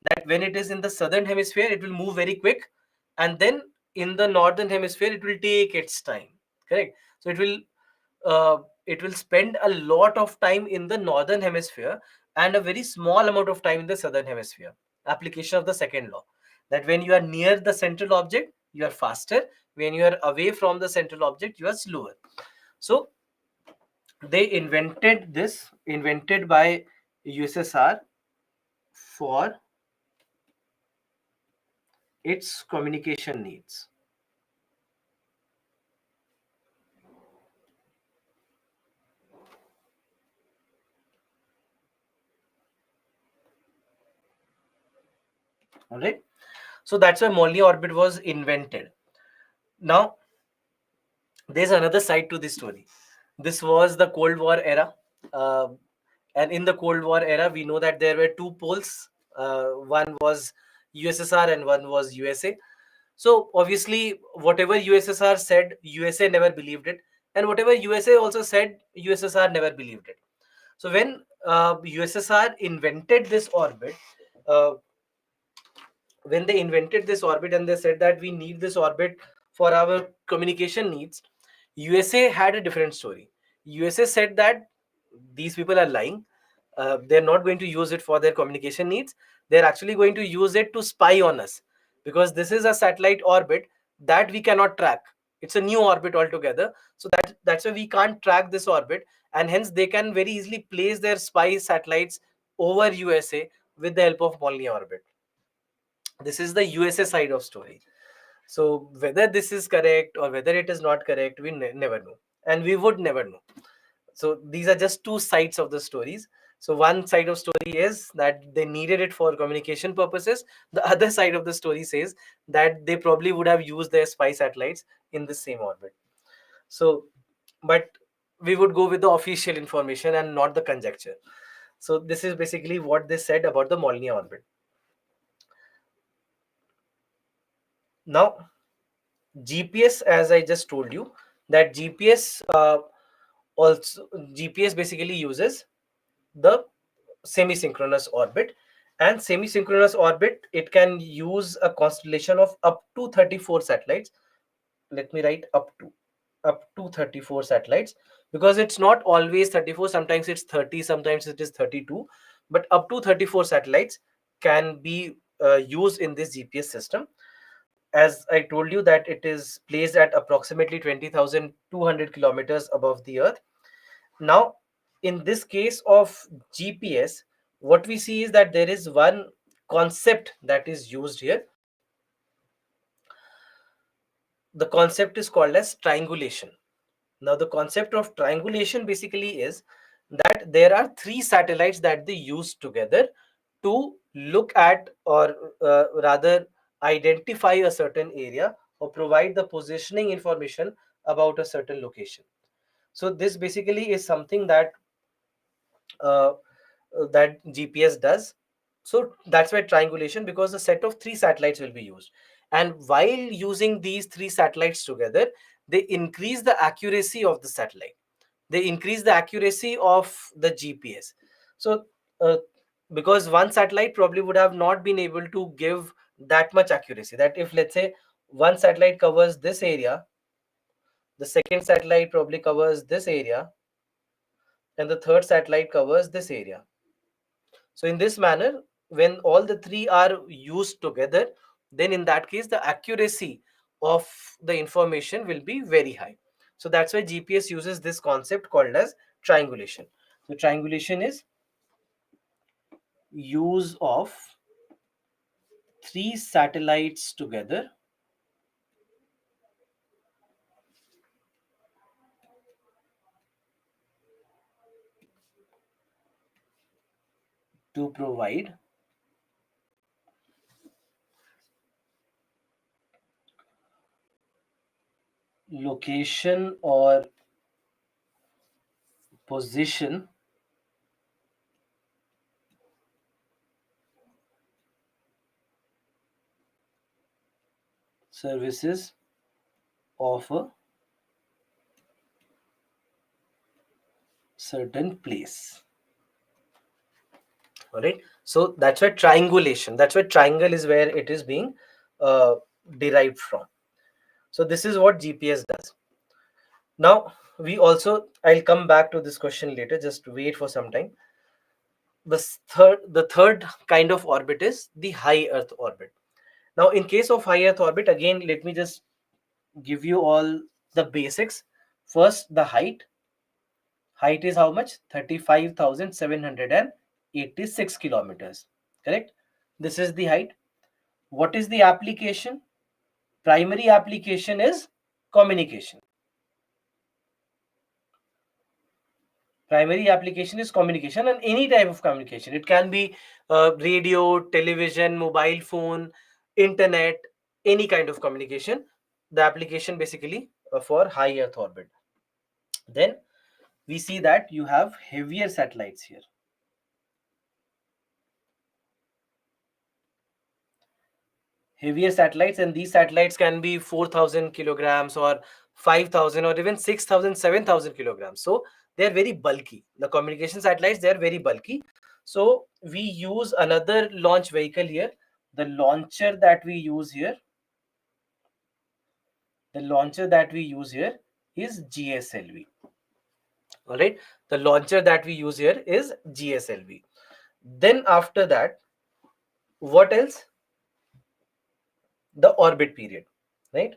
That when it is in the southern hemisphere, it will move very quick. And then in the northern hemisphere, it will take its time. Correct? So it will spend a lot of time in the northern hemisphere and a very small amount of time in the southern hemisphere. Application of the second law, that when you are near the central object, you are faster. When you are away from the central object, you are slower. So they invented by USSR for its communication needs. All right. So that's why Molny orbit was invented. Now, there's another side to this story. This was the Cold War era. Uh, and in the Cold War era, we know that there were two poles. One was USSR and one was USA. So obviously, whatever USSR said, USA never believed it, and whatever USA also said, USSR never believed it. So when USSR invented this orbit, uh, when they invented this orbit and they said that we need this orbit for our communication needs, USA had a different story. USA said that these people are lying. They're not going to use it for their communication needs. They're actually going to use it to spy on us, because this is a satellite orbit that we cannot track. It's a new orbit altogether. So that's why we can't track this orbit, and hence they can very easily place their spy satellites over USA with the help of Molny orbit. This is the USA side of story. So whether this is correct or whether it is not correct, we never know, and we would never know. So these are just two sides of the stories. So one side of story is that they needed it for communication purposes. The other side of the story says that they probably would have used their spy satellites in the same orbit. So, but we would go with the official information and not the conjecture. So this is basically what they said about the Molniya orbit. Now, GPS, as I just told you, that GPS basically uses the semi-synchronous orbit, and semi-synchronous orbit, it can use a constellation of up to 34 satellites. Let me write up to 34 satellites, because it's not always 34. Sometimes it's 30, sometimes it is 32, but up to 34 satellites can be used in this GPS system. As I told you, that it is placed at approximately 20,200 kilometers above the earth. Now, in this case of GPS, what we see is that there is one concept that is used here. The concept is called as triangulation. Now, the concept of triangulation basically is that there are three satellites that they use together to look at, or rather identify a certain area or provide the positioning information about a certain location. So this basically is something uh, that GPS does. So that's why triangulation, because a set of three satellites will be used. And while using these three satellites together, they increase the accuracy of the satellite. They increase the accuracy of the GPS. So, because one satellite probably would have not been able to give that much accuracy. That if let's say one satellite covers this area, the second satellite probably covers this area, and the third satellite covers this area. So in this manner, when all the three are used together, then in that case the accuracy of the information will be very high. So that's why GPS uses this concept called as triangulation. So triangulation is use of three satellites together to provide location or position services of a certain place. All right. So that's where triangulation, that's where triangle is where it is being uh, derived from. So this is what GPS does. Now we also, I'll come back to this question later, just wait for some time. The third kind of orbit is the high earth orbit. Now in case of high earth orbit, again let me just give you all the basics. First, the height is how much? 35,786 kilometers, correct? This is the height. What is the application? Primary application is communication. Primary application is communication, and any type of communication. It can be radio, television, mobile phone, internet, any kind of communication. The application basically for high earth orbit. Then we see that you have heavier satellites here. Heavier satellites, and these satellites can be 4,000 kilograms or 5,000 or even 6,000, 7,000 kilograms. So they are very bulky. The communication satellites, they are very bulky. So we use another launch vehicle here. The launcher that we use here, the launcher that we use here is GSLV. All right. The launcher that we use here is GSLV. Then after that, what else? The orbit period, right?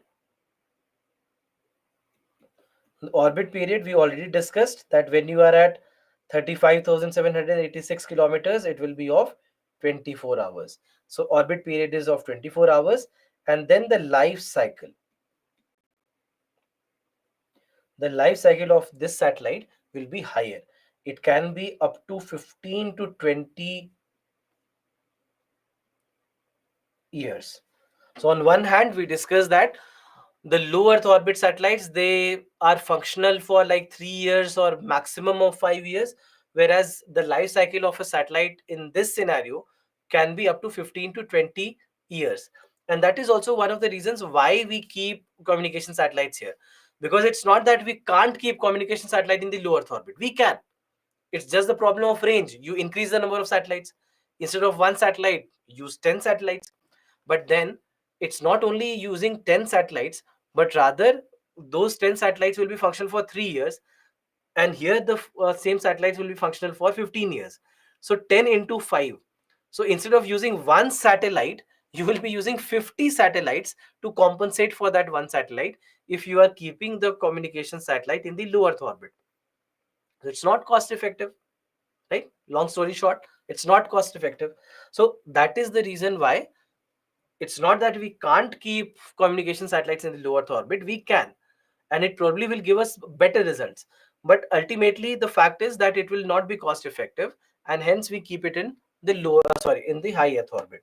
Orbit period, we already discussed that when you are at 35,786 kilometers, it will be of 24 hours. So orbit period is of 24 hours. And then the life cycle of this satellite will be higher. It can be up to 15 to 20 years. So on one hand, we discussed that the low earth orbit satellites, they are functional for like 3 years or maximum of 5 years, whereas the life cycle of a satellite in this scenario can be up to 15 to 20 years. And that is also one of the reasons why we keep communication satellites here, because it's not that we can't keep communication satellite in the low earth orbit. We can. It's just the problem of range. You increase the number of satellites. Instead of one satellite, use 10 satellites. But then it's not only using 10 satellites, but rather those 10 satellites will be functional for 3 years. And here the same satellites will be functional for 15 years. So 10 into 5. So instead of using one satellite, you will be using 50 satellites to compensate for that one satellite if you are keeping the communication satellite in the low Earth orbit. So it's not cost effective, right? Long story short, it's not cost effective. So that is the reason why it's not that we can't keep communication satellites in the low Earth orbit. We can, and it probably will give us better results. But ultimately, the fact is that it will not be cost effective, and hence we keep it in the in the high Earth orbit.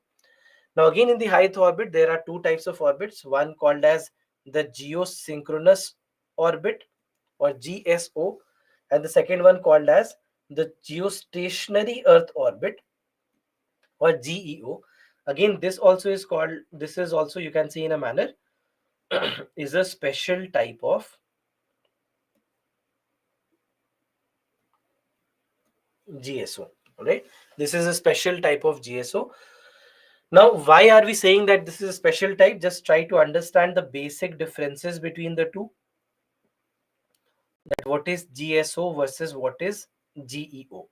Now, again, in the high Earth orbit, there are two types of orbits. One called as the geosynchronous orbit, or GSO, and the second one called as the geostationary Earth orbit, or GEO. Again, this is also, you can see in a manner, is a special type of GSO. All right. This is a special type of GSO. Now, why are we saying that this is a special type? Just try to understand the basic differences between the two. That what is GSO versus what is GEO.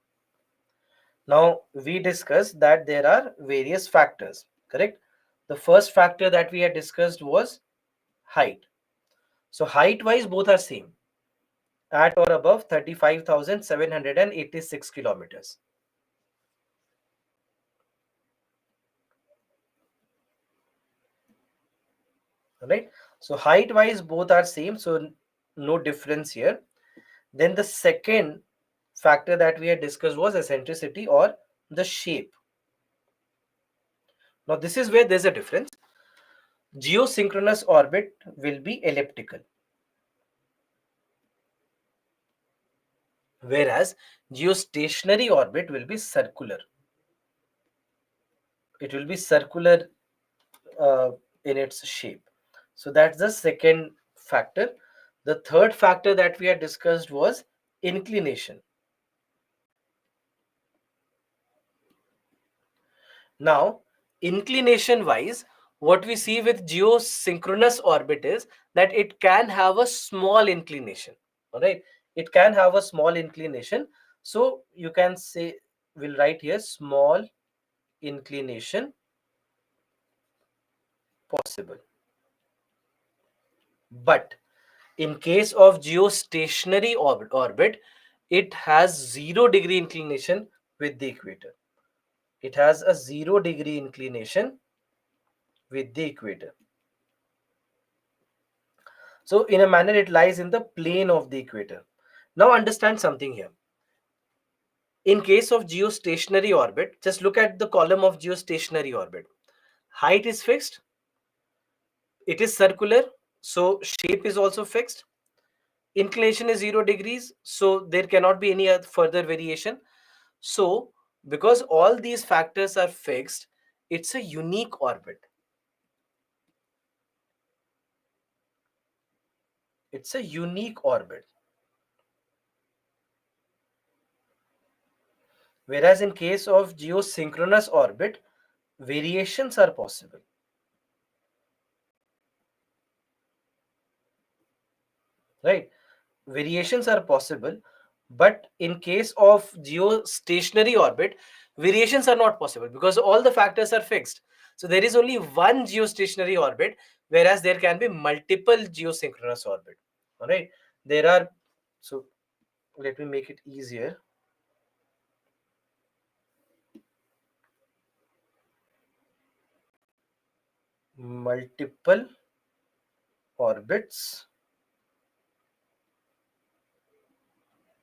Now we discussed that there are various factors, correct? The first factor that we had discussed was height. So height wise both are same, at or above 35,786 kilometers. Right? So height wise both are same, so no difference here. Then the second factor that we had discussed was eccentricity or the shape. Now this is where there's a difference. Geosynchronous orbit will be elliptical, whereas geostationary orbit will be circular. It will be circular uh, in its shape. So that's the second factor. The third factor that we had discussed was inclination. Now, inclination wise, what we see with geosynchronous orbit is that it can have a small inclination. All right, it can have a small inclination. So you can say, we'll write here small inclination possible. But in case of geostationary orbit, it has 0 degree inclination with the equator. It has a 0 degree inclination with the equator. So in a manner, it lies in the plane of the equator. Now understand something here. In case of geostationary orbit, just look at the column of geostationary orbit. Height is fixed. It is circular. So shape is also fixed. Inclination is 0 degrees. So there cannot be any further variation. So because all these factors are fixed, it's a unique orbit. It's a unique orbit. Whereas in case of geosynchronous orbit, variations are possible. Right? Variations are possible, but in case of geostationary orbit, variations are not possible because all the factors are fixed. So there is only one geostationary orbit, whereas there can be multiple geosynchronous orbit. All right, there are, so let me make it easier. Multiple orbits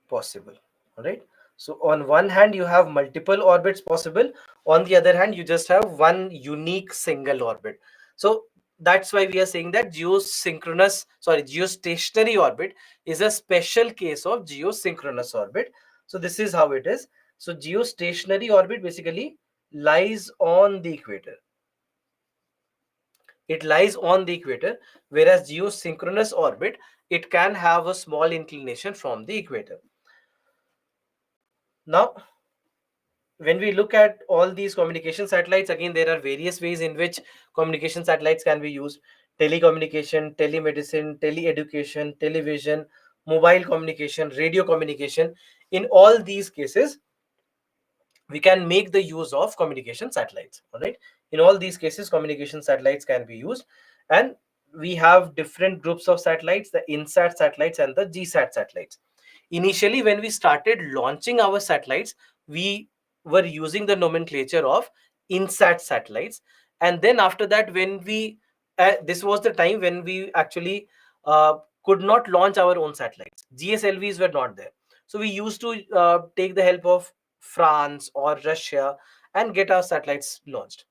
possible. All right, so on one hand you have multiple orbits possible, on the other hand you just have one unique single orbit. So that's why we are saying that geostationary orbit is a special case of geosynchronous orbit. So this is how it is. So geostationary orbit basically lies on the equator. It lies on the equator, whereas geosynchronous orbit, it can have a small inclination from the equator. Now when we look at all these communication satellites, again there are various ways in which communication satellites can be used: telecommunication, telemedicine, teleeducation, television, mobile communication, radio communication. In all these cases we can make the use of communication satellites. All right, in all these cases communication satellites can be used, and we have different groups of satellites: the INSAT satellites and the GSAT satellites. Initially when we started launching our satellites, we were using the nomenclature of INSAT satellites, and then after that when we this was the time when we actually could not launch our own satellites. GSLVs were not there, so we used to take the help of France or Russia and get our satellites launched.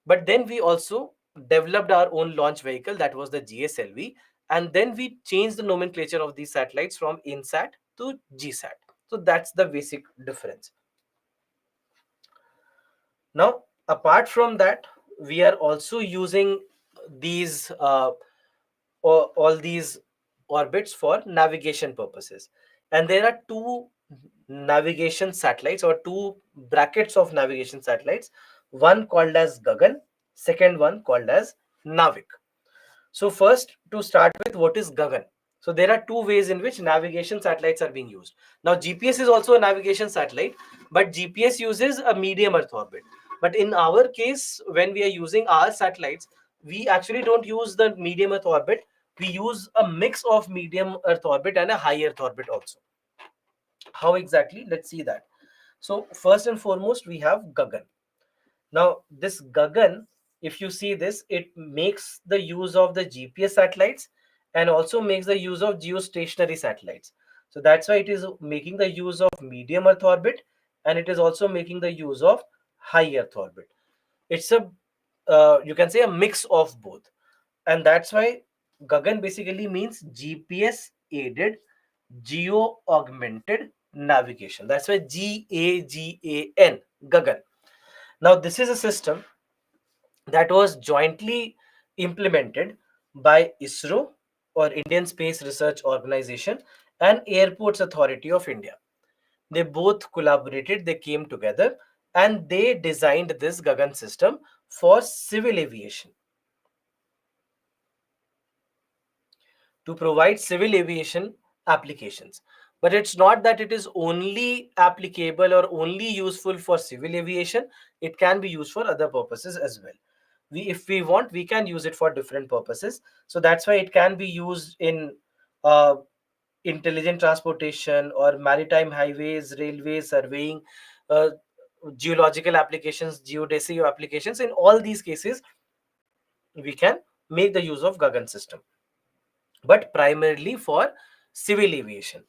But then we also developed our own launch vehicle, that was the GSLV, and then we changed the nomenclature of these satellites from INSAT to GSAT. So that's the basic difference. Now, apart from that, we are also using these all these orbits for navigation purposes, and there are two navigation satellites or two brackets of navigation satellites, one called as Gagan, second one called as Navik. So first, to start with, what is Gagan? So there are two ways in which navigation satellites are being used. Now GPS is also a navigation satellite, but GPS uses a medium earth orbit. But in our case, when we are using our satellites, we actually don't use the medium earth orbit. We use a mix of medium earth orbit and a high earth orbit also. How exactly? Let's see that. So first and foremost, we have Gagan. Now, this Gagan, if you see this, it makes the use of the GPS satellites and also makes the use of geostationary satellites. So that's why it is making the use of medium Earth orbit, and it is also making the use of high Earth orbit. It's a you can say a mix of both, and that's why Gagan basically means GPS aided geo augmented navigation. That's why GAGAN, Gagan. Now, this is a system that was jointly implemented by ISRO, or Indian Space Research Organization, and Airports Authority of India. They both collaborated, they came together, and they designed this Gagan system for civil aviation, to provide civil aviation applications. But it's not that it is only applicable or only useful for civil aviation, it can be used for other purposes as well. If we want, we can use it for different purposes. So that's why it can be used in uh, intelligent transportation or maritime highways, railways, surveying, uh, geological applications, geodesy applications. In all these cases, we can make the use of Gagan system, but primarily for civil aviation.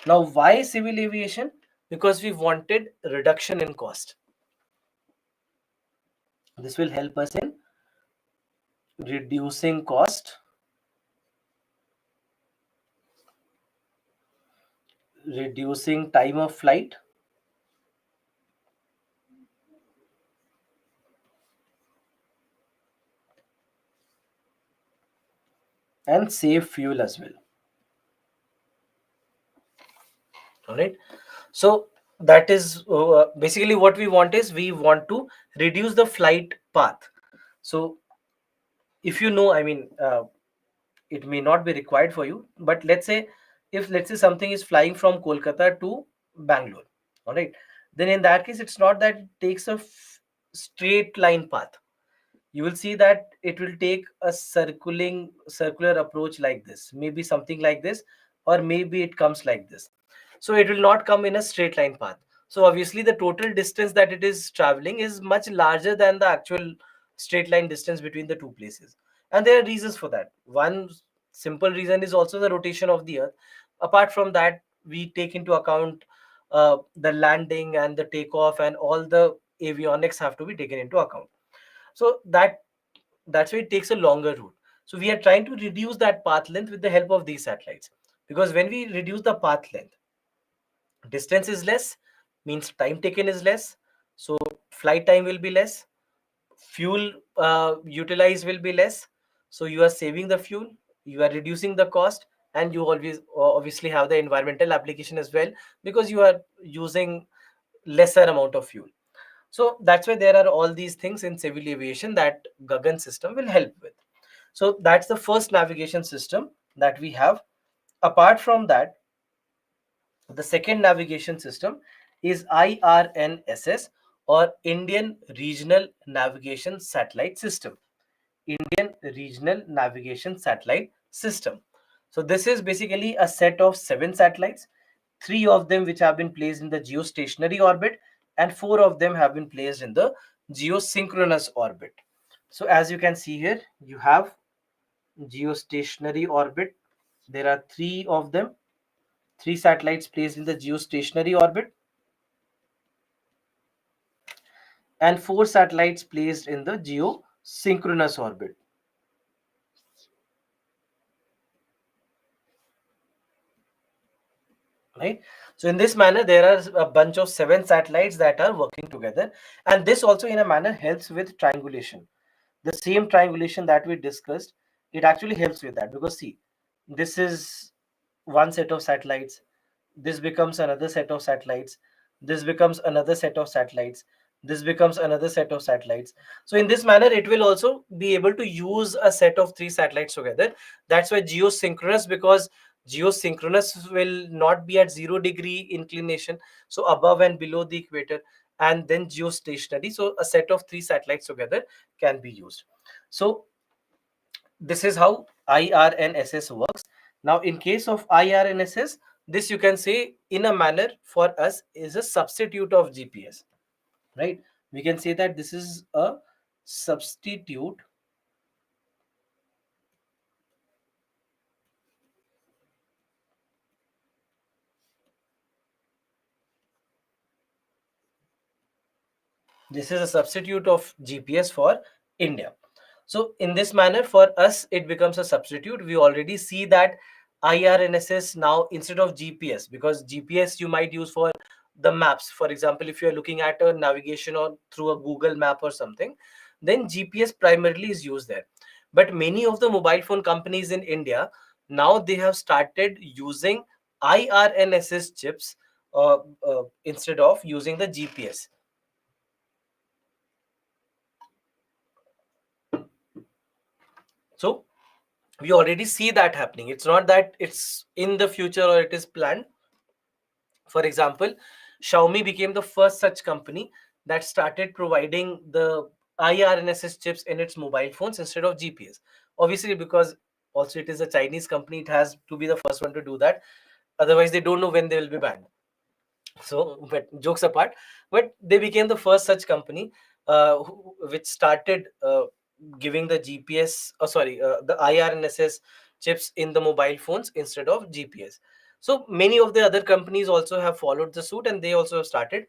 Now, why civil aviation? Because we wanted reduction in cost. This will help us in reducing cost, reducing time of flight, and save fuel as well. All right. So that is basically what we want, is we want to reduce the flight path. So if you know, I mean, it may not be required for you, but let's say, if let's say something is flying from Kolkata to Bangalore, all right, then in that case, it's not that it takes a straight line path. You will see that it will take a circular approach like this, maybe something like this, or maybe it comes like this. So it will not come in a straight line path. So obviously the total distance that it is traveling is much larger than the actual straight line distance between the two places, and there are reasons for that. One simple reason is also the rotation of the earth. Apart from that, we take into account the landing and the takeoff, and all the avionics have to be taken into account. So that's why it takes a longer route. So we are trying to reduce that path length with the help of these satellites, because when we reduce the path length, distance is less, means time taken is less, so flight time will be less, fuel utilized will be less. So you are saving the fuel, you are reducing the cost, and you always obviously have the environmental application as well, because you are using lesser amount of fuel. So that's why there are all these things in civil aviation that Gagan system will help with. So that's the first navigation system that we have. Apart from that, the second navigation system is IRNSS, or Indian Regional Navigation Satellite System. Indian Regional Navigation Satellite System. So this is basically a set of 7 satellites, 3 of them which have been placed in the geostationary orbit, and 4 of them have been placed in the geosynchronous orbit. So as you can see here, you have geostationary orbit. There are 3 of them, 3 satellites placed in the geostationary orbit, and 4 satellites placed in the geosynchronous orbit. Right. So in this manner, there are a bunch of 7 satellites that are working together, and this also in a manner helps with triangulation. The same triangulation that we discussed, it actually helps with that, because see, this is one set of satellites, this becomes another set of satellites, this becomes another set of satellites, this becomes another set of satellites. So in this manner, it will also be able to use a set of 3 satellites together. That's why geosynchronous, because Geosynchronous will not be at 0 degree inclination, so above and below the equator. And then geostationary, so a set of three satellites together can be used. So this is how IRNSS works. Now, in case of IRNSS, this you can say in a manner for us is a substitute of GPS, right? We can say that this is a substitute. This is a substitute of GPS for India. So in this manner, for us, it becomes a substitute. We already see that IRNSS now instead of GPS, because GPS you might use for the maps. For example, if you're looking at a navigation or through a Google map or something, then GPS primarily is used there. But many of the mobile phone companies in India now they have started using IRNSS chips instead of using the GPS. So we already see that happening. It's not that it's in the future or it is planned. For example, Xiaomi became the first such company that started providing the IRNSS chips in its mobile phones instead of GPS. Obviously, because also it is a Chinese company, it has to be the first one to do that. Otherwise, they don't know when they will be banned. So, but jokes apart, but they became the first such company which started giving the GPS, the IRNSS chips in the mobile phones instead of GPS. So many of the other companies also have followed the suit and they also have started.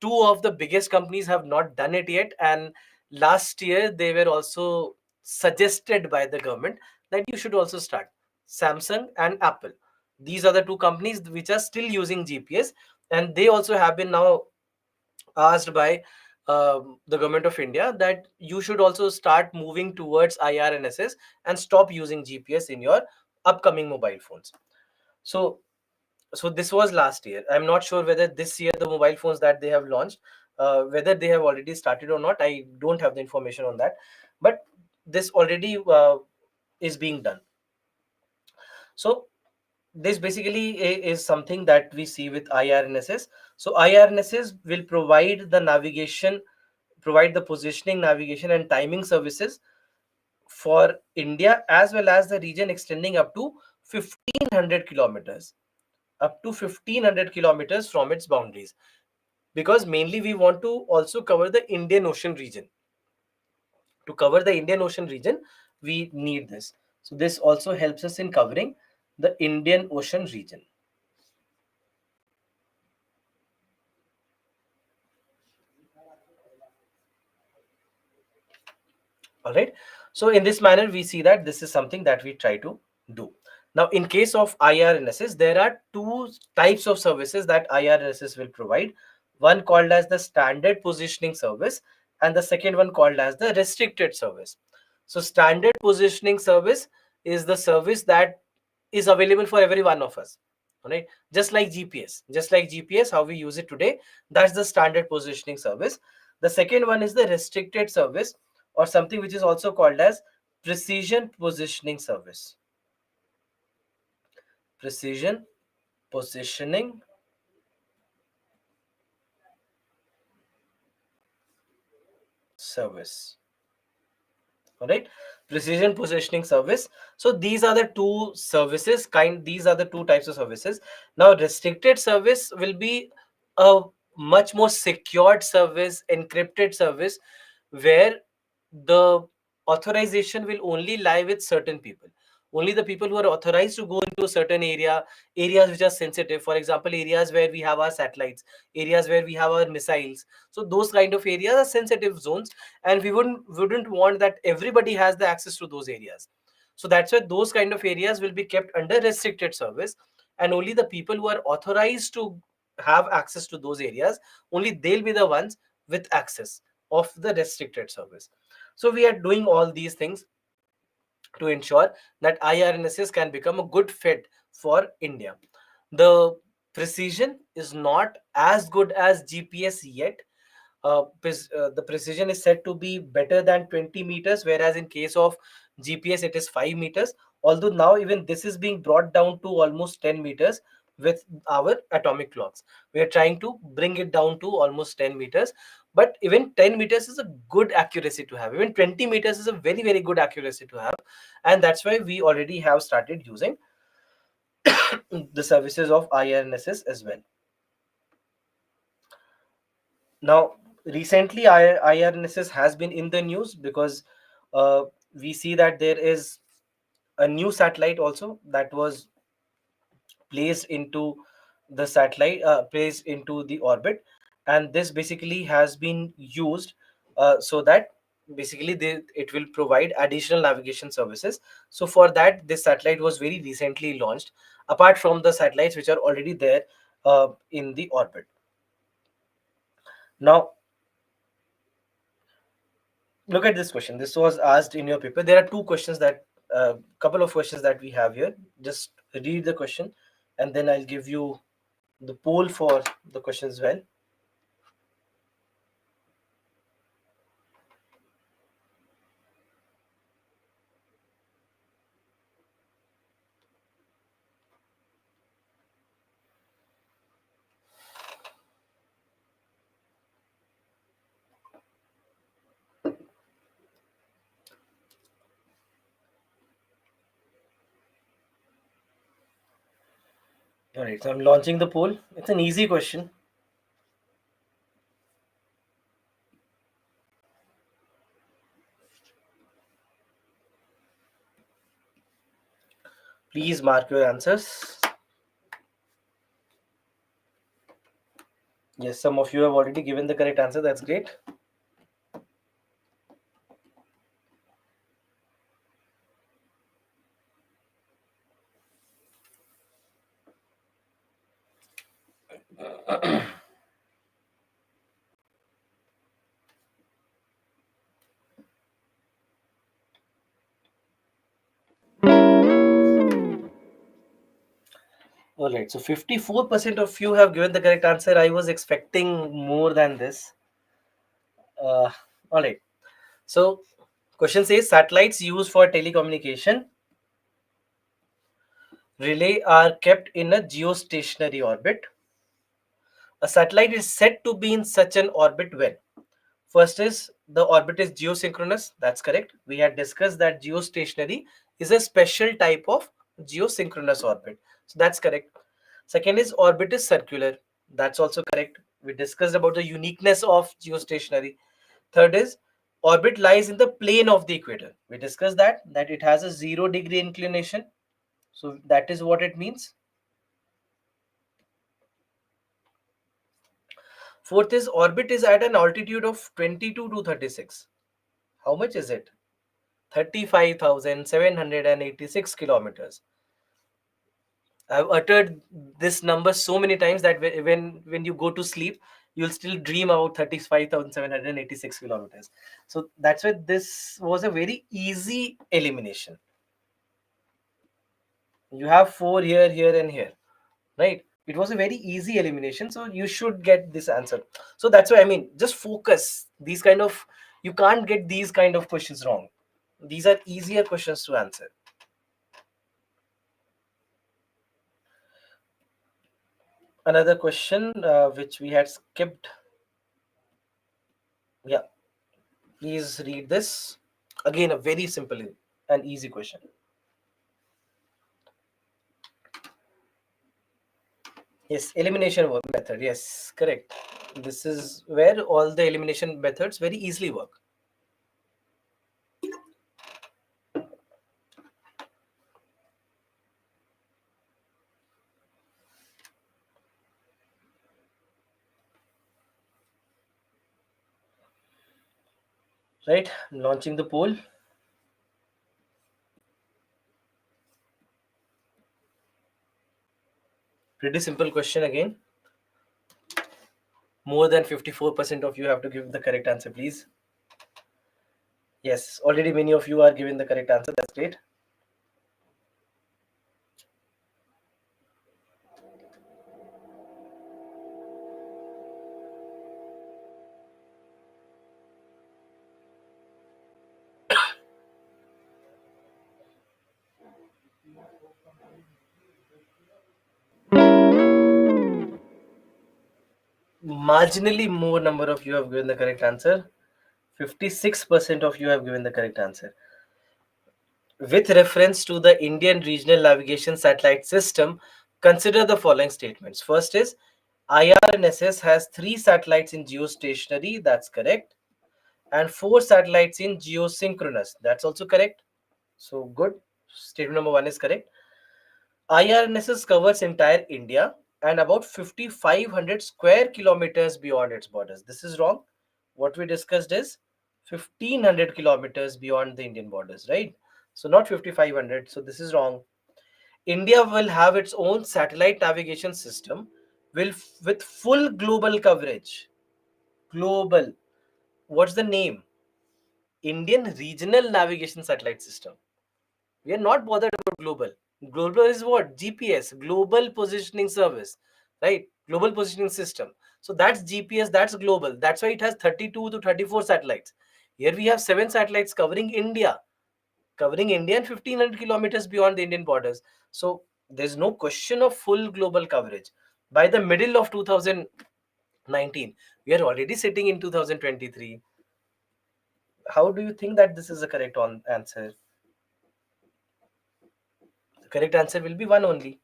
Two of the biggest companies have not done it yet, and last year they were also suggested by the government that you should also start. Samsung and Apple, these are the two companies which are still using GPS, and they also have been now asked by the government of India that you should also start moving towards IRNSS and stop using GPS in your upcoming mobile phones. So this was last year. I'm not sure whether this year the mobile phones that they have launched, whether they have already started or not. I don't have the information on that, but this already is being done. So this basically is something that we see with IRNSS. So IRNSS will provide the navigation, provide the positioning, navigation, and timing services for India as well as the region extending up to 1500 kilometers, up to 1500 kilometers from its boundaries, because mainly we want to also cover the Indian Ocean region. To cover the Indian Ocean region, we need this. So this also helps us in covering the Indian Ocean region. All right. So in this manner, we see that this is something that we try to do. Now, in case of IRNSS, there are two types of services that IRNSS will provide. One called as the standard positioning service, and the second one called as the restricted service. So standard positioning service is the service that is available for every one of us. All right. Just like GPS, how we use it today, that's the standard positioning service. The second one is the restricted service, or something which is also called as precision positioning service. Precision positioning service. All right, precision positioning service. So these are the two services kind, these are the two types of services. Now restricted service will be a much more secured service, encrypted service, where the authorization will only lie with certain people. Only the people who are authorized to go into a certain areas which are sensitive. For example, areas where we have our satellites, areas where we have our missiles. So those kind of areas are sensitive zones, and we wouldn't want that everybody has the access to those areas. So that's why those kind of areas will be kept under restricted service, and only the people who are authorized to have access to those areas, only they'll be the ones with access of the restricted service. So we are doing all these things to ensure that IRNSS can become a good fit for India. The precision is not as good as GPS yet, the precision is said to be better than 20 meters, whereas in case of GPS it is 5 meters. Although now even this is being brought down to almost 10 meters with our atomic clocks. We are trying to bring it down to almost 10 meters, but even 10 meters is a good accuracy to have. Even 20 meters is a very, very good accuracy to have, and that's why we already have started using the services of IRNSS as well. Now, recently, IRNSS has been in the news because we see that there is a new satellite also that was placed into placed into the orbit, and this basically has been used so that basically it will provide additional navigation services. So for that, this satellite was very recently launched, apart from the satellites which are already there in the orbit. Now, look at this question. This was asked in your paper. There are two questions that couple of questions that we have here. Just read the question, and then I'll give you the poll for the question as well. All right, so I'm launching the poll. It's an easy question. Please mark your answers. Yes, some of you have already given the correct answer. That's great. All right, so 54% of you have given the correct answer. I was expecting more than this. Uh, all right, so question says satellites used for telecommunication relay are kept in a geostationary orbit. A satellite is said to be in such an orbit when first is the orbit is geosynchronous. That's correct. We had discussed that geostationary is a special type of geosynchronous orbit. So that's correct. Second is orbit is circular. That's also correct. We discussed about the uniqueness of geostationary. Third is orbit lies in the plane of the equator. We discussed that it has a 0 degree inclination. So that is what it means. Fourth is orbit is at an altitude of 22 to 36. How much is it? 35,786 kilometers. I've uttered this number so many times that when you go to sleep, you'll still dream about 35,786 kilometers. So that's why this was a very easy elimination. You have four here, here, and here, right? It was a very easy elimination, so you should get this answer. So that's why I mean, just focus. These kind of you can't get these kind of questions wrong. These are easier questions to answer. Another question which we had skipped. Yeah, please read this. Again, a very simple and easy question. Yes, elimination method. Yes, correct. This is where all the elimination methods very easily work. Right? Launching the poll. Pretty simple question again. More than 54% of you have to give the correct answer, please. Yes, already many of you are giving the correct answer. That's great. Marginally more number of you have given the correct answer. 56% of you have given the correct answer. With reference to the Indian Regional Navigation Satellite System, consider the following statements. First is IRNSS has 3 satellites in geostationary, that's correct, and 4 satellites in geosynchronous, that's also correct. So good. Statement number 1 is correct. IRNSS covers entire India and about 5,500 square kilometers beyond its borders. This is wrong. What we discussed is 1,500 kilometers beyond the Indian borders, right? So not 5,500. So this is wrong. India will have its own satellite navigation system with full global coverage. Global. What's the name? Indian Regional Navigation Satellite System. We are not bothered about global. Global is what? GPS, Global Positioning Service, right? Global Positioning System. So that's GPS, that's global. That's why it has 32 to 34 satellites. Here we have 7 satellites covering India and 1,500 kilometers beyond the Indian borders. So there's no question of full global coverage. By the middle of 2019, we are already sitting in 2023. How do you think that this is the correct answer? The correct answer will be one only.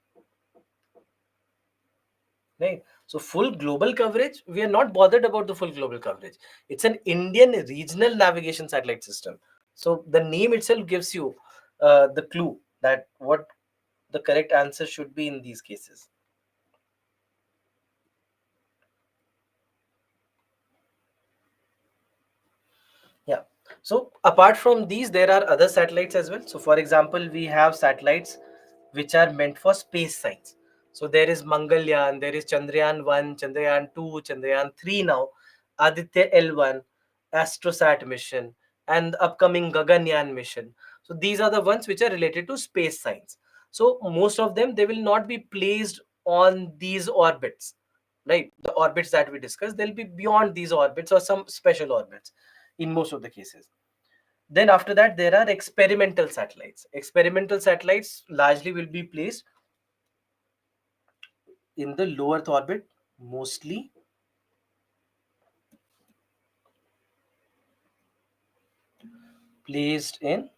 Right. So full global coverage, we are not bothered about the full global coverage. It's an Indian regional navigation satellite system. So the name itself gives you the clue that what the correct answer should be in these cases. Yeah. So apart from these, there are other satellites as well. So for example, we have satellites which are meant for space science. So there is Mangalyaan, there is Chandrayaan 1, Chandrayaan 2, Chandrayaan 3 now, Aditya L1, Astrosat mission, and the upcoming Gaganyaan mission. So these are the ones which are related to space science. So most of them, they will not be placed on these orbits, right? The orbits that we discussed, they'll be beyond these orbits or some special orbits in most of the cases. Then after that, there are experimental satellites. Experimental satellites largely will be placed in the low Earth orbit, mostly placed in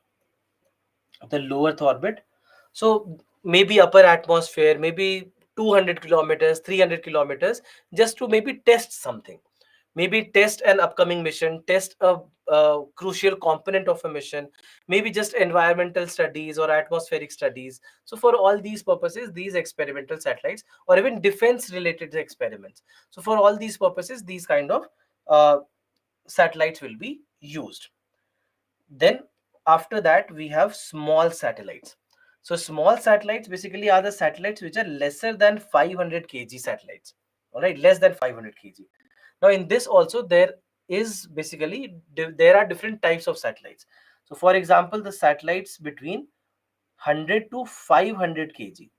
the low Earth orbit. So maybe upper atmosphere, maybe 200 kilometers, 300 kilometers, just to maybe test something. Maybe test an upcoming mission, test a crucial component of a mission, maybe just environmental studies or atmospheric studies. So for all these purposes, these experimental satellites or even defense related experiments. So for all these purposes, these kind of uh, satellites will be used. Then after that, we have small satellites. So small satellites basically are the satellites which are lesser than 500 kg satellites. All right, less than 500 kg. Now in this also there is basically there are different types of satellites. So for example, the satellites between 100 to 500 kg,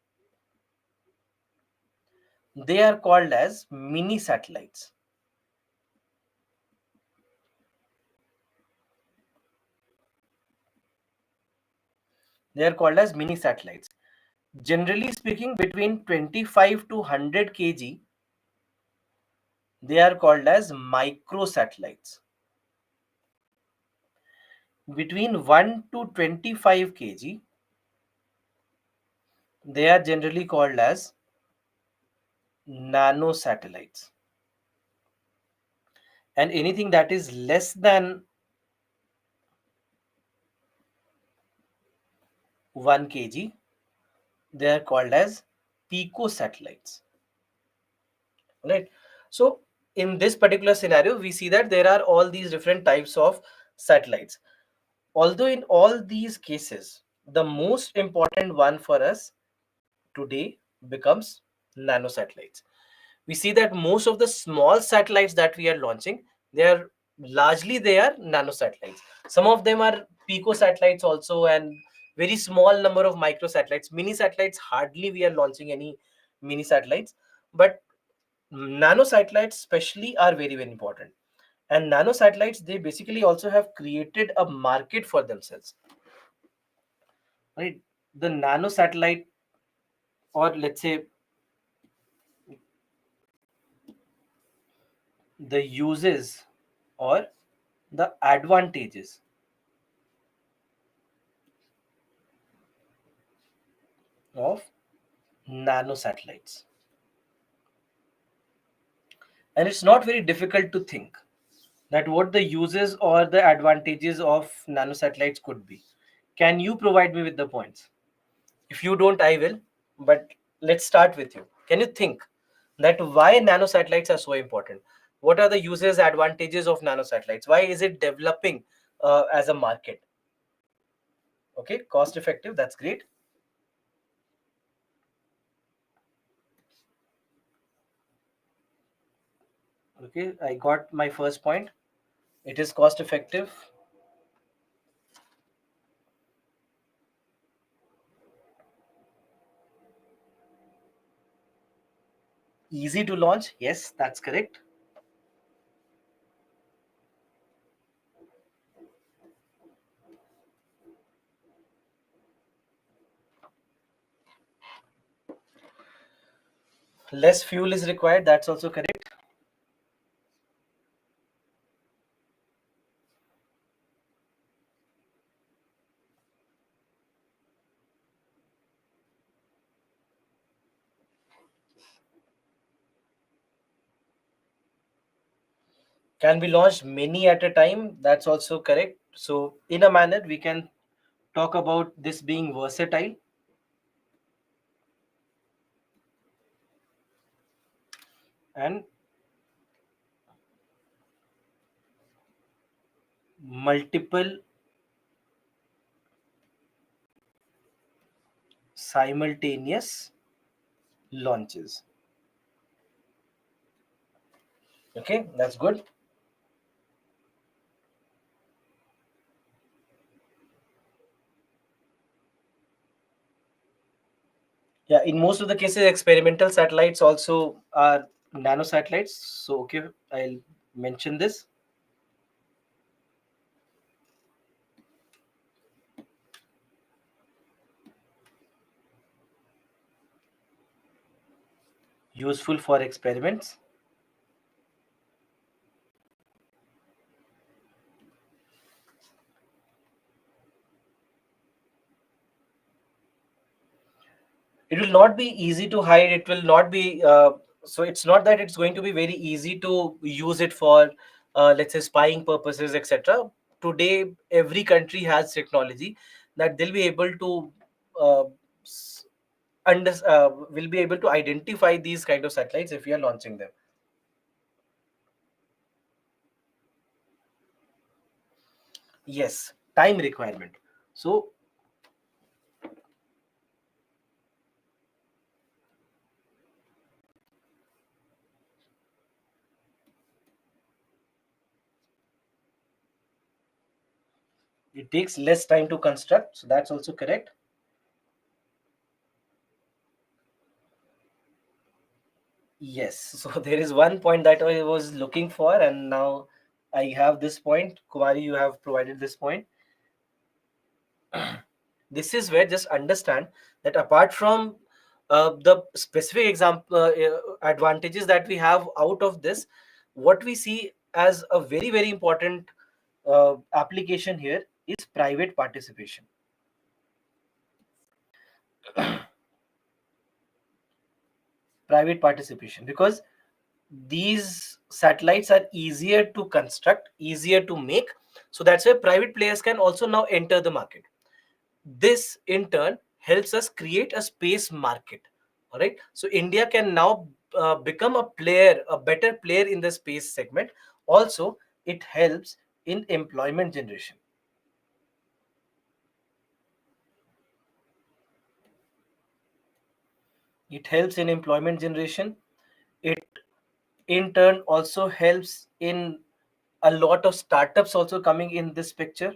they are called as mini satellites. They are called as mini satellites. Generally speaking, between 25 to 100 kg, they are called as microsatellites. Between 1 to 25 kg, they are generally called as nanosatellites. And anything that is less than 1 kg, they are called as picosatellites. Right. So in this particular scenario, we see that there are all these different types of satellites. Although in all these cases, the most important one for us today becomes nanosatellites. We see that most of the small satellites that we are launching, they are nanosatellites. Some of them are picosatellites also, and very small number of microsatellites. Mini satellites, hardly we are launching any mini satellites, but nanosatellites especially are very, very important. And nanosatellites, they basically also have created a market for themselves, right? the nano satellite, or let's say the uses or the advantages of nano satellites. And it's not very difficult to think that what the uses or the advantages of nano satellites could be. Can you provide me with the points? If you don't, I will. But let's start with you. Can you think that why nano satellites are so important? What are the uses, advantages of nano satellites? Why is it developing as a market? Okay, cost effective. That's great. Okay, I got my first point. It is cost effective, easy to launch. Yes, that's correct. Less fuel is required. That's also correct. Can be launched many at a time. That's also correct. So, in a manner, we can talk about this being versatile and multiple simultaneous launches. Okay, that's good. Yeah, in most of the cases, experimental satellites also are nano satellites. So, okay, I'll mention this. Useful for experiments. It will not be easy to hide. It will not be so it's not that it's going to be very easy to use it for let's say spying purposes, etc. Today every country has technology that they'll be able to uh, s- will be able to identify these kind of satellites if we are launching them. Yes, time requirement. So it takes less time to construct, so that's also correct. Yes, so there is one point that I was looking for, and now I have this point. Kumari, you have provided this point. This is where just understand that apart from the specific example advantages that we have out of this, what we see as a very, very important application here is private participation. Private participation, because these satellites are easier to construct, easier to make. So that's why private players can also now enter the market. This in turn helps us create a space market. All right. So India can now become a player, a better player in the space segment. Also, it helps in employment generation. It helps in employment generation. It in turn also helps in a lot of startups also coming in this picture.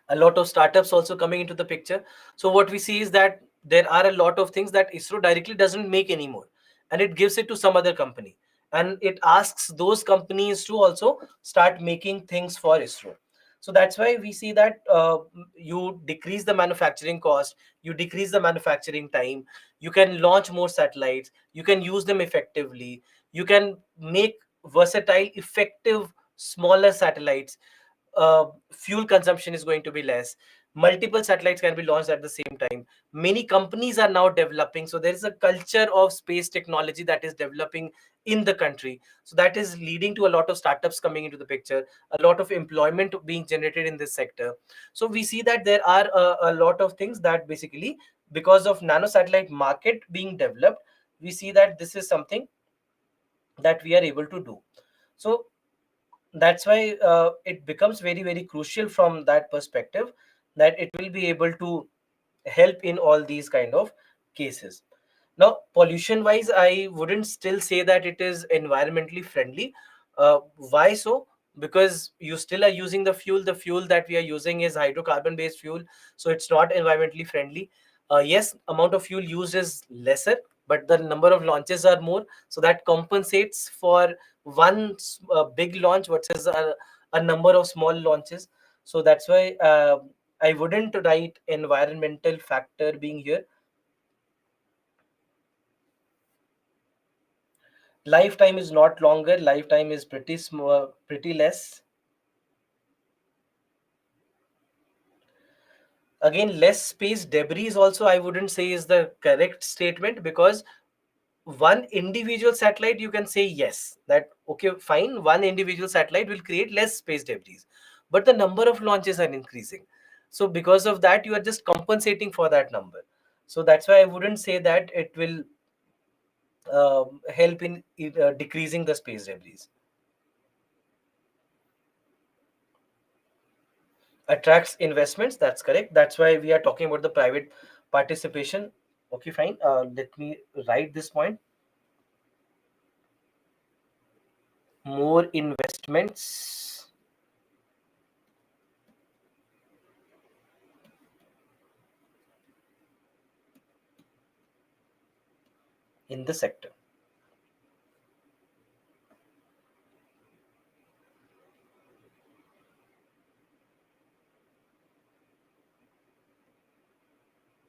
A lot of startups also coming into the picture. So what we see is that there are a lot of things that ISRO directly doesn't make anymore, and it gives it to some other company, and it asks those companies to also start making things for ISRO. So that's why we see that you decrease the manufacturing cost, you decrease the manufacturing time, you can launch more satellites, you can use them effectively, you can make versatile, effective, smaller satellites. Fuel consumption is going to be less. Multiple satellites can be launched at the same time. Many companies are now developing, so there is a culture of space technology that is developing in the country. So that is leading to a lot of startups coming into the picture, a lot of employment being generated in this sector. So we see that there are a lot of things that basically, because of nano satellite market being developed, we see that this is something that we are able to do. So that's why it becomes very very crucial from that perspective, that it will be able to help in all these kind of cases. Now pollution wise, I wouldn't still say that it is environmentally friendly. Why so? Because you still are using the fuel that we are using is hydrocarbon based fuel, so it's not environmentally friendly. Yes, amount of fuel used is lesser, but the number of launches are more, so that compensates for one big launch versus a number of small launches. So that's why I wouldn't write environmental factor being here. Lifetime is not longer, lifetime is pretty small, pretty less. Again, less space debris also I wouldn't say is the correct statement, because one individual satellite, you can say yes, that okay fine, one individual satellite will create less space debris, but the number of launches are increasing. So because of that, you are just compensating for that number. So that's why I wouldn't say that it will help in decreasing the space debris. Attracts investments, that's correct. That's why we are talking about the private participation. Okay fine, let me write this point. More investments in the sector.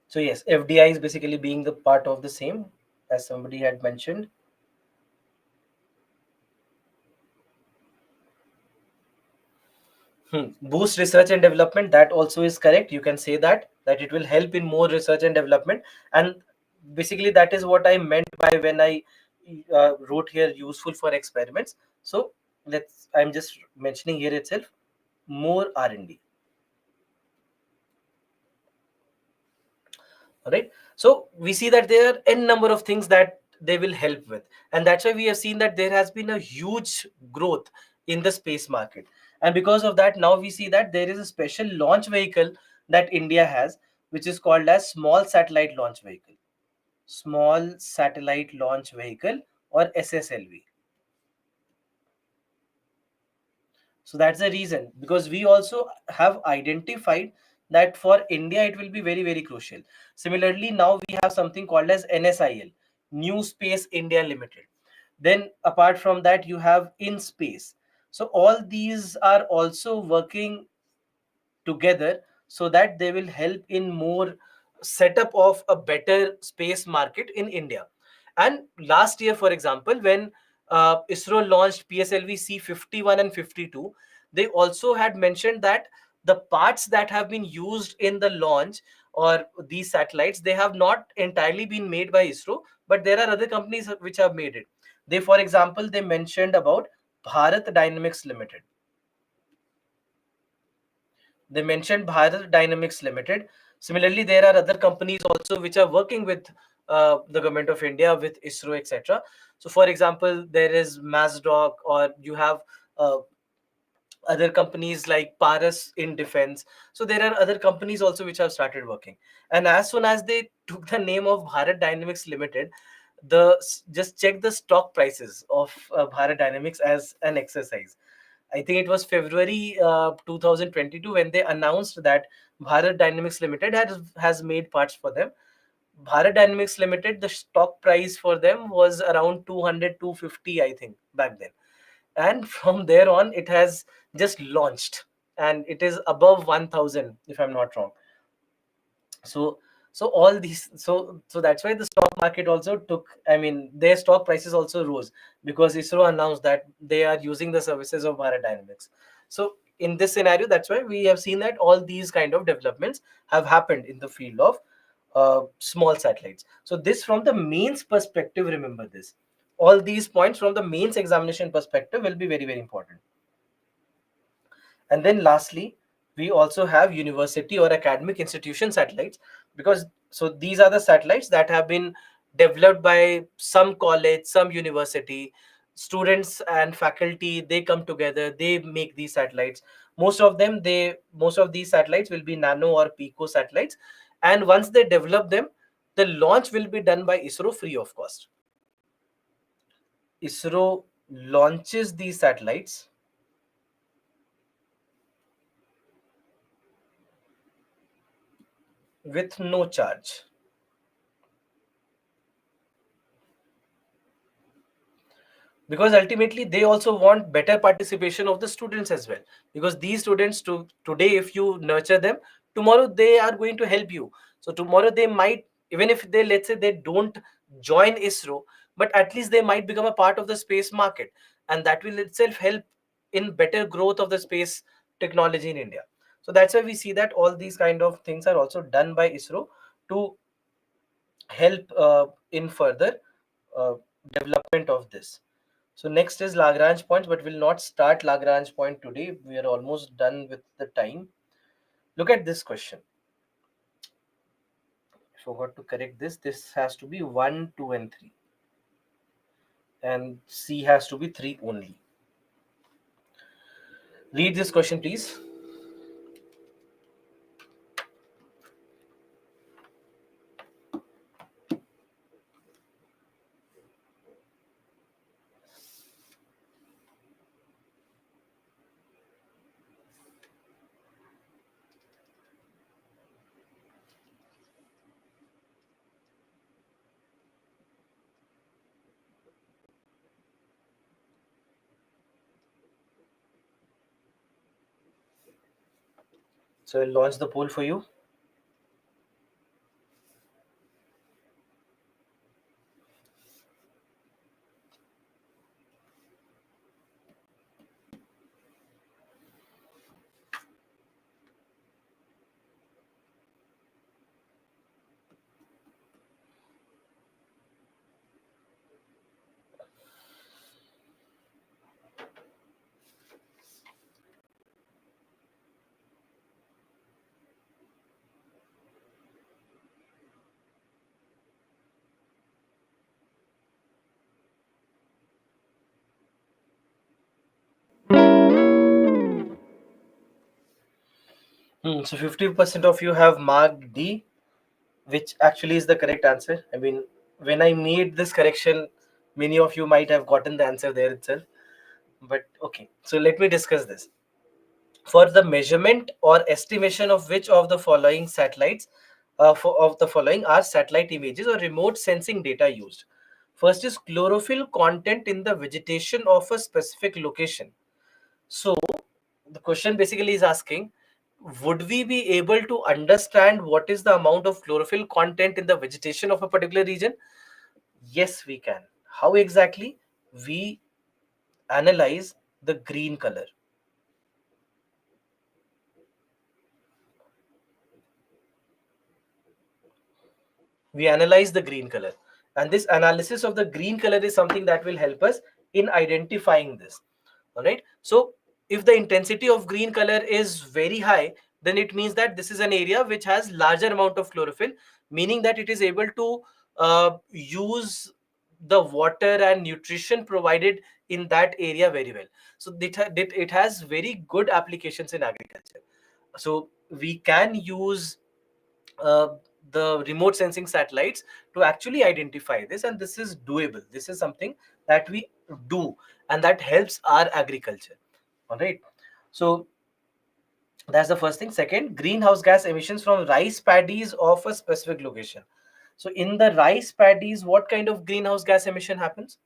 So yes, FDI is basically being the part of the same, as somebody had mentioned. Boost research and development, that also is correct. You can say that it will help in more research and development. And basically that is what I meant by when I wrote here useful for experiments. So I'm just mentioning here itself, more R&D. All right. So we see that there are n number of things that they will help with, and that's why we have seen that there has been a huge growth in the space market. And because of that, now we see that there is a special launch vehicle that India has, which is called as small satellite launch vehicle. Small satellite launch vehicle, or SSLV. So that's the reason, because we also have identified that for India it will be very very crucial. Similarly, now we have something called as NSIL, New Space India Limited. Then apart from that, you have In Space. So all these are also working together, so that they will help in more setup of a better space market in India. And last year, for example, when ISRO launched PSLV C51 and 52, they also had mentioned that the parts that have been used in the launch or these satellites, they have not entirely been made by ISRO, but there are other companies which have made it. They, for example, they mentioned about Bharat Dynamics Limited. They mentioned Bharat Dynamics Limited. Similarly, there are other companies also which are working with the government of India, with ISRO, etc. So, for example, there is Masdoc, or you have uh, other companies like Paras in defense. So, there are other companies also which have started working. And as soon as they took the name of Bharat Dynamics Limited, just check the stock prices of Bharat Dynamics as an exercise. I think it was February 2022 when they announced that Bharat Dynamics Limited has made parts for them. Bharat Dynamics Limited, the stock price for them was around 200, 250, I think, back then. And from there on, it has just launched. and it is above 1000 if I'm not wrong. So all these, so that's why the stock market also took, I mean, their stock prices also rose, because ISRO announced that they are using the services of Bharat Dynamics. So in this scenario, that's why we have seen that all these kind of developments have happened in the field of small satellites. So this from the mains perspective, remember this, all these points from the mains examination perspective will be very, very important. And then lastly, we also have university or academic institution satellites, because so these are the satellites that have been developed by some college, some university, students and faculty, they come together, they make these satellites. Most of these satellites will be nano or pico satellites, and once they develop them, the launch will be done by ISRO free of cost. ISRO launches these satellites with no charge. Because ultimately they also want better participation of the students as well, because these students, today if you nurture them, tomorrow they are going to help you. So tomorrow they might, even if they, let's say they don't join ISRO, but at least they might become a part of the space market, and that will itself help in better growth of the space technology in India. So that's why we see that all these kind of things are also done by ISRO to help in further uh, development of this. So next is Lagrange points, but we'll not start Lagrange point today. We are almost done with the time. Look at this question. I forgot to correct this. This has to be 1, 2, and 3. And C has to be 3 only. Read this question, please. So I'll launch the poll for you. So 50% of you have marked D, which actually is the correct answer. I mean, when I made this correction, many of you might have gotten the answer there itself. But okay, so let me discuss this. For the measurement or estimation of which of the following satellites of the following are satellite images or remote sensing data used. First is chlorophyll content in the vegetation of a specific location. So the question basically is asking, would we be able to understand what is the amount of chlorophyll content in the vegetation of a particular region? Yes, we can. How exactly? We analyze the green color. We analyze the green color, and this analysis of the green color is something that will help us in identifying this. All right, so if the intensity of green color is very high, then it means that this is an area which has larger amount of chlorophyll, meaning that it is able to use the water and nutrition provided in that area very well. So it has very good applications in agriculture. So we can use uh, the remote sensing satellites to actually identify this, and this is doable. This is something that we do, and that helps our agriculture. All right, so that's the first thing. Second, greenhouse gas emissions from rice paddies of a specific location. So in the rice paddies, what kind of greenhouse gas emission happens?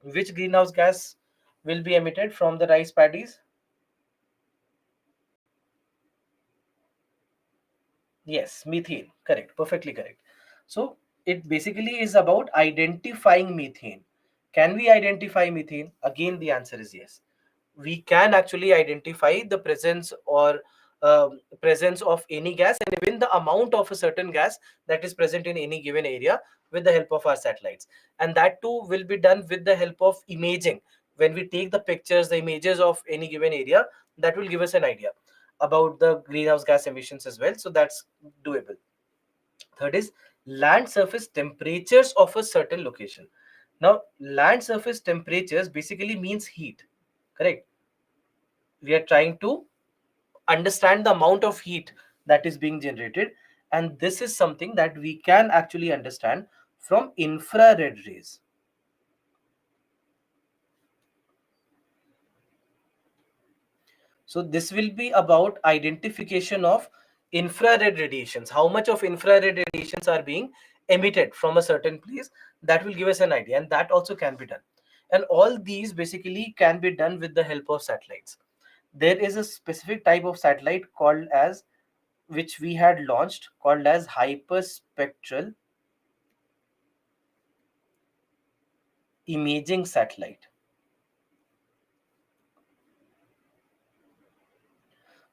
Which greenhouse gas will be emitted from the rice paddies? Yes, methane. Correct. Perfectly correct. So it basically is about identifying methane. Can we identify methane? Again, the answer is yes. We can actually identify the presence or presence of any gas and even the amount of a certain gas that is present in any given area with the help of our satellites. And that too will be done with the help of imaging. When we take the pictures, the images of any given area, that will give us an idea about the greenhouse gas emissions as well. So that's doable. Third is land surface temperatures of a certain location. Now, land surface temperatures basically means heat, correct? We are trying to understand the amount of heat that is being generated, and this is something that we can actually understand from infrared rays. So this will be about identification of infrared radiations. How much of infrared radiations are being emitted from a certain place? That will give us an idea, and that also can be done. And all these basically can be done with the help of satellites. There is a specific type of satellite called as, which we had launched, called as hyperspectral imaging satellite.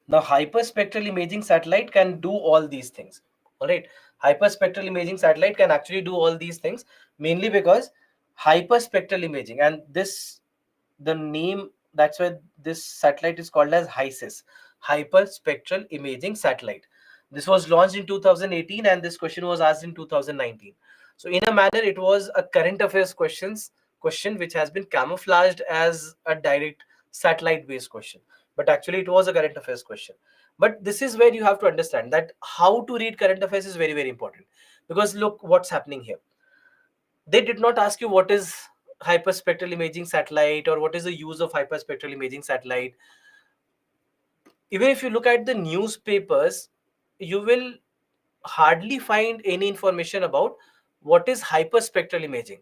Now, hyperspectral imaging satellite can do all these things. All right, hyperspectral imaging satellite can actually do all these things mainly because hyperspectral imaging, and this, the name, that's why this satellite is called as HISIS, hyperspectral imaging satellite. This was launched in 2018, and this question was asked in 2019. So, in a manner, it was a current affairs question which has been camouflaged as a direct satellite based question, but actually it was a current affairs question. But this is where you have to understand that how to read current affairs is very, very important, because look what's happening here. They did not ask you what is hyperspectral imaging satellite or what is the use of hyperspectral imaging satellite. Even if you look at the newspapers, you will hardly find any information about what is hyperspectral imaging.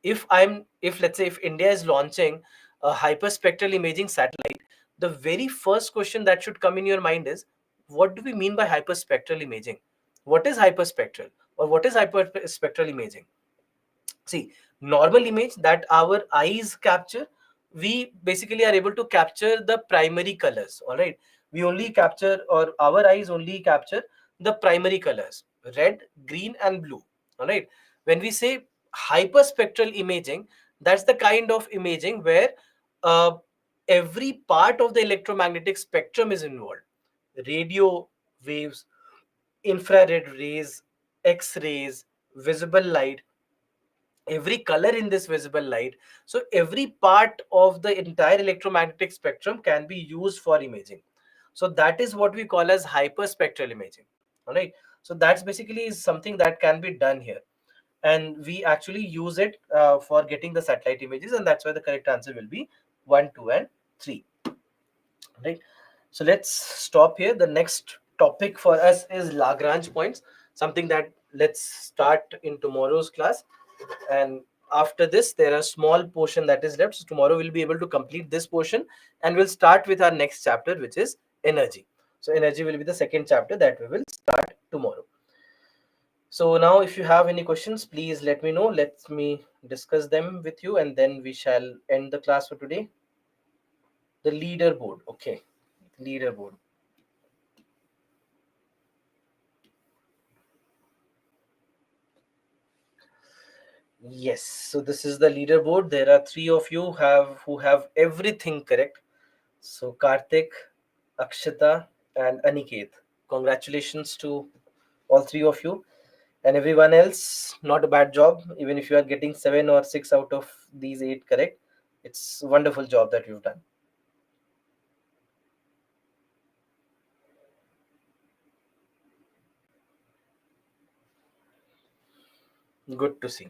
If let's say if India is launching a hyperspectral imaging satellite, the very first question that should come in your mind is, what do we mean by hyperspectral imaging? What is hyperspectral, or what is hyperspectral imaging? See, normal image that our eyes capture, we basically are able to capture the primary colors. All right, we only capture, or our eyes only capture the primary colors, red, green and blue. All right, when we say hyperspectral imaging, that's the kind of imaging where uh, every part of the electromagnetic spectrum is involved: radio waves, infrared rays, x-rays, visible light, every color in this visible light. So every part of the entire electromagnetic spectrum can be used for imaging. So that is what we call as hyperspectral imaging. All right, so that's basically is something that can be done here, and we actually use it for getting the satellite images, and that's why the correct answer will be 1, 2 and 3. Right, so let's stop here. The next topic for us is Lagrange points, something that let's start in tomorrow's class. And after this there are small portion that is left, so tomorrow we'll be able to complete this portion, and we'll start with our next chapter, which is energy. So energy will be the second chapter that we will start tomorrow. So now if you have any questions, please let me know. Let me discuss them with you, and then we shall end the class for today. The leaderboard. Okay, leaderboard. Yes, so this is the leaderboard. There are three of you who have everything correct. So Karthik, Akshita, and Aniket. Congratulations to all three of you. And everyone else, not a bad job. Even if you are getting 7 or 6 out of these 8 correct, it's a wonderful job that you've done. Good to see.